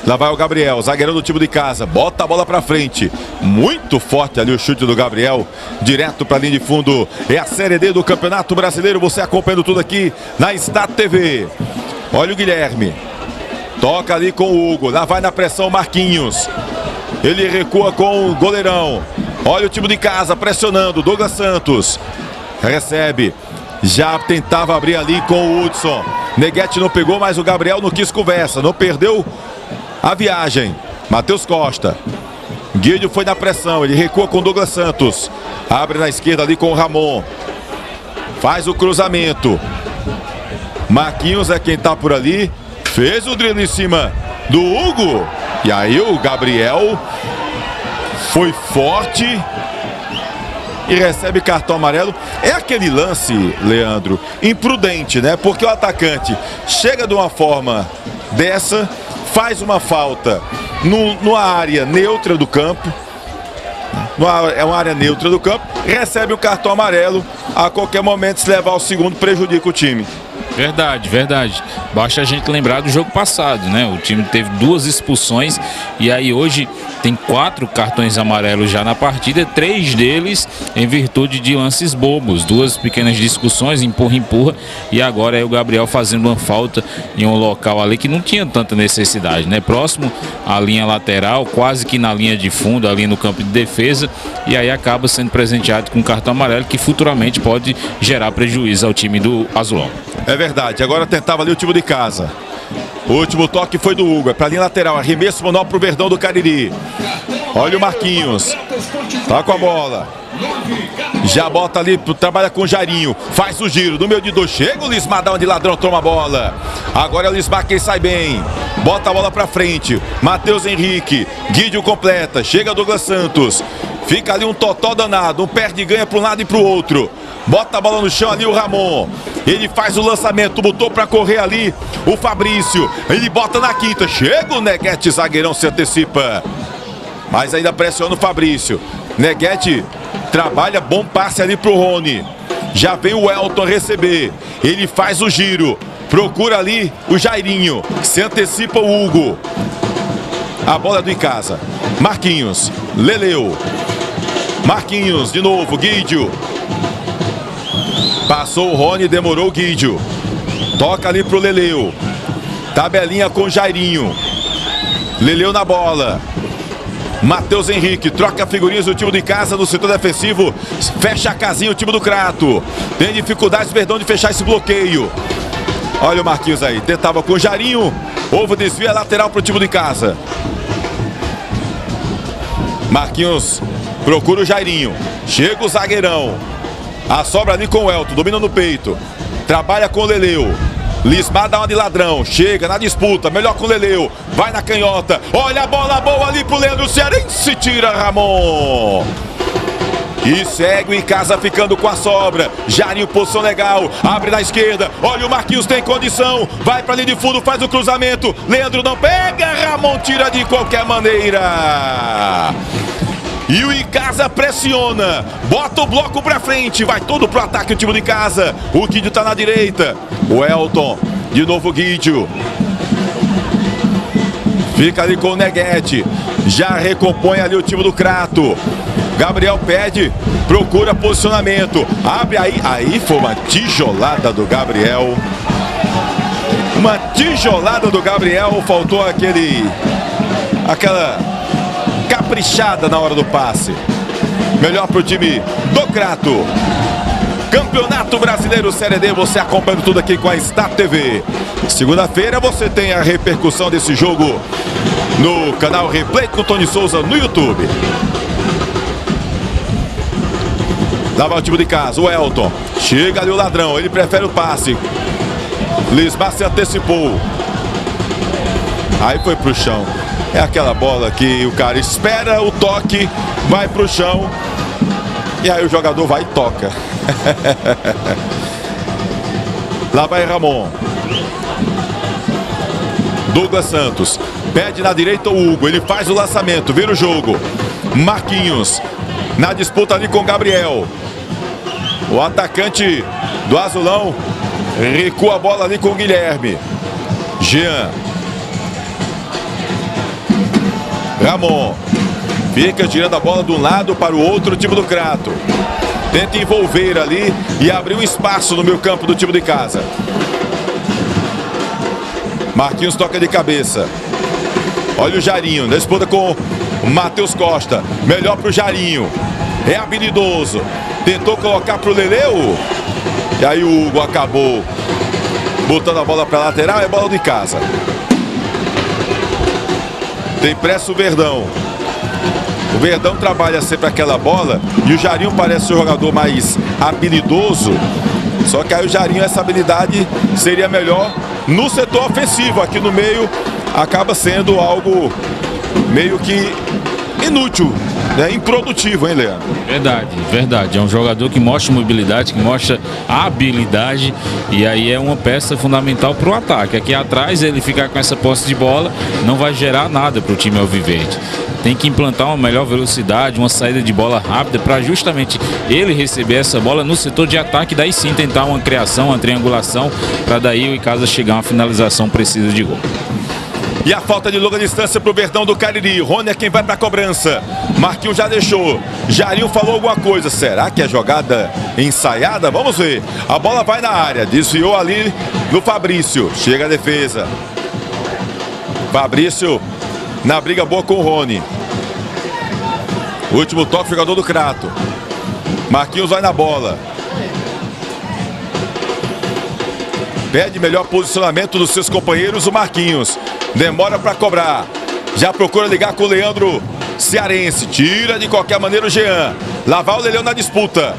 Lá vai o Gabriel, zagueirão do time de Casa. Bota a bola pra frente. Muito forte ali o chute do Gabriel. Direto pra linha de fundo. É a Série D do Campeonato Brasileiro. Você acompanhando tudo aqui na Stat TV. Olha o Guilherme. Toca ali com o Hugo. Lá vai na pressão Marquinhos. Ele recua com o goleirão. Olha o time de Casa pressionando. Douglas Santos. Recebe. Já tentava abrir ali com o Hudson. Neguete não pegou, mas o Gabriel não quis conversa. Não perdeu a viagem. Matheus Costa. Guilherme foi na pressão. Ele recua com o Douglas Santos. Abre na esquerda ali com o Ramon. Faz o cruzamento. Marquinhos é quem tá por ali. Fez o drible em cima do Hugo. E aí o Gabriel foi forte e recebe cartão amarelo. É aquele lance, Leandro, imprudente, né? Porque o atacante chega de uma forma dessa, faz uma falta numa área neutra do campo. É uma área neutra do campo. Recebe o cartão amarelo. A qualquer momento, se levar o segundo, prejudica o time. Verdade, verdade. Basta a gente lembrar do jogo passado, né? O time teve 2 expulsões e aí hoje tem 4 cartões amarelos já na partida, 3 deles em virtude de lances bobos, 2 pequenas discussões, empurra, e agora é o Gabriel fazendo uma falta em um local ali que não tinha tanta necessidade, né? Próximo à linha lateral, quase que na linha de fundo, ali no campo de defesa, e aí acaba sendo presenteado com um cartão amarelo que futuramente pode gerar prejuízo ao time do Azulão. É verdade, agora tentava ali o time de casa. O último toque foi do Hugo, é pra linha lateral, arremesso manual pro Verdão do Cariri. Olha o Marquinhos, tá com a bola. Já bota ali, trabalha com o Jairinho, faz o giro, no meio de 2, chega o Lismar, dá uma de ladrão, toma a bola. Agora é o Lismar quem sai bem, bota a bola pra frente, Matheus Henrique, Guidio completa, chega Douglas Santos. Fica ali um totó danado, um perde e ganha para um lado e para o outro. Bota a bola no chão ali o Ramon. Ele faz o lançamento, botou para correr ali o Fabrício. Ele bota na quinta, chega o Neguete, zagueirão se antecipa. Mas ainda pressiona o Fabrício. Neguete trabalha, bom passe ali para o Rony. Já vem o Elton receber. Ele faz o giro, procura ali o Jairinho. Se antecipa o Hugo. A bola é do Icasa. Marquinhos, Leleu. Marquinhos, de novo, Guidio. Passou o Rony, demorou o Guidio. Toca ali pro Leleu. Tabelinha com o Jairinho. Leleu na bola. Matheus Henrique, troca figurinhas do time de casa no setor defensivo. Fecha a casinha o time do Crato. Tem dificuldades, perdão, de fechar esse bloqueio. Olha o Marquinhos aí, tentava com o Jairinho. Houve desvio lateral pro time de casa. Marquinhos procura o Jairinho. Chega o zagueirão. A sobra ali com o Elton, domina no peito. Trabalha com o Leleu. Lismar dá uma de ladrão. Chega na disputa, melhor com o Leleu. Vai na canhota. Olha a bola boa ali pro Leandro Cearense. Tira Ramon. E segue o Icasa ficando com a sobra. Jairinho, posição legal. Abre na esquerda. Olha o Marquinhos, tem condição. Vai pra linha de fundo, faz o cruzamento. Leandro não pega. Ramon tira de qualquer maneira. E o Icasa pressiona. Bota o bloco pra frente. Vai todo pro ataque o time de casa. O Guidio tá na direita. O Elton. De novo o Guidio. Fica ali com o Neguete. Já recompõe ali o time do Crato. Gabriel pede, procura posicionamento. Abre aí. Aí foi uma tijolada do Gabriel. Uma tijolada do Gabriel. Faltou aquela caprichada na hora do passe. Melhor pro time do Crato. Campeonato Brasileiro Série D, você acompanha tudo aqui com a Star TV. Segunda-feira você tem a repercussão desse jogo no canal Replay com Tony Souza no YouTube. Lá vai o time de casa, o Elton. Chega ali o ladrão, ele prefere o passe. Lismar se antecipou. Aí foi pro chão. É aquela bola que o cara espera o toque, vai pro chão. E aí o jogador vai e toca. Lá vai Ramon. Douglas Santos. Pede na direita o Hugo. Ele faz o lançamento, vira o jogo. Marquinhos. Na disputa ali com o Gabriel. O atacante do Azulão recua a bola ali com o Guilherme. Jean. Ramon. Fica tirando a bola de um lado para o outro time do Crato. Tenta envolver ali e abrir um espaço no meio campo do time de casa. Marquinhos toca de cabeça. Olha o Jairinho, na disputa com o Matheus Costa. Melhor para o Jairinho. É habilidoso. Tentou colocar para o Leleu. E aí o Hugo acabou botando a bola para a lateral. É bola de casa. Tem pressa o Verdão. O Verdão trabalha sempre aquela bola e o Jairinho parece ser o jogador mais habilidoso. Só que aí o Jairinho, essa habilidade seria melhor no setor ofensivo. Aqui no meio acaba sendo algo meio que inútil, né? Improdutivo, hein, Leandro? Verdade, verdade. É um jogador que mostra mobilidade, que mostra habilidade, e aí é uma peça fundamental para o ataque. Aqui atrás, ele ficar com essa posse de bola não vai gerar nada para o time alviverde. tem que implantar uma melhor velocidade, uma saída de bola rápida para justamente ele receber essa bola no setor de ataque, daí sim tentar uma criação, uma triangulação, para daí o Icasa chegar a uma finalização precisa de gol. E a falta de longa distância para o Verdão do Cariri. Rony é quem vai para a cobrança. Marquinhos já deixou. Jarinho falou alguma coisa. Será que é jogada ensaiada? Vamos ver. A bola vai na área. Desviou ali no Fabrício. Chega a defesa. Fabrício na briga boa com o Rony. Último toque, jogador do Crato. Marquinhos vai na bola. Pede melhor posicionamento dos seus companheiros, o Marquinhos. Demora para cobrar. Já procura ligar com o Leandro Cearense. Tira de qualquer maneira o Jean. Lá vai o Leleu na disputa.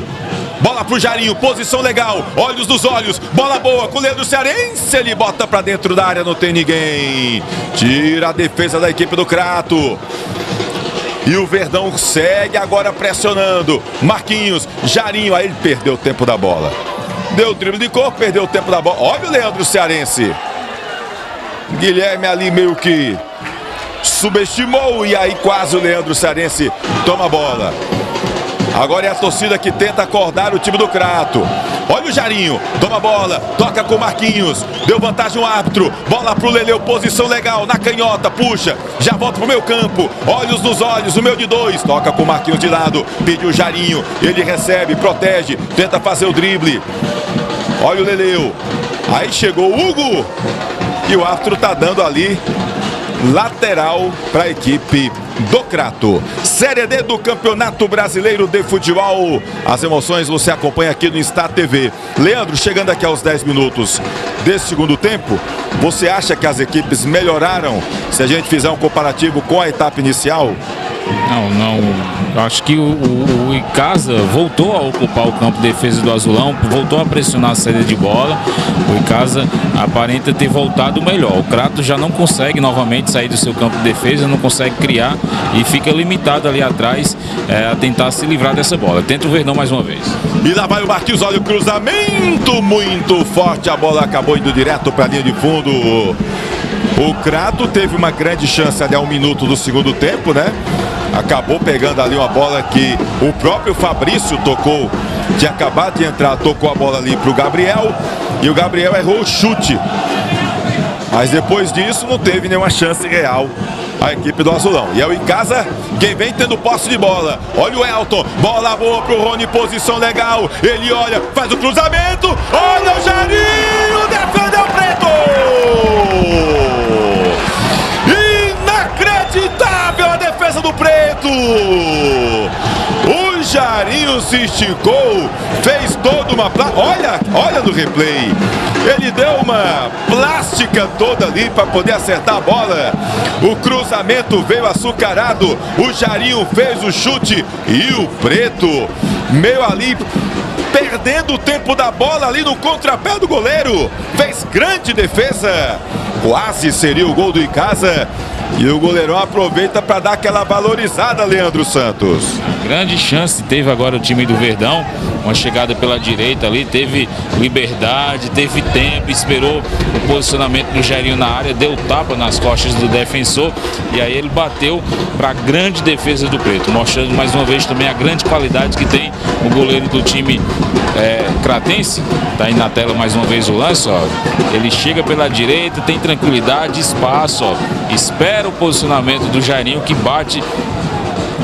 Bola pro Jarinho, posição legal. Olhos nos olhos, bola boa com o Leandro Cearense. Ele bota para dentro da área, não tem ninguém. Tira a defesa da equipe do Crato. E o Verdão segue agora pressionando. Marquinhos, Jarinho, aí ele perdeu o tempo da bola. Deu o drible de corpo, perdeu o tempo da bola. Olha o Leandro Cearense. Guilherme ali meio que subestimou. E aí quase o Leandro Cearense toma a bola. Agora é a torcida que tenta acordar o time do Crato. Olha o Jarinho, toma a bola, toca com o Marquinhos. Deu vantagem o árbitro. Bola pro Leleu, posição legal, na canhota, puxa. Já volta pro meu campo, olhos nos olhos, o meu de dois. Toca com o Marquinhos de lado, pediu o Jarinho. Ele recebe, protege, tenta fazer o drible. Olha o Leleu. Aí chegou o Hugo. E o árbitro tá dando ali lateral para a equipe do Crato. Série D do Campeonato Brasileiro de Futebol. As emoções você acompanha aqui no Star TV. Leandro, chegando aqui aos 10 minutos desse segundo tempo, você acha que as equipes melhoraram se a gente fizer um comparativo com a etapa inicial? Não. Acho que o Icasa voltou a ocupar o campo de defesa do Azulão, voltou a pressionar a saída de bola. O Icasa aparenta ter voltado melhor. O Crato já não consegue novamente sair do seu campo de defesa, não consegue criar e fica limitado ali atrás a tentar se livrar dessa bola. Tenta o Verdão mais uma vez. E lá vai o Marquinhos, olha o cruzamento muito forte. A bola acabou indo direto para a linha de fundo. O Crato teve uma grande chance até 1 minuto do segundo tempo, né? Acabou pegando ali uma bola que o próprio Fabrício tocou, tinha acabado de entrar, tocou a bola ali para o Gabriel. E o Gabriel errou o chute. Mas depois disso não teve nenhuma chance real a equipe do Azulão. E é o Icasa quem vem tendo posse de bola. Olha o Elton, bola boa pro Rony, posição legal. Ele olha, faz o cruzamento. Olha o Jarinho, defendeu o Preto. Inacreditável a defesa do Preto. O Jarinho se esticou, fez toda uma... Olha no replay. Ele deu uma plástica toda ali para poder acertar a bola. O cruzamento veio açucarado. O Jarinho fez o chute e o Preto meio ali perdendo o tempo da bola ali no contrapé do goleiro. Fez grande defesa. Quase seria o gol do Icasa. E o goleirão aproveita para dar aquela valorizada, Leandro Santos. Grande chance teve agora o time do Verdão. Uma chegada pela direita ali, teve liberdade, teve tempo, esperou o posicionamento do Jarinho na área, deu tapa nas costas do defensor e aí ele bateu para a grande defesa do Preto, mostrando mais uma vez também a grande qualidade que tem o goleiro do time cratense. Tá aí na tela mais uma vez o lance, ó. Ele chega pela direita, tem tranquilidade, espaço, ó. Espera o posicionamento do Jarinho que bate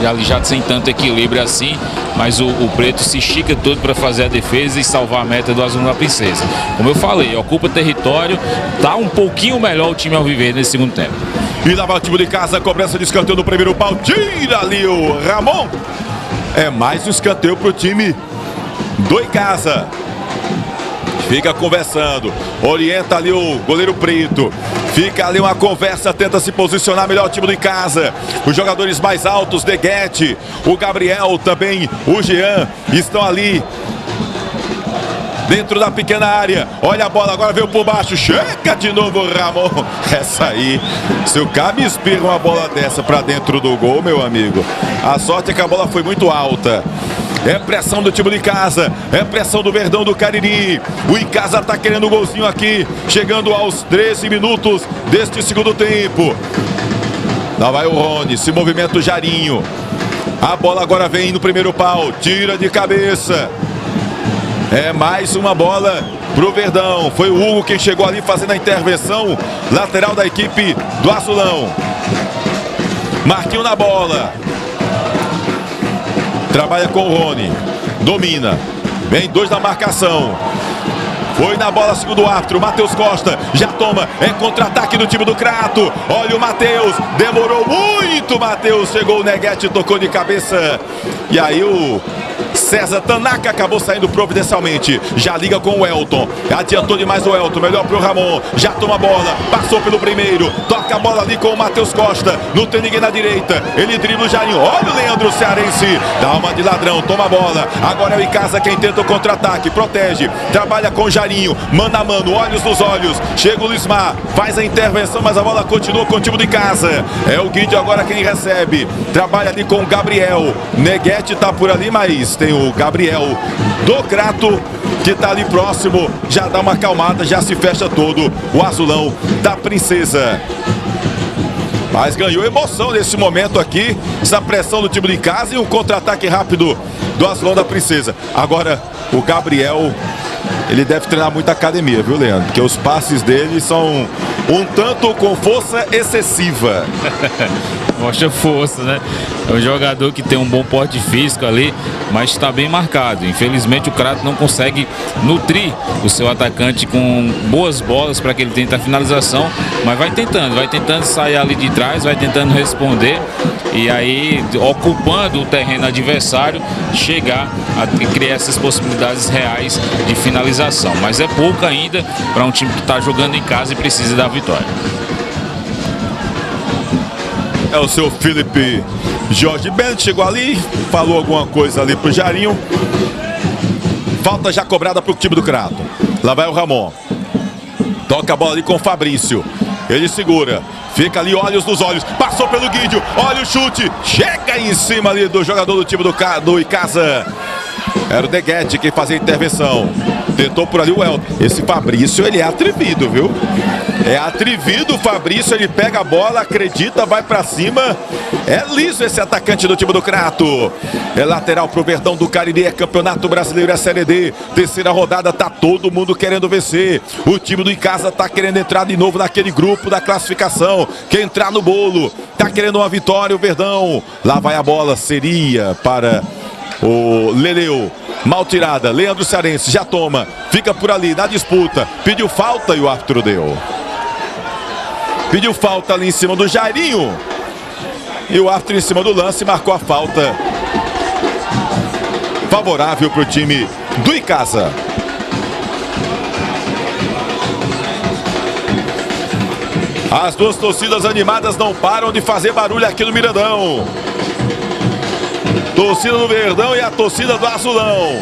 ali já sem tanto equilíbrio assim, mas o Preto se estica todo para fazer a defesa e salvar a meta do Azul da Princesa. Como eu falei, ocupa território, tá um pouquinho melhor o time ao viver nesse segundo tempo. E lá vai o time de Casa, cobrança de escanteio no primeiro pau, tira ali o Ramon. É mais um escanteio pro time do Icasa. Fica conversando, orienta ali o goleiro Preto. Fica ali uma conversa, tenta se posicionar melhor o time do Icasa. Os jogadores mais altos, Deguete, o Gabriel também, o Jean, estão ali dentro da pequena área. Olha a bola, agora veio por baixo. Chega de novo o Ramon. Essa aí, se o Cabe espirra uma bola dessa pra dentro do gol, meu amigo, a sorte é que a bola foi muito alta. É pressão do time de Icasa, é pressão do Verdão do Cariri. O Icasa tá querendo o golzinho aqui, chegando aos 13 minutos deste segundo tempo. Lá vai o Rony, se movimenta o Jarinho. A bola agora vem no primeiro pau, tira de cabeça. É mais uma bola pro Verdão. Foi o Hugo quem chegou ali fazendo a intervenção. Lateral da equipe do Azulão. Marquinho na bola. Trabalha com o Rony. Domina. Vem 2 na marcação. Foi na bola, segundo o árbitro, Matheus Costa, já toma, é contra-ataque do time do Crato. Olha o Matheus, demorou muito, Matheus, chegou o Neguete, tocou de cabeça. E aí o César Tanaka acabou saindo providencialmente, já liga com o Elton, adiantou demais o Elton, melhor pro Ramon, já toma a bola, passou pelo primeiro, toca a bola ali com o Matheus Costa, não tem ninguém na direita, ele dribla o Jarinho, olha o Leandro Cearense, dá uma de ladrão, toma a bola, agora é o Icasa quem tenta o contra-ataque, protege, trabalha com o Jarinho, mano a mano, olhos nos olhos, chega o Lismar, faz a intervenção, mas a bola continua com o time de Icasa, é o Guido agora quem recebe, trabalha ali com o Gabriel, Neguete tá por ali, mas tem o Gabriel do Crato que tá ali próximo, já dá uma acalmada, já se fecha todo o Azulão da Princesa. Mas ganhou emoção nesse momento aqui, essa pressão do time de casa e um contra-ataque rápido do Azulão da Princesa. Agora o Gabriel, ele deve treinar muita academia, viu, Leandro? Porque os passes dele são um tanto com força excessiva. Mostra força, né? É um jogador que tem um bom porte físico ali, mas está bem marcado. Infelizmente o Crato não consegue nutrir o seu atacante com boas bolas para que ele tente a finalização, mas vai tentando sair ali de trás, vai tentando responder e aí ocupando o terreno adversário, chegar a criar essas possibilidades reais de finalização. Mas é pouco ainda para um time que está jogando em casa e precisa da vitória. É o seu Felipe Jorge Bento, chegou ali, falou alguma coisa ali pro Jarinho. Falta já cobrada pro time do Crato. Lá vai o Ramon. Toca a bola ali com o Fabrício. Ele segura, fica ali, olhos nos olhos, passou pelo Guidio, olha o chute, chega em cima ali do jogador do time do Icasa. Era o Neguete quem fazia a intervenção. Tentou por ali o Elton. Esse Fabrício, ele é atrevido, viu? É atrevido o Fabrício, ele pega a bola, acredita, vai pra cima. É liso esse atacante do time do Crato. É lateral pro Verdão do Cariri, é Campeonato Brasileiro, é Série D. Terceira rodada, tá todo mundo querendo vencer. O time do Icasa tá querendo entrar de novo naquele grupo da classificação. Quer entrar no bolo, tá querendo uma vitória o Verdão. Lá vai a bola, seria para o Leleu. Mal tirada, Leandro Cearense já toma, fica por ali na disputa, pediu falta e o árbitro deu. Pediu falta ali em cima do Jairinho. E o árbitro em cima do lance marcou a falta favorável para o time do Icasa. As duas torcidas animadas não param de fazer barulho aqui no Mirandão. Torcida do Verdão e a torcida do Azulão.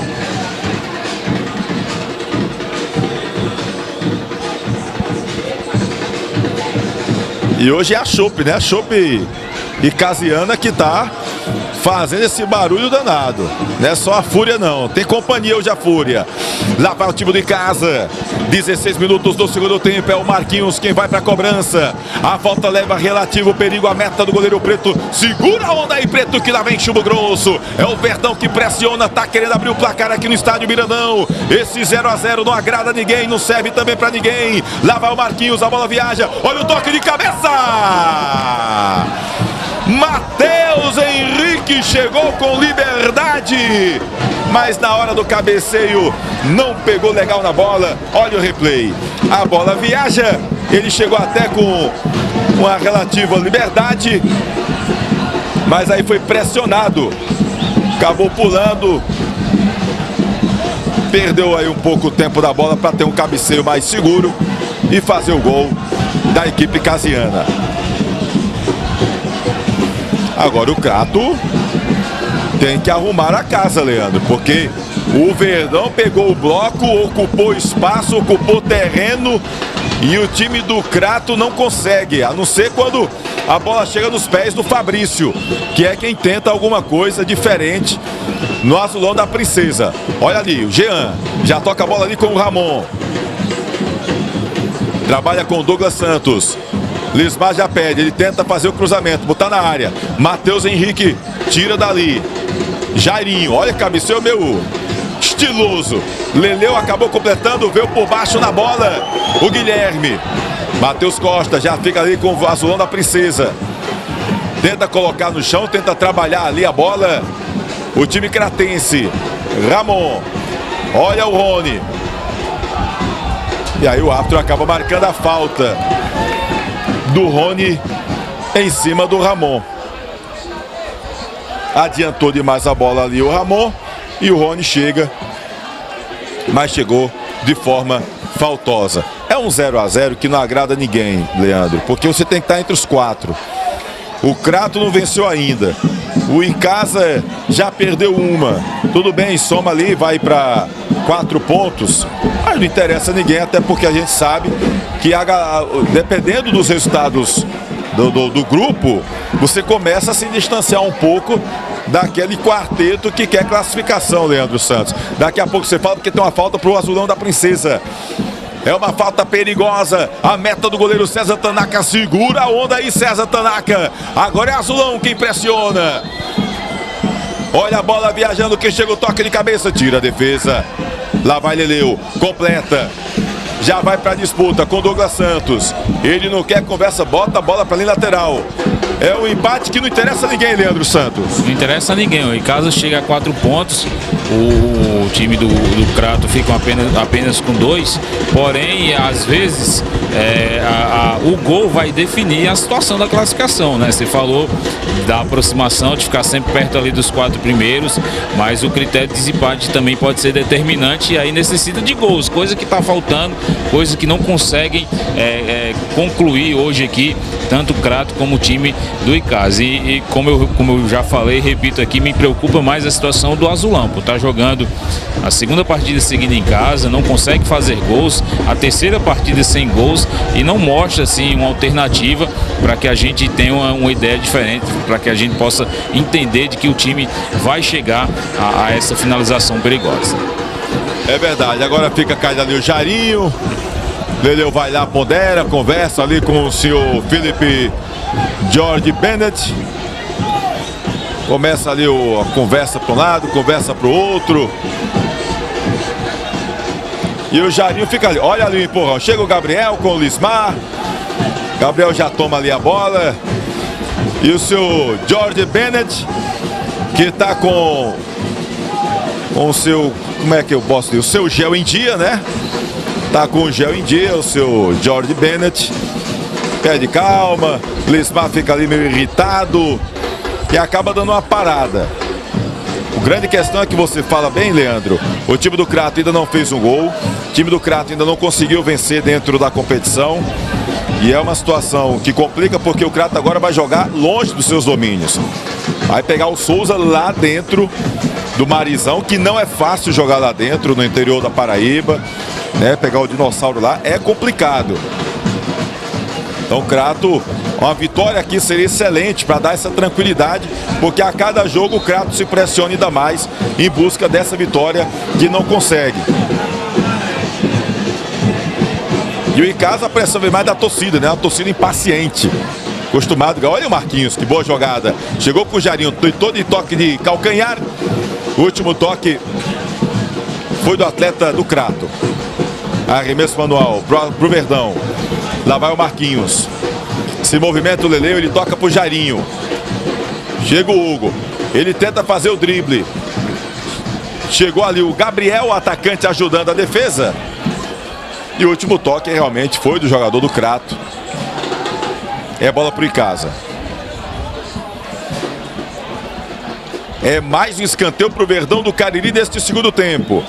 E hoje é a Chopp, né? A Chopp Icasiana que tá fazendo esse barulho danado. Não é só a Fúria, não. Tem companhia hoje a Fúria. Lá vai o time do Icasa. 16 minutos do segundo tempo. É o Marquinhos quem vai pra cobrança. A falta leva relativo perigo à meta do goleiro Preto. Segura a onda aí, Preto, que lá vem chumbo grosso. É o Verdão que pressiona. Tá querendo abrir o placar aqui no estádio Mirandão. Esse 0-0 não agrada ninguém. Não serve também pra ninguém. Lá vai o Marquinhos. A bola viaja. Olha o toque de cabeça. Matheus Henrique chegou com liberdade, mas na hora do cabeceio não pegou legal na bola. Olha o replay, a bola viaja, ele chegou até com uma relativa liberdade, mas aí foi pressionado, acabou pulando, perdeu aí um pouco o tempo da bola para ter um cabeceio mais seguro e fazer o gol da equipe casiana. Agora o Crato tem que arrumar a casa, Leandro, porque o Verdão pegou o bloco, ocupou espaço, ocupou terreno e o time do Crato não consegue, a não ser quando a bola chega nos pés do Fabrício, que é quem tenta alguma coisa diferente no Azulão da Princesa. Olha ali, o Jean já toca a bola ali com o Ramon. Trabalha com o Douglas Santos. Lismar já pede, ele tenta fazer o cruzamento, botar na área. Matheus Henrique tira dali. Jairinho, olha, cabeceio meu estiloso. Leleu acabou completando, veio por baixo na bola. O Guilherme. Matheus Costa já fica ali com o azulão da Princesa. Tenta colocar no chão, tenta trabalhar ali a bola. O time cratense. Ramon. Olha o Rony. E aí o árbitro acaba marcando a falta do Rony em cima do Ramon. Adiantou demais a bola ali o Ramon. E o Rony chega, mas chegou de forma faltosa. É um 0 a 0 que não agrada ninguém, Leandro, porque você tem que estar entre os 4. O Crato não venceu ainda. O Icasa já perdeu uma. Tudo bem, soma ali, vai para 4 pontos. Mas não interessa a ninguém, até porque a gente sabe que dependendo dos resultados do grupo, você começa a se distanciar um pouco daquele quarteto que quer classificação, Leandro Santos. Daqui a pouco você fala porque tem uma falta para o azulão da Princesa. É uma falta perigosa. A meta do goleiro César Tanaka. Segura a onda aí, César Tanaka. Agora é azulão quem pressiona. Olha a bola viajando. Quem chega o toque de cabeça. Tira a defesa. Lá vai Leleu. Completa. Já vai para a disputa com Douglas Santos. Ele não quer conversa. Bota a bola para a linha lateral. É um empate que não interessa a ninguém, Leandro Santos. Não interessa a ninguém. O Icasa chega a 4 pontos. O time do Crato fica apenas com 2. Porém, às vezes, o gol vai definir a situação da classificação, né? Você falou da aproximação, de ficar sempre perto ali dos 4 primeiros. Mas o critério de desempate também pode ser determinante. E aí necessita de gols. Coisa que está faltando. Coisa que não conseguem concluir hoje aqui. Tanto o Crato como o time do Icasa. E como eu já falei, repito aqui, me preocupa mais a situação do azulão. Tá jogando a segunda partida seguida em casa, não consegue fazer gols, a terceira partida sem gols e não mostra assim uma alternativa para que a gente tenha uma ideia diferente, para que a gente possa entender de que o time vai chegar a essa finalização perigosa. É verdade, agora fica caído ali o Jairinho. Leleu vai lá, pondera, conversa ali com o senhor Felipe George Bennett. Começa ali a conversa para um lado, conversa para o outro. E o Jairinho fica ali. Olha ali o empurrão. Chega o Gabriel com o Lismar. Gabriel já toma ali a bola. E o seu George Bennett, que está com o seu... Como é que eu posso dizer? O seu gel em dia, né? Tá com o gel em dia, o seu George Bennett. Pede calma. Lismar fica ali meio irritado. E acaba dando uma parada. O grande questão é que você fala bem, Leandro. O time do Crato ainda não fez um gol. O time do Crato ainda não conseguiu vencer dentro da competição. E é uma situação que complica porque o Crato agora vai jogar longe dos seus domínios. Vai pegar o Souza lá dentro do Marizão, que não é fácil jogar lá dentro, no interior da Paraíba, né? Pegar o dinossauro lá é complicado. Então o Crato, uma vitória aqui seria excelente para dar essa tranquilidade, porque a cada jogo o Crato se pressiona ainda mais em busca dessa vitória que não consegue. E o Icasa a pressão vem mais da torcida, né? A torcida impaciente. Acostumado. Olha o Marquinhos, que boa jogada. Chegou com o Jairinho, todo em toque de calcanhar. O último toque foi do atleta do Crato. Arremesso manual pro Verdão. Lá vai o Marquinhos. Se movimenta o Leleu, ele toca pro Jairinho. Chega o Hugo. Ele tenta fazer o drible. Chegou ali o Gabriel, o atacante, ajudando a defesa. E o último toque realmente foi do jogador do Crato. É bola pro Icasa. É mais um escanteio pro Verdão do Cariri deste segundo tempo.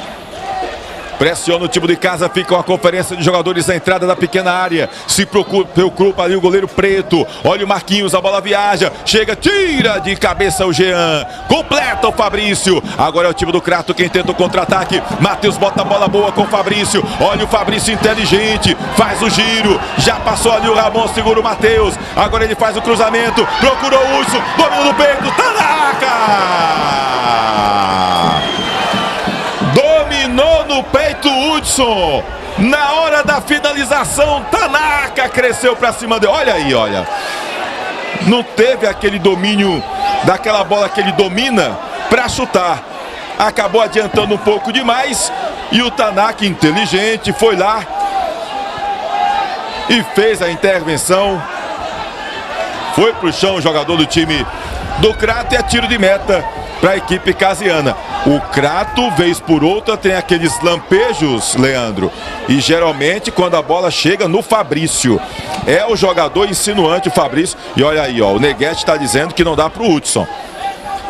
Pressiona o time do Icasa, fica uma conferência de jogadores na entrada da pequena área. Se preocupa ali o goleiro Preto. Olha o Marquinhos, a bola viaja. Chega, tira de cabeça o Jean. Completa o Fabrício. Agora é o time do Crato quem tenta o contra-ataque. Matheus bota a bola boa com o Fabrício. Olha o Fabrício inteligente. Faz o giro. Já passou ali o Ramon, segura o Matheus. Agora ele faz o cruzamento. Procurou o Urso. Domínio do peito. Tanaka! Dominou no peito o Hudson. Na hora da finalização, Tanaka cresceu pra cima dele. Olha aí, olha. Não teve aquele domínio daquela bola que ele domina pra chutar. Acabou adiantando um pouco demais. E o Tanaka, inteligente, foi lá e fez a intervenção. Foi pro chão o jogador do time do Crato e é tiro de meta para a equipe casiana. O Crato, vez por outra, tem aqueles lampejos, Leandro. E geralmente quando a bola chega no Fabrício. É o jogador insinuante, o Fabrício. E olha aí, ó, o Neguete está dizendo que não dá para o Hudson.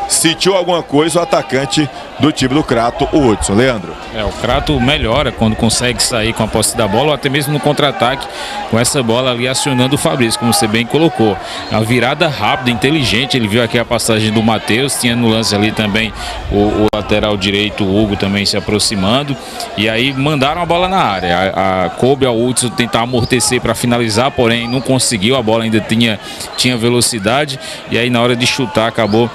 Sentiu alguma coisa o atacante do time do Crato, o Hudson. Leandro. O Crato melhora quando consegue sair com a posse da bola, ou até mesmo no contra-ataque, com essa bola ali acionando o Fabrício, como você bem colocou. A virada rápida, inteligente, ele viu aqui a passagem do Matheus, tinha no lance ali também o lateral direito, o Hugo, também se aproximando, e aí mandaram a bola na área. Coube ao Hudson tentar amortecer para finalizar, porém não conseguiu, a bola ainda tinha velocidade, e aí na hora de chutar acabou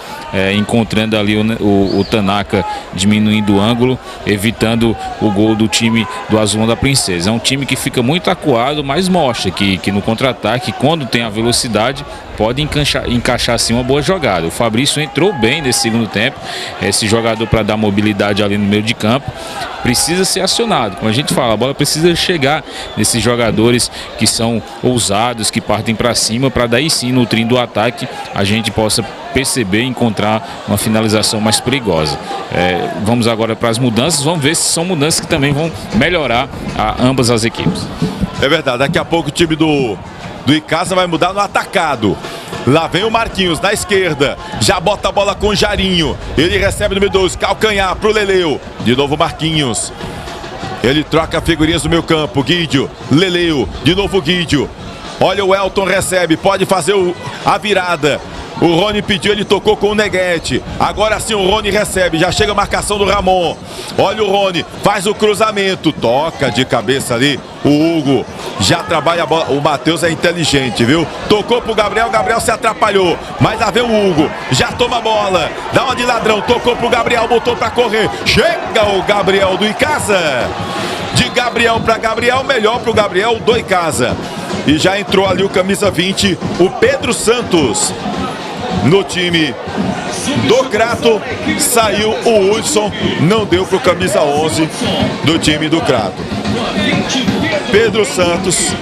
encontrando ali o Tanaka, diminuindo o ângulo, evitando o gol do time do Azulão da Princesa. É um time que fica muito acuado, mas mostra que no contra-ataque, quando tem a velocidade, pode encaixar sim uma boa jogada. O Fabrício entrou bem nesse segundo tempo, esse jogador para dar mobilidade ali no meio de campo, precisa ser acionado. Como a gente fala, a bola precisa chegar nesses jogadores que são ousados, que partem para cima, para daí sim, nutrindo o ataque, a gente possa perceber e encontrar uma finalização mais perigosa. Vamos agora para as mudanças, vamos ver se são mudanças que também vão melhorar ambas as equipes. É verdade, daqui a pouco o time do Icasa vai mudar no atacado. Lá vem o Marquinhos na esquerda, já bota a bola com o Jarinho, ele recebe o número 12, calcanhar pro Leleu, de novo Marquinhos, ele troca figurinhas no meio campo, Guidio, Leleu, de novo Guidio, olha o Elton recebe, pode fazer a virada. O Rony pediu, ele tocou com o Neguete. Agora sim o Rony recebe, já chega a marcação do Ramon. Olha o Rony, faz o cruzamento, toca de cabeça ali o Hugo. Já trabalha a bola, o Matheus é inteligente, viu? Tocou pro Gabriel, Gabriel se atrapalhou. Mas lá vem o Hugo, já toma a bola, dá uma de ladrão, tocou pro Gabriel, botou pra correr. Chega o Gabriel do Icasa. De Gabriel para Gabriel, melhor pro Gabriel do Icasa. E já entrou ali o camisa 20, o Pedro Santos. No time do Crato, saiu o Hudson, não deu para o camisa 11 do time do Crato. Pedro Santos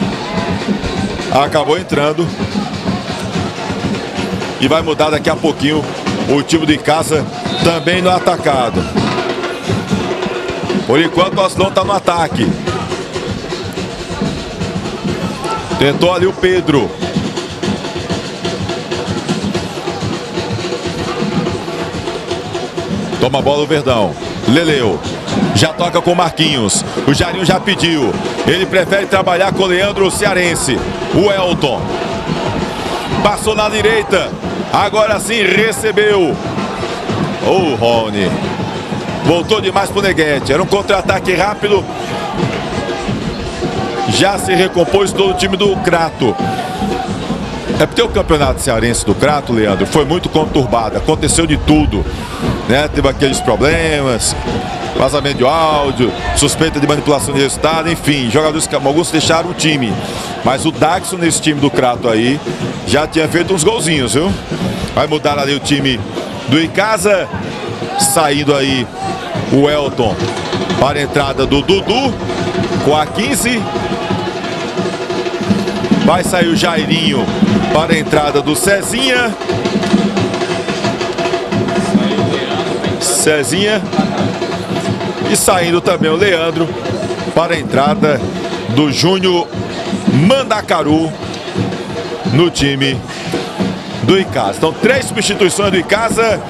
acabou entrando e vai mudar daqui a pouquinho o time de casa também no atacado. Por enquanto o Azulão está no ataque. Tentou ali o Pedro. Toma a bola o Verdão. Leleu. Já toca com o Marquinhos. O Jarinho já pediu. Ele prefere trabalhar com o Leandro Cearense. O Elton. Passou na direita. Agora sim recebeu. O Rony. Voltou demais pro Neguete. Era um contra-ataque rápido. Já se recompôs todo o time do Crato. É porque o campeonato cearense do Crato, Leandro, foi muito conturbado. Aconteceu de tudo, né? Teve aqueles problemas, vazamento de áudio, suspeita de manipulação de resultado, enfim, jogadores que alguns deixaram o time. Mas o Daxon nesse time do Crato aí já tinha feito uns golzinhos, viu? Vai mudar ali o time do Icasa, saindo aí o Elton para a entrada do Dudu com a 15. Vai sair o Jairinho para a entrada do Cezinha. E saindo também o Leandro para a entrada do Júnior Mandacaru no time do Icasa. Então 3 substituições do Icasa.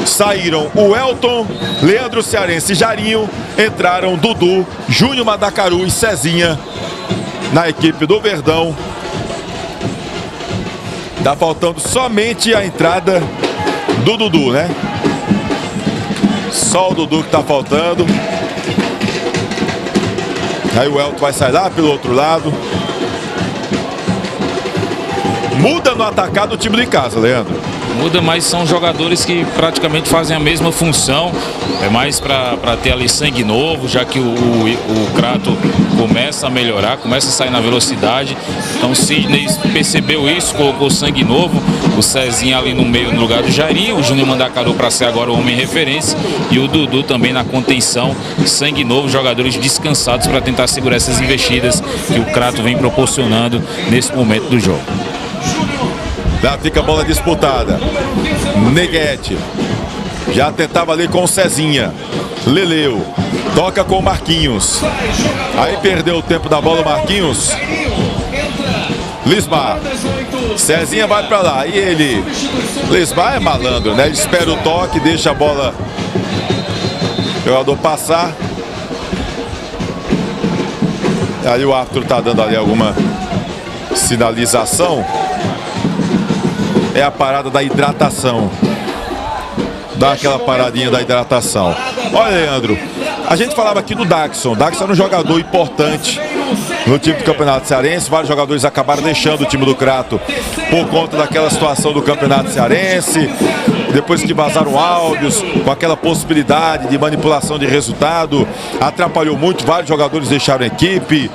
Saíram o Elton, Leandro Cearense e Jarinho. Entraram Dudu, Júnior Mandacaru e Cezinha na equipe do Verdão. Tá faltando somente a entrada do Dudu, né? Só o Dudu que tá faltando. Aí o Elton vai sair lá pelo outro lado. Muda no atacado o time de casa, Leandro. Muda, mas são jogadores que praticamente fazem a mesma função. É mais para ter ali sangue novo, já que o Crato começa a melhorar, começa a sair na velocidade. Então o Sidney percebeu isso, colocou sangue novo. O Cezinha ali no meio, no lugar do Jairinho. O Júnior Mandacaru para ser agora o homem referência. E o Dudu também na contenção. Sangue novo, jogadores descansados para tentar segurar essas investidas que o Crato vem proporcionando nesse momento do jogo. Já fica a bola disputada. Neguete já tentava ali com o Cezinha. Leleu toca com o Marquinhos. Aí perdeu o tempo da bola o Marquinhos. Lismar. Cezinha vai pra lá. E ele, Lismar é malandro, né? Ele espera o toque, deixa a bola o jogador passar. Aí o árbitro tá dando ali alguma sinalização. É a parada da hidratação. Dá aquela paradinha da hidratação. Olha, Leandro, a gente falava aqui do Daxson. O Daxson era um jogador importante no time do Campeonato Cearense. Vários jogadores acabaram deixando o time do Crato por conta daquela situação do Campeonato Cearense. Depois que vazaram áudios com aquela possibilidade de manipulação de resultado, atrapalhou muito, vários jogadores deixaram a equipe,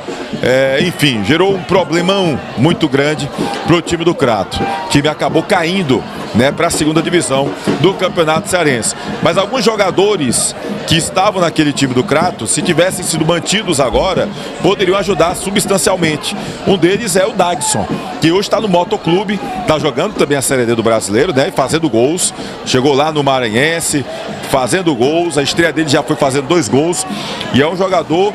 enfim, gerou um problemão muito grande para o time do Crato. O time acabou caindo, né, para a segunda divisão do Campeonato Cearense. Mas alguns jogadores que estavam naquele time do Crato, se tivessem sido mantidos agora, poderiam ajudar substancialmente. Um deles é o Dagson, que hoje está no Motoclube, está jogando também a Série D do Brasileiro, né, fazendo gols. Chegou lá no Maranhense, fazendo gols. A estreia dele já foi fazendo 2 gols. E é um jogador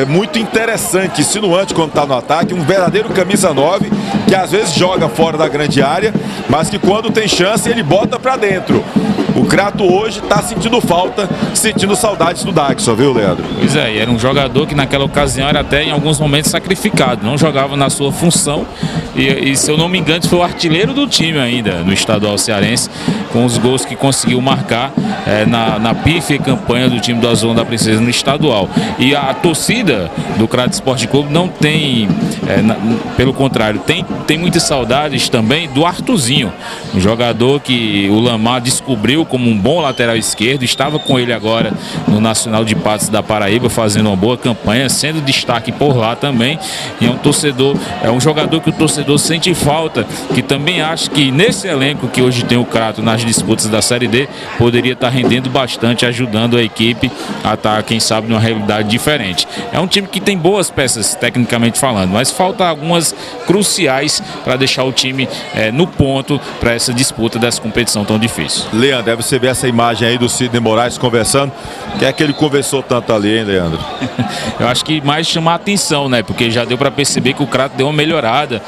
muito interessante, insinuante quando está no ataque. Um verdadeiro camisa 9, que às vezes joga fora da grande área, mas que quando tem chance ele bota para dentro. O Crato hoje está sentindo falta, sentindo saudades do Daxson, viu, Leandro? Pois é, e era um jogador que naquela ocasião era até em alguns momentos sacrificado, não jogava na sua função e se eu não me engano foi o artilheiro do time ainda no estadual cearense, com os gols que conseguiu marcar na pífia campanha do time do Azulão da Princesa no estadual. E a torcida do Crato Esporte Clube não tem, pelo contrário, tem muitas saudades também do Arthurzinho, um jogador que o Lamar descobriu como um bom lateral esquerdo, estava com ele agora no Nacional de Patos da Paraíba, fazendo uma boa campanha, sendo destaque por lá também. E é um jogador que o torcedor sente falta, que também acha que nesse elenco que hoje tem o Crato nas disputas da Série D, poderia estar rendendo bastante, ajudando a equipe a estar, quem sabe, numa realidade diferente. É um time que tem boas peças, tecnicamente falando, mas falta algumas cruciais para deixar o time no ponto para essa disputa dessa competição tão difícil. Leandro, você vê essa imagem aí do Sidney Moraes conversando. Que é que ele conversou tanto ali, hein, Leandro? Eu acho que mais chamar a atenção, né? Porque já deu para perceber que o Crato deu uma melhorada.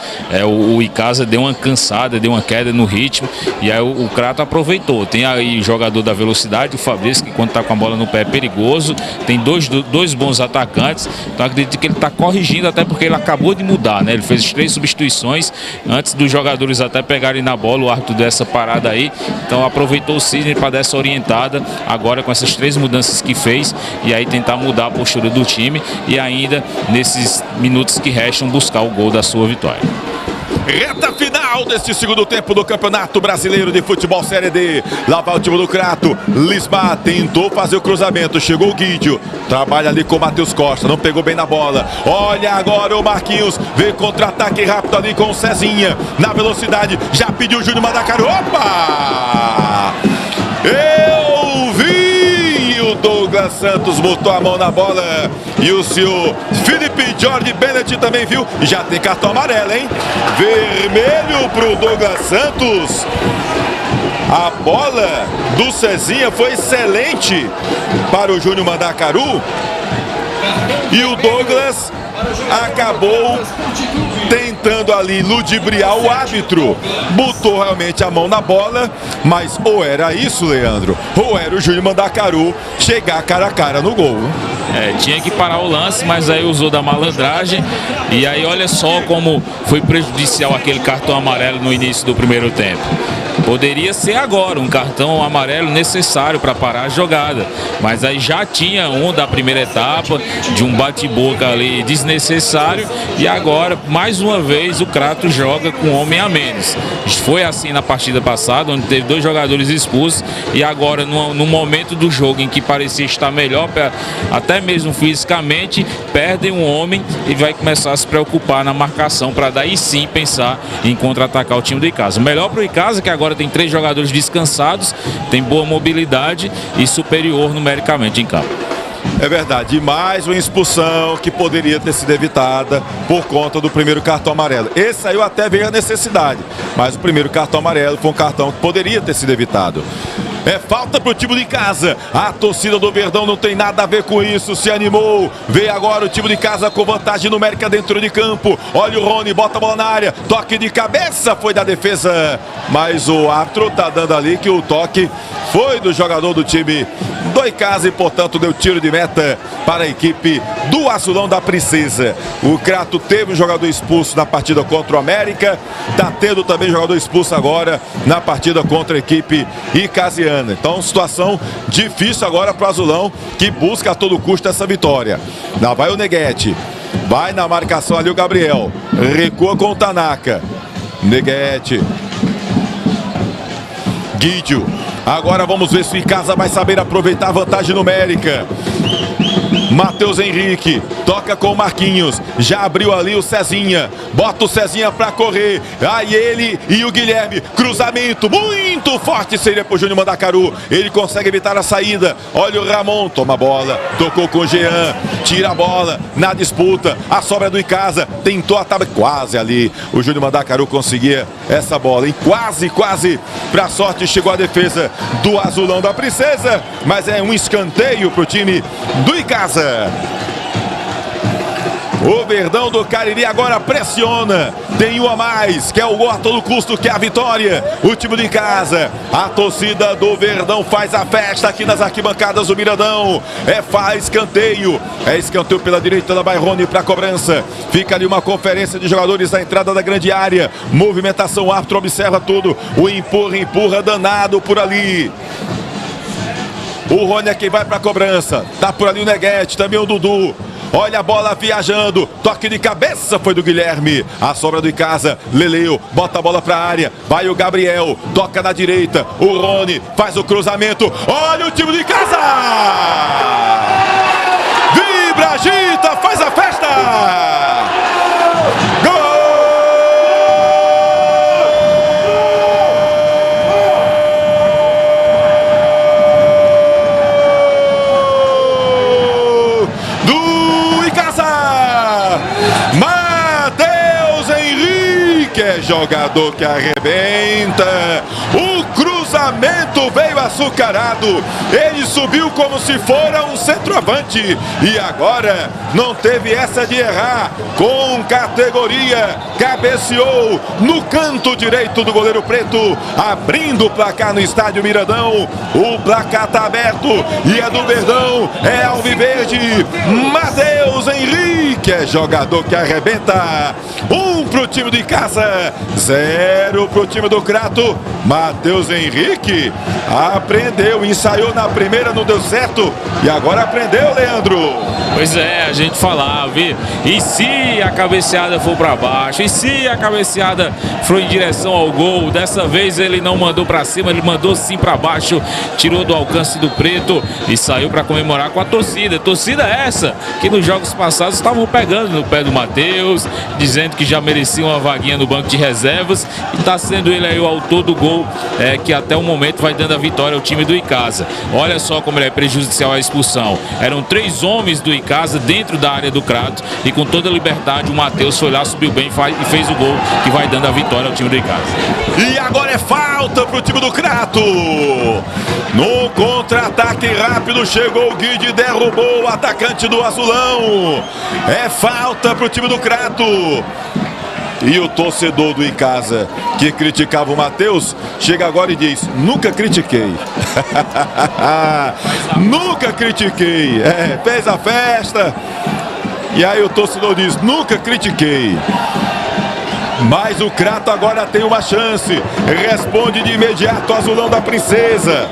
O Icasa deu uma cansada, deu uma queda no ritmo. E aí o Crato aproveitou. Tem aí o jogador da velocidade, o Fabrício, que quando tá com a bola no pé é perigoso. Tem dois bons atacantes. Então acredito que ele tá corrigindo, até porque ele acabou de mudar, né? Ele fez 3 substituições antes dos jogadores até pegarem na bola. O árbitro dessa parada aí. Então aproveitou o Sidney para dar essa orientada agora com essas 3 mudanças que fez e aí tentar mudar a postura do time e ainda nesses minutos que restam buscar o gol da sua vitória. Reta final deste segundo tempo do Campeonato Brasileiro de Futebol Série D. Lá vai o time do Crato. Lismar tentou fazer o cruzamento. Chegou o Guidio. Trabalha ali com o Matheus Costa. Não pegou bem na bola. Olha agora o Marquinhos. Vem contra-ataque rápido ali com o Cezinha. Na velocidade. Já pediu o Júnior Mandacaru. Opa! Eu vi! O Douglas Santos botou a mão na bola. E o senhor Felipe Jorge Bennett também viu. E já tem cartão amarelo, hein? Vermelho pro Douglas Santos. A bola do Cezinha foi excelente para o Júnior Mandacaru. E o Douglas acabou tentando ali ludibriar o árbitro. Botou realmente a mão na bola, mas ou era isso, Leandro, ou era o Júnior Mandacaru chegar cara a cara no gol. Tinha que parar o lance, mas aí usou da malandragem. E aí olha só como foi prejudicial aquele cartão amarelo no início do primeiro tempo. Poderia ser agora um cartão amarelo necessário para parar a jogada, mas aí já tinha um da primeira etapa, de um bate-boca ali desnecessário, e agora, mais uma vez, o Crato joga com um homem a menos. Foi assim na partida passada, onde teve 2 jogadores expulsos, e agora, no momento do jogo em que parecia estar melhor, até mesmo fisicamente, perdem um homem e vai começar a se preocupar na marcação, para daí sim pensar em contra-atacar o time do Icasa. Melhor para o Icasa, que agora tem 3 jogadores descansados, tem boa mobilidade e superior numericamente em campo. É verdade, e mais uma expulsão que poderia ter sido evitada por conta do primeiro cartão amarelo. Esse aí eu até veio a necessidade, mas o primeiro cartão amarelo foi um cartão que poderia ter sido evitado. É falta pro time de casa. A torcida do Verdão não tem nada a ver com isso. Se animou. Veio agora o time de casa com vantagem numérica dentro de campo. Olha o Rony, bota a bola na área. Toque de cabeça, foi da defesa. Mas o árbitro tá dando ali que o toque foi do jogador do time do Icasa e, portanto, deu tiro de meta para a equipe do Azulão da Princesa. O Crato teve um jogador expulso na partida contra o América. Tá tendo também jogador expulso agora na partida contra a equipe icasiana. Então, situação difícil agora para o Azulão, que busca a todo custo essa vitória. Lá vai o Neguete. Vai na marcação ali o Gabriel. Recua com o Tanaka. Neguete. Guidio. Agora vamos ver se o Icasa vai saber aproveitar a vantagem numérica. Matheus Henrique, toca com o Marquinhos, já abriu ali o Cezinha, bota o Cezinha pra correr, aí ele e o Guilherme, cruzamento muito forte seria pro Júnior Mandacaru, ele consegue evitar a saída, olha o Ramon, toma a bola, tocou com o Jean, tira a bola, na disputa, a sobra do Icasa, tentou a tábua, quase ali, o Júnior Mandacaru conseguia essa bola, e quase, pra sorte chegou a defesa do Azulão da Princesa, mas é um escanteio pro time do Icasa. O Verdão do Cariri agora pressiona. Tem um a mais, que é o gol a todo custo, que é a vitória. O time de casa. A torcida do Verdão faz a festa aqui nas arquibancadas do Miradão. Faz escanteio. É escanteio pela direita da Bairrone para a cobrança. Fica ali uma conferência de jogadores na entrada da grande área. Movimentação, o árbitro observa tudo. O empurra danado por ali. O Rony é quem vai para a cobrança. Tá por ali o Neguete, também o Dudu. Olha a bola viajando. Toque de cabeça foi do Guilherme. A sobra do Icasa. Leleu, bota a bola para a área. Vai o Gabriel, toca na direita. O Rony faz o cruzamento. Olha o time do Icasa! Vibra, agita, faz a festa! Gol! Jogador que arrebenta. O cruzamento veio açucarado. Ele subiu como se fora um centroavante. E agora não teve essa de errar. Com categoria, cabeceou no canto direito do goleiro preto, abrindo o placar no estádio Miradão. O placar está aberto e é do Verdão. É alviverde. Matheus Henrique é jogador que arrebenta. 1 pro time do Icasa, 0 pro time do Crato. Matheus Henrique aprendeu, ensaiou na primeira, não deu certo, e agora aprendeu, Leandro. Pois é, a gente falava, e se a cabeceada for para baixo, e se a cabeceada for em direção ao gol, dessa vez ele não mandou para cima, ele mandou sim para baixo, tirou do alcance do preto e saiu para comemorar com a torcida. Torcida essa que nos jogos passados estavam pegando no pé do Matheus, dizendo que já merecia uma vaguinha no banco de reservas, e está sendo ele aí o autor do gol, que até o momento vai dando a vitória ao time do Icasa. Olha só como ele é prejudicial à expulsão. Eram 3 homens do Icasa dentro da área do Crato, e com toda a liberdade o Matheus foi lá, subiu bem e fez o gol que vai dando a vitória ao time do Icasa. E agora é falta pro time do Crato. No contra-ataque rápido chegou o Guide, derrubou o atacante do Azulão. É falta pro time do Crato. E o torcedor do Icasa, que criticava o Matheus, chega agora e diz: nunca critiquei. Nunca critiquei. Fez a festa. E aí o torcedor diz: nunca critiquei. Mas o Crato agora tem uma chance. Responde de imediato o azulão da Princesa.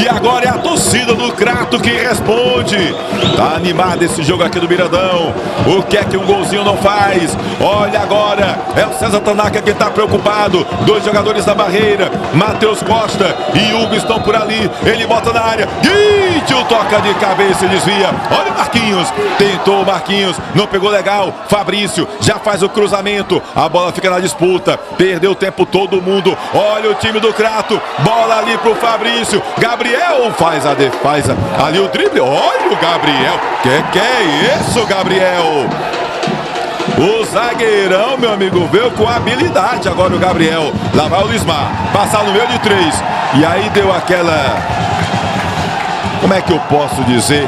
E agora é a torcida do Crato que responde. Tá animado esse jogo aqui do Mirandão. O que é que um golzinho não faz? Olha agora, é o César Tanaka que tá preocupado. 2 jogadores da barreira, Matheus Costa e Hugo estão por ali. Ele bota na área, Guidio toca de cabeça e desvia. Olha o Marquinhos, tentou o Marquinhos, não pegou legal. Fabrício já faz o cruzamento, a bola fica na disputa. Perdeu o tempo todo mundo. Olha o time do Crato, bola ali pro Fabrício. Gabriel faz ali o drible. Olha o Gabriel. Que é isso, Gabriel? O zagueirão, meu amigo, veio com habilidade agora o Gabriel. Lá vai o Lismar. Passar no meio de 3. E aí deu aquela... Como é que eu posso dizer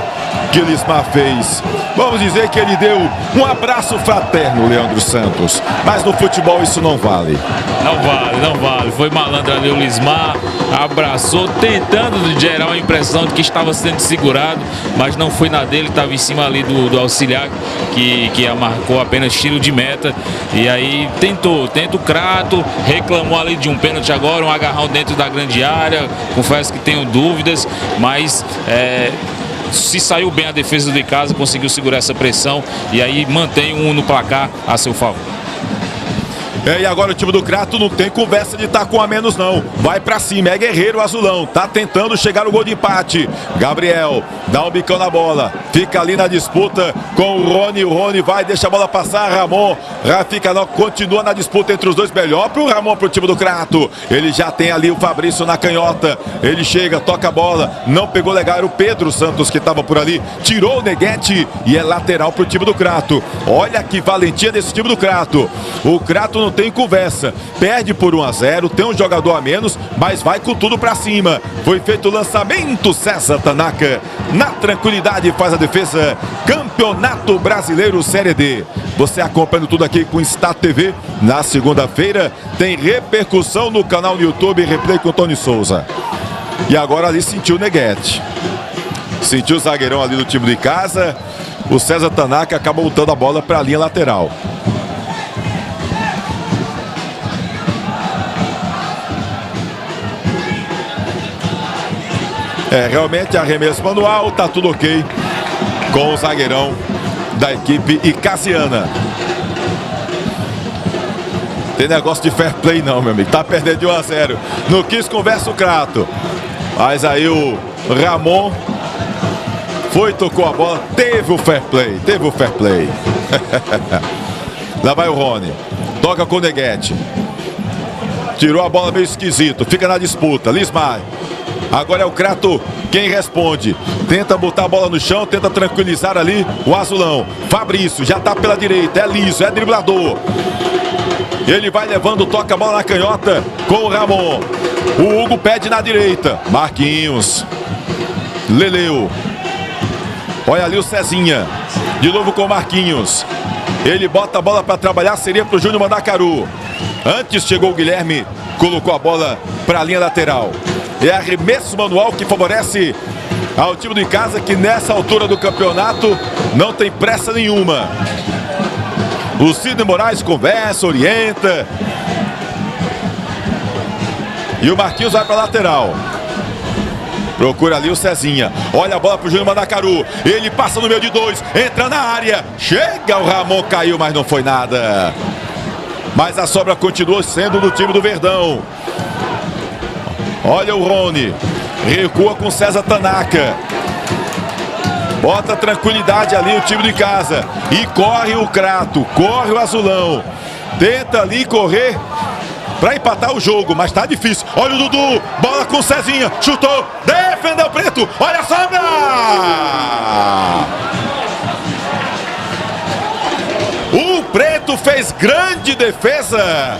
que o Lismar fez? Vamos dizer que ele deu um abraço fraterno, Leandro Santos. Mas no futebol isso não vale. Não vale. Foi malandro ali o Lismar. Abraçou, tentando gerar uma impressão de que estava sendo segurado, mas não foi na dele, estava em cima ali do auxiliar, que marcou apenas tiro de meta. E aí tenta o Crato, reclamou ali de um pênalti agora, um agarrão dentro da grande área. Confesso que tenho dúvidas, mas se saiu bem a defesa do Icasa, conseguiu segurar essa pressão e aí mantém um no placar a seu favor. E agora o time do Crato não tem conversa de estar com a menos não. Vai pra cima, é guerreiro o azulão. Tá tentando chegar no gol de empate. Gabriel dá um bicão na bola. Fica ali na disputa com o Rony. O Rony vai, deixa a bola passar. Ramon continua na disputa entre os dois. Melhor pro Ramon, pro time do Crato. Ele já tem ali o Fabrício na canhota. Ele chega, toca a bola. Não pegou legal. Era o Pedro Santos que estava por ali. Tirou o Neguete e é lateral pro time do Crato. Olha que valentia desse time do Crato. O Crato não tem conversa, perde por 1-0, tem um jogador a menos, mas vai com tudo pra cima. Foi feito o lançamento, César Tanaka na tranquilidade faz a defesa. Campeonato Brasileiro Série D. Você acompanha tudo aqui com Stat TV. Na segunda-feira tem repercussão no canal do YouTube Replay com Tony Souza. E agora ali sentiu o Neguete, sentiu o zagueirão ali do time de casa. O César Tanaka acaba voltando a bola para a linha lateral. Realmente arremesso manual, tá tudo ok com o zagueirão da equipe icasiana. Tem negócio de fair play não, meu amigo. Tá perdendo de 1-0. Não quis conversa o Crato. Mas aí o Ramon foi, tocou a bola. Teve o fair play. Lá vai o Rony. Toca com o Neguete. Tirou a bola meio esquisito. Fica na disputa. Lismar. Agora é o Crato quem responde. Tenta botar a bola no chão, tenta tranquilizar ali o azulão. Fabrício já tá pela direita, é liso, é driblador. Ele vai levando, toca a bola na canhota com o Ramon. O Hugo pede na direita. Marquinhos. Leleu. Olha ali o Cezinha. De novo com o Marquinhos. Ele bota a bola para trabalhar, seria pro Júnior Mandacaru. Antes chegou o Guilherme, colocou a bola para a linha lateral. É arremesso manual que favorece ao time do Icasa, que nessa altura do campeonato não tem pressa nenhuma. O Sidney Moraes conversa, orienta. E o Marquinhos vai para a lateral. Procura ali o Cezinha. Olha a bola pro Júnior Mandacaru. Ele passa no meio de 2, entra na área. Chega, o Ramon caiu, mas não foi nada. Mas a sobra continua sendo do time do Verdão. Olha o Rony, recua com César Tanaka. Bota tranquilidade ali o time de casa. E corre o Crato, corre o azulão. Tenta ali correr para empatar o jogo, mas tá difícil. Olha o Dudu, bola com o Cezinha, chutou, defendeu o Preto. Olha a sobra! O Preto fez grande defesa.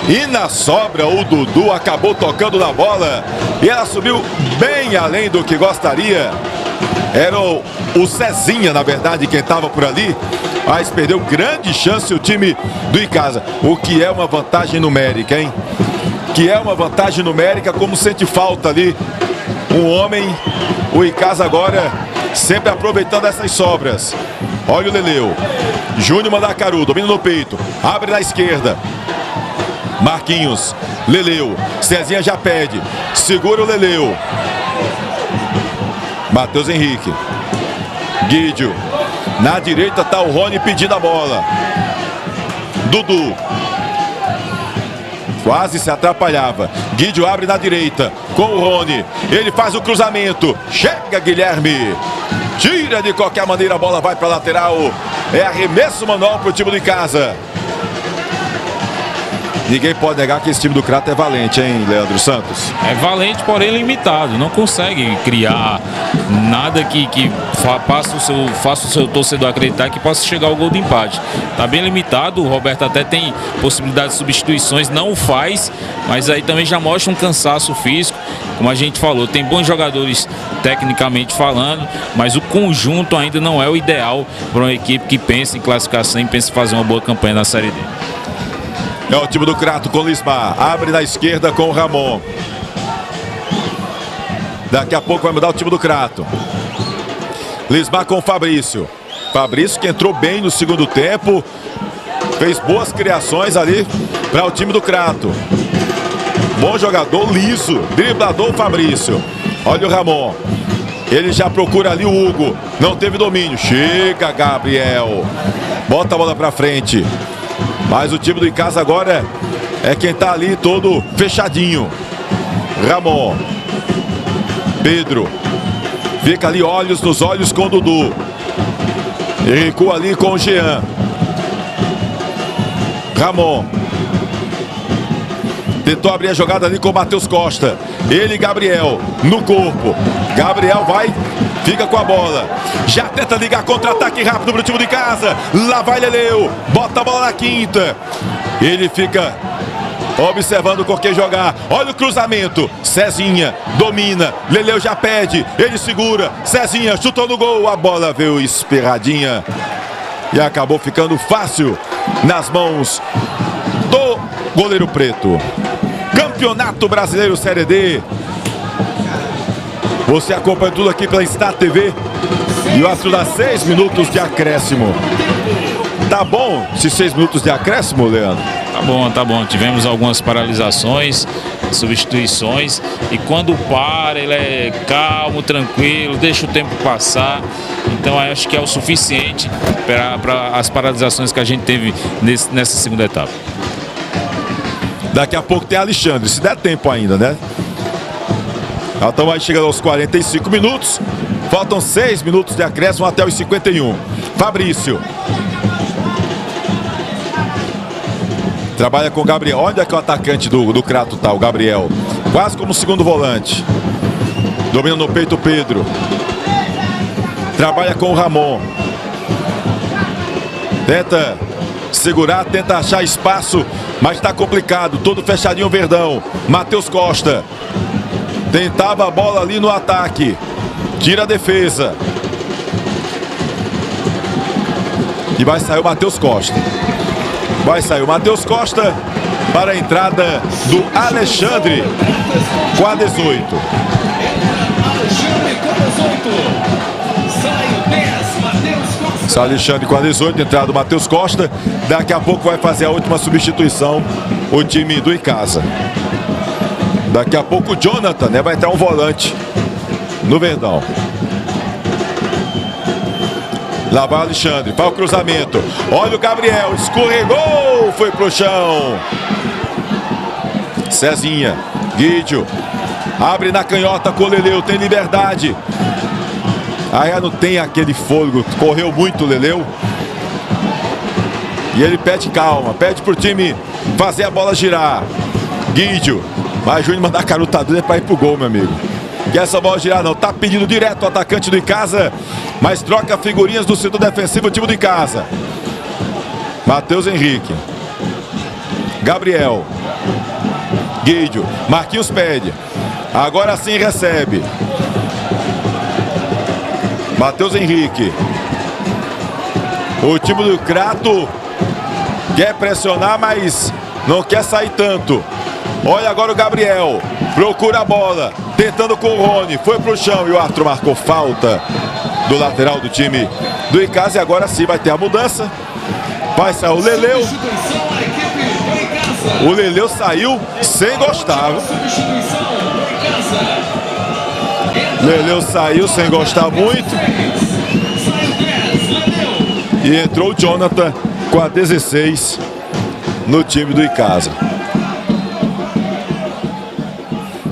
E na sobra o Dudu acabou tocando na bola. E ela subiu bem além do que gostaria. Era o Cezinha, na verdade, quem estava por ali. Mas perdeu grande chance o time do Icasa. O que é uma vantagem numérica, hein? Que é uma vantagem numérica, como sente falta ali um homem. O Icasa agora sempre aproveitando essas sobras. Olha o Leleu. Júnior Mandacaru, domina no peito. Abre na esquerda. Marquinhos. Leleu. Cezinha já pede. Segura o Leleu. Matheus Henrique. Guidio. Na direita está o Rony pedindo a bola. Dudu. Quase se atrapalhava. Guidio abre na direita com o Rony. Ele faz o cruzamento. Chega Guilherme. Tira de qualquer maneira, a bola vai para a lateral. É arremesso manual para o time de casa. Ninguém pode negar que esse time do Crato é valente, hein, Leandro Santos? É valente, porém limitado. Não consegue criar nada que faça o seu torcedor acreditar que possa chegar ao gol de empate. Está bem limitado. O Roberto até tem possibilidade de substituições, não o faz, mas aí também já mostra um cansaço físico. Como a gente falou, tem bons jogadores tecnicamente falando, mas o conjunto ainda não é o ideal para uma equipe que pensa em classificação e pensa em fazer uma boa campanha na Série D. É o time do Crato com o Lismar. Abre na esquerda com o Ramon. Daqui a pouco vai mudar o time do Crato. Lismar com o Fabrício. Fabrício que entrou bem no segundo tempo. Fez boas criações ali para o time do Crato. Bom jogador, liso. Driblador Fabrício. Olha o Ramon. Ele já procura ali o Hugo. Não teve domínio. Chega Gabriel. Bota a bola para frente. Mas o time do Icasa agora é quem tá ali todo fechadinho. Ramon. Pedro. Fica ali olhos nos olhos com o Dudu. E recua ali com o Jean. Ramon. Tentou abrir a jogada ali com o Matheus Costa. Ele e Gabriel no corpo. Gabriel vai, fica com a bola. Já tenta ligar contra-ataque rápido para o time de casa. Lá vai Leleu. Bota a bola na quinta. Ele fica observando com quem jogar. Olha o cruzamento. Cezinha domina. Leleu já pede. Ele segura. Cezinha chutou no gol. A bola veio espirradinha. E acabou ficando fácil nas mãos do goleiro preto. Campeonato Brasileiro Série D. Você acompanha tudo aqui pela Star TV. E o Astro dá 6 minutos de acréscimo. Tá bom esses 6 minutos de acréscimo, Leandro? Tá bom. Tivemos algumas paralisações, substituições. E quando para, ele é calmo, tranquilo, deixa o tempo passar. Então acho que é o suficiente para as paralisações que a gente teve nessa segunda etapa. Daqui a pouco tem Alexandre, se der tempo ainda, né? Então vai chegando aos 45 minutos. Faltam 6 minutos de acréscimo até os 51. Fabrício. Trabalha com o Gabriel. Onde é que o atacante do Crato tá, o Gabriel? Quase como segundo volante. Domina no peito o Pedro. Trabalha com o Ramon. Tenta segurar, tenta achar espaço, mas está complicado. Todo fechadinho o Verdão. Matheus Costa. Tentava a bola ali no ataque. Tira a defesa. E vai sair o Matheus Costa. Vai sair o Matheus Costa para a entrada do Alexandre com a 18. Alexandre com a 18. Sai o 10, Matheus Costa. Sai Alexandre com a 18, entrada do Matheus Costa. Daqui a pouco vai fazer a última substituição o time do Icasa. Daqui a pouco o Jonathan, né, vai entrar um volante no Verdão. Lá vai o Alexandre, vai o cruzamento. Olha o Gabriel, escorregou, foi pro chão. Cezinha, Guidio. Abre na canhota com o Leleu, tem liberdade. Aí não tem aquele fôlego, correu muito o Leleu. E ele pede calma, pede pro time fazer a bola girar. Guidio, mas Júnior Mandacaru tá doido pra ir pro gol, meu amigo. Quer essa bola girar não, tá pedindo direto o atacante do Icasa, mas troca figurinhas do setor defensivo, o time do Icasa. Matheus Henrique. Gabriel. Guidio. Marquinhos pede. Agora sim recebe. Matheus Henrique. O time do Crato quer pressionar, mas não quer sair tanto. Olha agora o Gabriel. Procura a bola. Tentando com o Rony. Foi pro chão e o árbitro marcou falta. do lateral do time do Icasa. E agora sim vai ter a mudança. Vai sair o Leleu. O Leleu saiu sem gostar. Leleu saiu sem gostar muito. E entrou o Jonathan com a 16 no time do Icasa.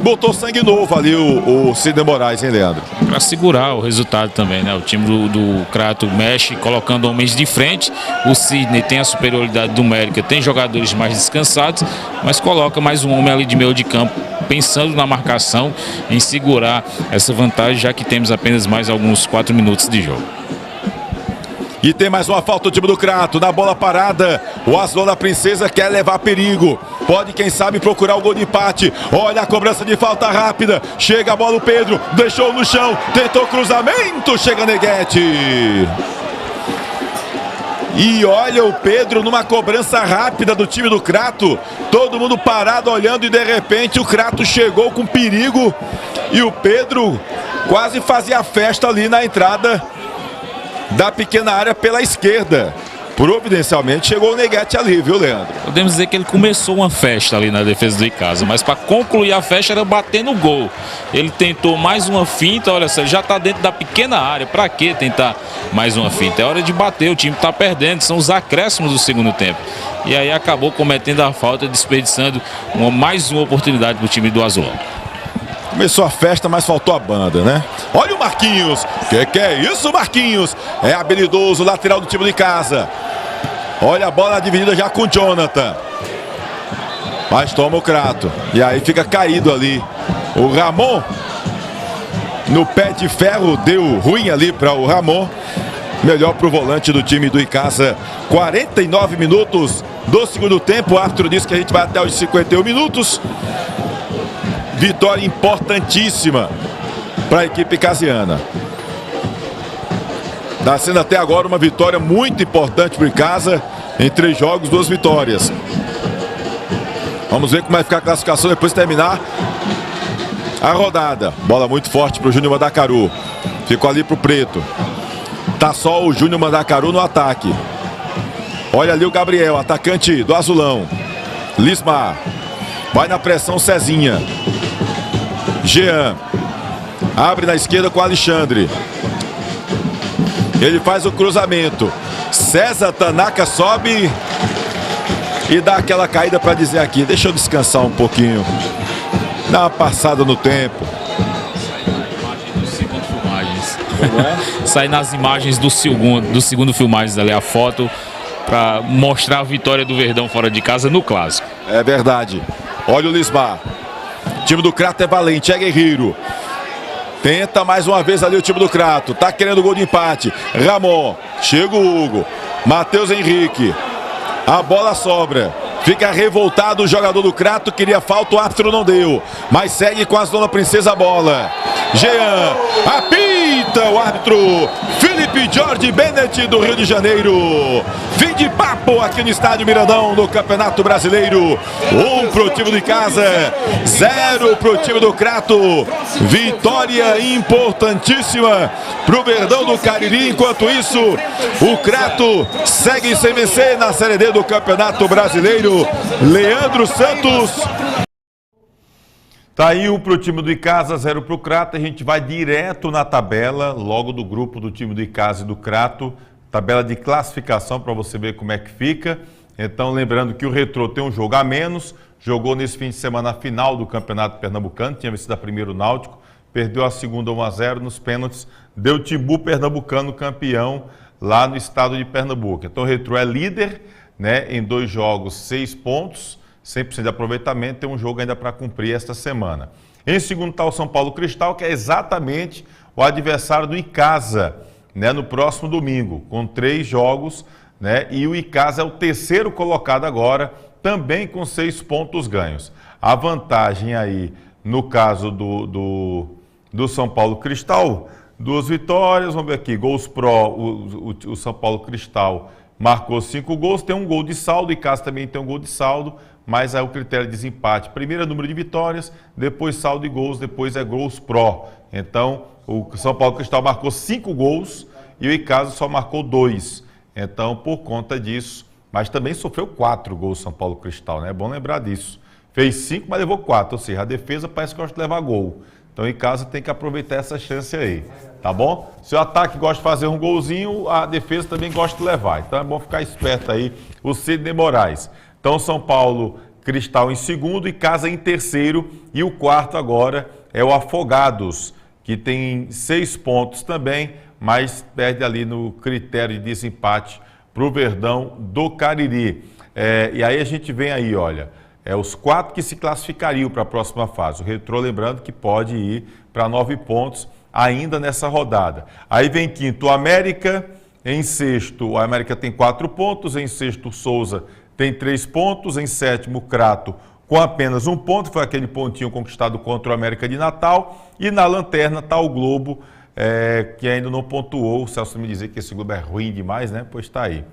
Botou sangue novo ali o Sidney Moraes, hein, Leandro? Para segurar o resultado também, né? O time do Crato mexe colocando homens de frente. O Sidney tem a superioridade numérica, tem jogadores mais descansados, mas coloca mais um homem ali de meio de campo, pensando na marcação, em segurar essa vantagem, já que temos apenas mais alguns 4 minutos de jogo. E tem mais uma falta do time do Crato. Na bola parada, o Azul da Princesa quer levar perigo. Pode, quem sabe, procurar o gol de empate. Olha a cobrança de falta rápida. Chega a bola, o Pedro deixou no chão. Tentou cruzamento, chega Neguete. E olha o Pedro numa cobrança rápida do time do Crato. Todo mundo parado olhando e de repente o Crato chegou com perigo. E o Pedro quase fazia festa ali na entrada da pequena área pela esquerda. Providencialmente chegou o Neguete ali, viu, Leandro? Podemos dizer que ele começou uma festa ali na defesa do Icasa, mas para concluir a festa era bater no gol. Ele tentou mais uma finta, olha só, ele já está dentro da pequena área. Para que tentar mais uma finta? É hora de bater, o time está perdendo, são os acréscimos do segundo tempo. E aí acabou cometendo a falta, desperdiçando mais uma oportunidade para o time do Azulão. Começou a festa, mas faltou a banda, né? Olha o Marquinhos. Que é isso, Marquinhos? É habilidoso, lateral do time do Icasa. Olha a bola dividida já com o Jonathan. Mas toma o Crato. E aí fica caído ali o Ramon. No pé de ferro, deu ruim ali para o Ramon. Melhor para o volante do time do Icasa. 49 minutos do segundo tempo. O árbitro disse que a gente vai até os 51 minutos. Vitória importantíssima para a equipe icasiana. Está sendo até agora uma vitória muito importante para o Icasa. Em 3 jogos, 2 vitórias. Vamos ver como vai ficar a classificação depois de terminar a rodada. Bola muito forte para o Júnior Mandacaru. Ficou ali para o Preto. Tá só o Júnior Mandacaru no ataque. Olha ali o Gabriel, atacante do Azulão. Lismar. Vai na pressão Cezinha. Jean. Abre na esquerda com o Alexandre. Ele faz o cruzamento. César Tanaka sobe e dá aquela caída para dizer aqui, deixa eu descansar um pouquinho. Dá uma passada no tempo. Sai nas imagens do segundo filmagens ali, a foto para mostrar a vitória do Verdão fora de casa no clássico. É verdade. Olha o Lismar. O time do Crato é valente, é guerreiro. Tenta mais uma vez ali o time do Crato. Tá querendo gol de empate. Ramon. Chega o Hugo. Matheus Henrique. A bola sobra. Fica revoltado o jogador do Crato. Queria falta, o árbitro não deu. Mas segue com as Dona Princesa a bola. Jean. Apita o árbitro. Felipe Jorge Bennett do Rio de Janeiro. Fim de papo aqui no estádio Mirandão do Campeonato Brasileiro. 1 pro time do Icasa, 0 pro time do Crato. Vitória importantíssima pro Verdão do Cariri. Enquanto isso, o Crato segue sem vencer na Série D do Campeonato Brasileiro. Leandro Santos. Tá aí 1 pro time do Icasa, 0 pro Crato. A gente vai direto na tabela, logo do grupo do time do Icasa e do Crato. Tabela de classificação para você ver como é que fica. Então, lembrando que o Retrô tem um jogo a menos. Jogou nesse fim de semana a final do Campeonato Pernambucano. Tinha vencido a primeira o Náutico. Perdeu a segunda 1-0 nos pênaltis. Deu Timbu Pernambucano campeão lá no estado de Pernambuco. Então, o Retrô é líder, né, em 2 jogos, 6 pontos. 100% de aproveitamento, tem um jogo ainda para cumprir esta semana. Em segundo está o São Paulo Cristal, que é exatamente o adversário do Icasa, né, no próximo domingo, com 3 jogos, né, e o Icasa é o terceiro colocado agora, também com 6 pontos ganhos. A vantagem aí, no caso do São Paulo Cristal, 2 vitórias, vamos ver aqui, gols pró, o São Paulo Cristal marcou 5 gols, tem um gol de saldo, o Icasa também tem um gol de saldo, mas aí o critério de desempate. Primeiro é número de vitórias, depois saldo de gols, depois é gols pró. Então, O São Paulo Cristal marcou 5 gols e o Icasa só marcou 2. Então, por conta disso, mas também sofreu 4 gols São Paulo Cristal, né? É bom lembrar disso. Fez 5, mas levou 4, ou seja, a defesa parece que gosta de levar gol. Então, o Icasa tem que aproveitar essa chance aí, tá bom? Se o ataque gosta de fazer um golzinho, a defesa também gosta de levar. Então, é bom ficar esperto aí, o Sidney Moraes. Então, São Paulo Cristal em segundo, Icasa em terceiro e o quarto agora é o Afogados, que tem 6 pontos também, mas perde ali no critério de desempate para o Verdão do Cariri. E aí a gente vem aí, olha, os 4 que se classificariam para a próxima fase. O Retrô, lembrando que pode ir para 9 pontos ainda nessa rodada. Aí vem quinto o América, em sexto o América tem 4 pontos, em sexto o Souza tem 3 pontos, em sétimo o Crato com apenas 1 ponto, foi aquele pontinho conquistado contra o América de Natal, e na lanterna está o Globo, que ainda não pontuou. O Celso me dizer que esse Globo é ruim demais, né? Pois está aí.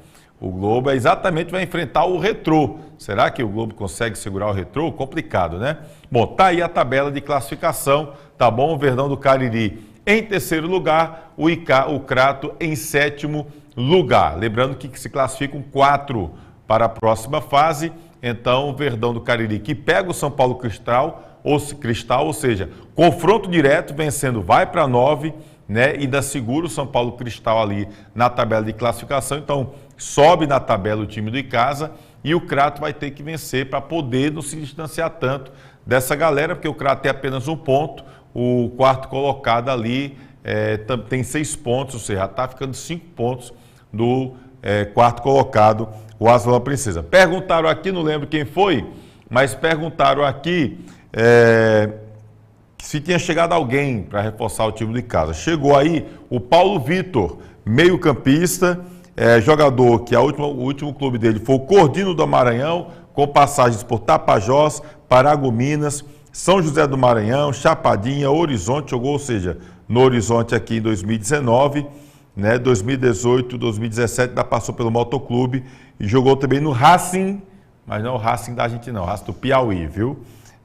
O Globo exatamente vai enfrentar o Retrô. Será que o Globo consegue segurar o Retrô? Complicado, né? Bom, tá aí a tabela de classificação, tá bom? O Verdão do Cariri em terceiro lugar, o Crato em sétimo lugar. Lembrando que se classificam 4 para a próxima fase. Então, o Verdão do Cariri que pega o São Paulo Cristal, ou seja, confronto direto, vencendo, vai para 9, né? E ainda segura o São Paulo Cristal ali na tabela de classificação. Então, sobe na tabela o time do Icasa e o Crato vai ter que vencer para poder não se distanciar tanto dessa galera, porque o Crato tem apenas 1 ponto, o quarto colocado ali tem 6 pontos, ou seja, está ficando 5 pontos do quarto colocado, o Aslan Princesa. Perguntaram aqui, não lembro quem foi, mas perguntaram aqui se tinha chegado alguém para reforçar o time do Icasa. Chegou aí o Paulo Vitor, meio-campista, jogador que o último clube dele foi o Cordino do Maranhão, com passagens por Tapajós, Paragominas, São José do Maranhão, Chapadinha, Horizonte, jogou, ou seja, no Horizonte aqui em 2019, né, 2018, 2017, ainda passou pelo Motoclube e jogou também no Racing, mas não é o Racing da Argentina, não, o Racing do Piauí, viu?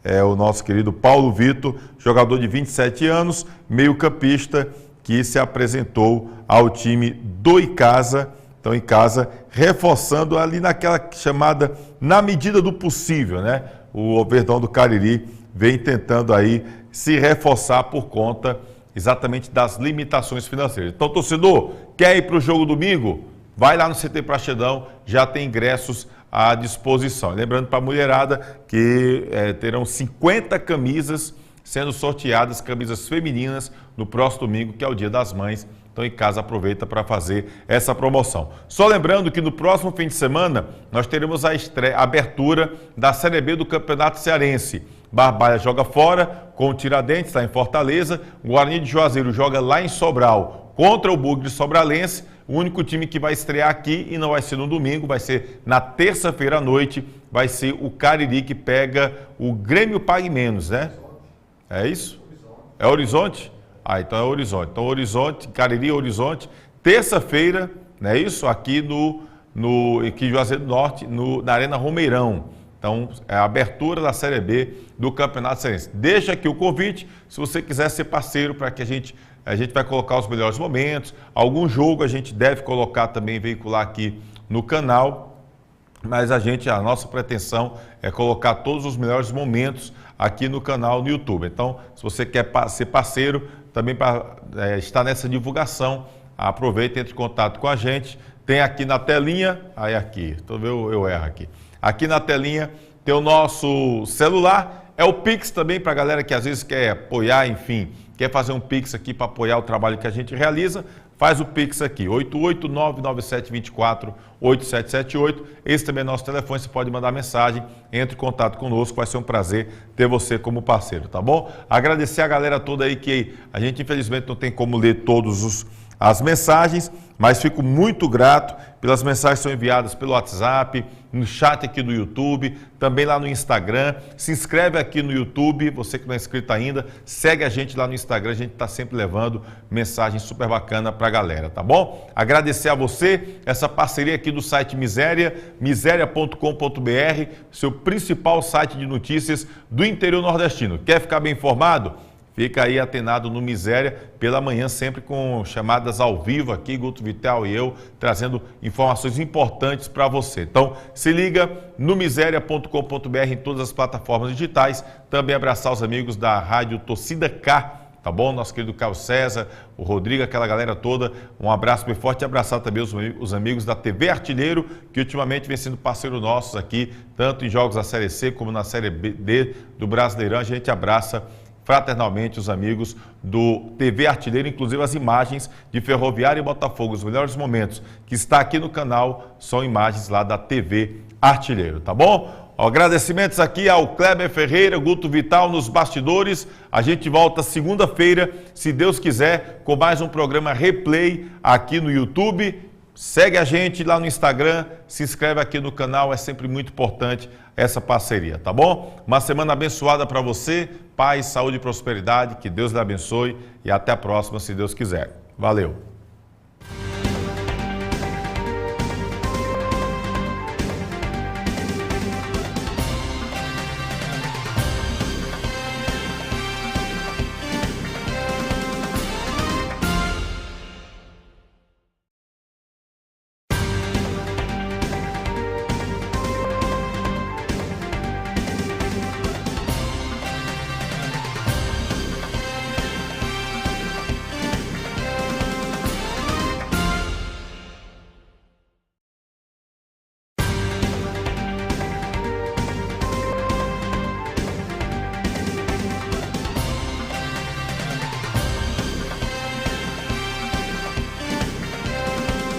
É o nosso querido Paulo Vitor, jogador de 27 anos, meio-campista, que se apresentou ao time do Icasa. Então, Icasa reforçando ali naquela chamada, na medida do possível, né? O Verdão do Cariri vem tentando aí se reforçar por conta exatamente das limitações financeiras. Então, torcedor, quer ir para o jogo domingo? Vai lá no CT Praxedão, já tem ingressos à disposição. Lembrando para a mulherada que terão 50 camisas sendo sorteadas, camisas femininas, no próximo domingo, que é o Dia das Mães. Então, em casa, aproveita para fazer essa promoção. Só lembrando que no próximo fim de semana, nós teremos a abertura da Série B do Campeonato Cearense. Barbalha joga fora com o Tiradentes, está em Fortaleza. O Guarani de Juazeiro joga lá em Sobral contra o Bugre Sobralense. O único time que vai estrear aqui, e não vai ser no domingo, vai ser na terça-feira à noite, vai ser o Cariri, que pega o Grêmio Pague Menos, né? É isso? É Horizonte? Ah, então é Horizonte. Então, Horizonte, Cariri, Horizonte, terça-feira, não é isso? Aqui aqui em Juazeiro do Norte, na Arena Romeirão. Então, é a abertura da Série B do Campeonato Cearense. Deixa aqui o convite, se você quiser ser parceiro, para que a gente vai colocar os melhores momentos. Algum jogo a gente deve colocar também, veicular aqui no canal, mas a nossa pretensão é colocar todos os melhores momentos aqui no canal no YouTube. Então, se você quer ser parceiro, também para estar nessa divulgação, aproveita e entre em contato com a gente. Tem aqui na telinha, eu erro aqui. Aqui na telinha tem o nosso celular, é o Pix também para a galera que às vezes quer apoiar, enfim, quer fazer um Pix aqui para apoiar o trabalho que a gente realiza, faz o Pix aqui, 88997248778. Esse também é nosso telefone, você pode mandar mensagem, entre em contato conosco, vai ser um prazer ter você como parceiro, tá bom? Agradecer a galera toda aí, que a gente infelizmente não tem como ler todas as mensagens, mas fico muito grato pelas mensagens que são enviadas pelo WhatsApp, no chat aqui do YouTube, também lá no Instagram. Se inscreve aqui no YouTube, você que não é inscrito ainda, segue a gente lá no Instagram, a gente está sempre levando mensagem super bacana para a galera, tá bom? Agradecer a você, essa parceria aqui do site Miséria, miséria.com.br, seu principal site de notícias do interior nordestino. Quer ficar bem informado? Fica aí atenado no Miséria, pela manhã sempre com chamadas ao vivo aqui, Guto Vital e eu, trazendo informações importantes para você. Então, se liga no miséria.com.br em todas as plataformas digitais. Também abraçar os amigos da Rádio Torcida K, tá bom? Nosso querido Carlos César, o Rodrigo, aquela galera toda. Um abraço bem forte e abraçar também os amigos da TV Artilheiro, que ultimamente vem sendo parceiro nossos aqui, tanto em jogos da Série C como na Série D do Brasileirão. A gente abraça fraternalmente os amigos do TV Artilheiro, inclusive as imagens de Ferroviária e Botafogo, os melhores momentos que está aqui no canal, são imagens lá da TV Artilheiro, tá bom? Agradecimentos aqui ao Kleber Ferreira, Guto Vital nos bastidores. A gente volta segunda-feira, se Deus quiser, com mais um programa Replay aqui no YouTube. Segue a gente lá no Instagram, se inscreve aqui no canal, é sempre muito importante essa parceria, tá bom? Uma semana abençoada para você, paz, saúde e prosperidade, que Deus lhe abençoe e até a próxima, se Deus quiser. Valeu!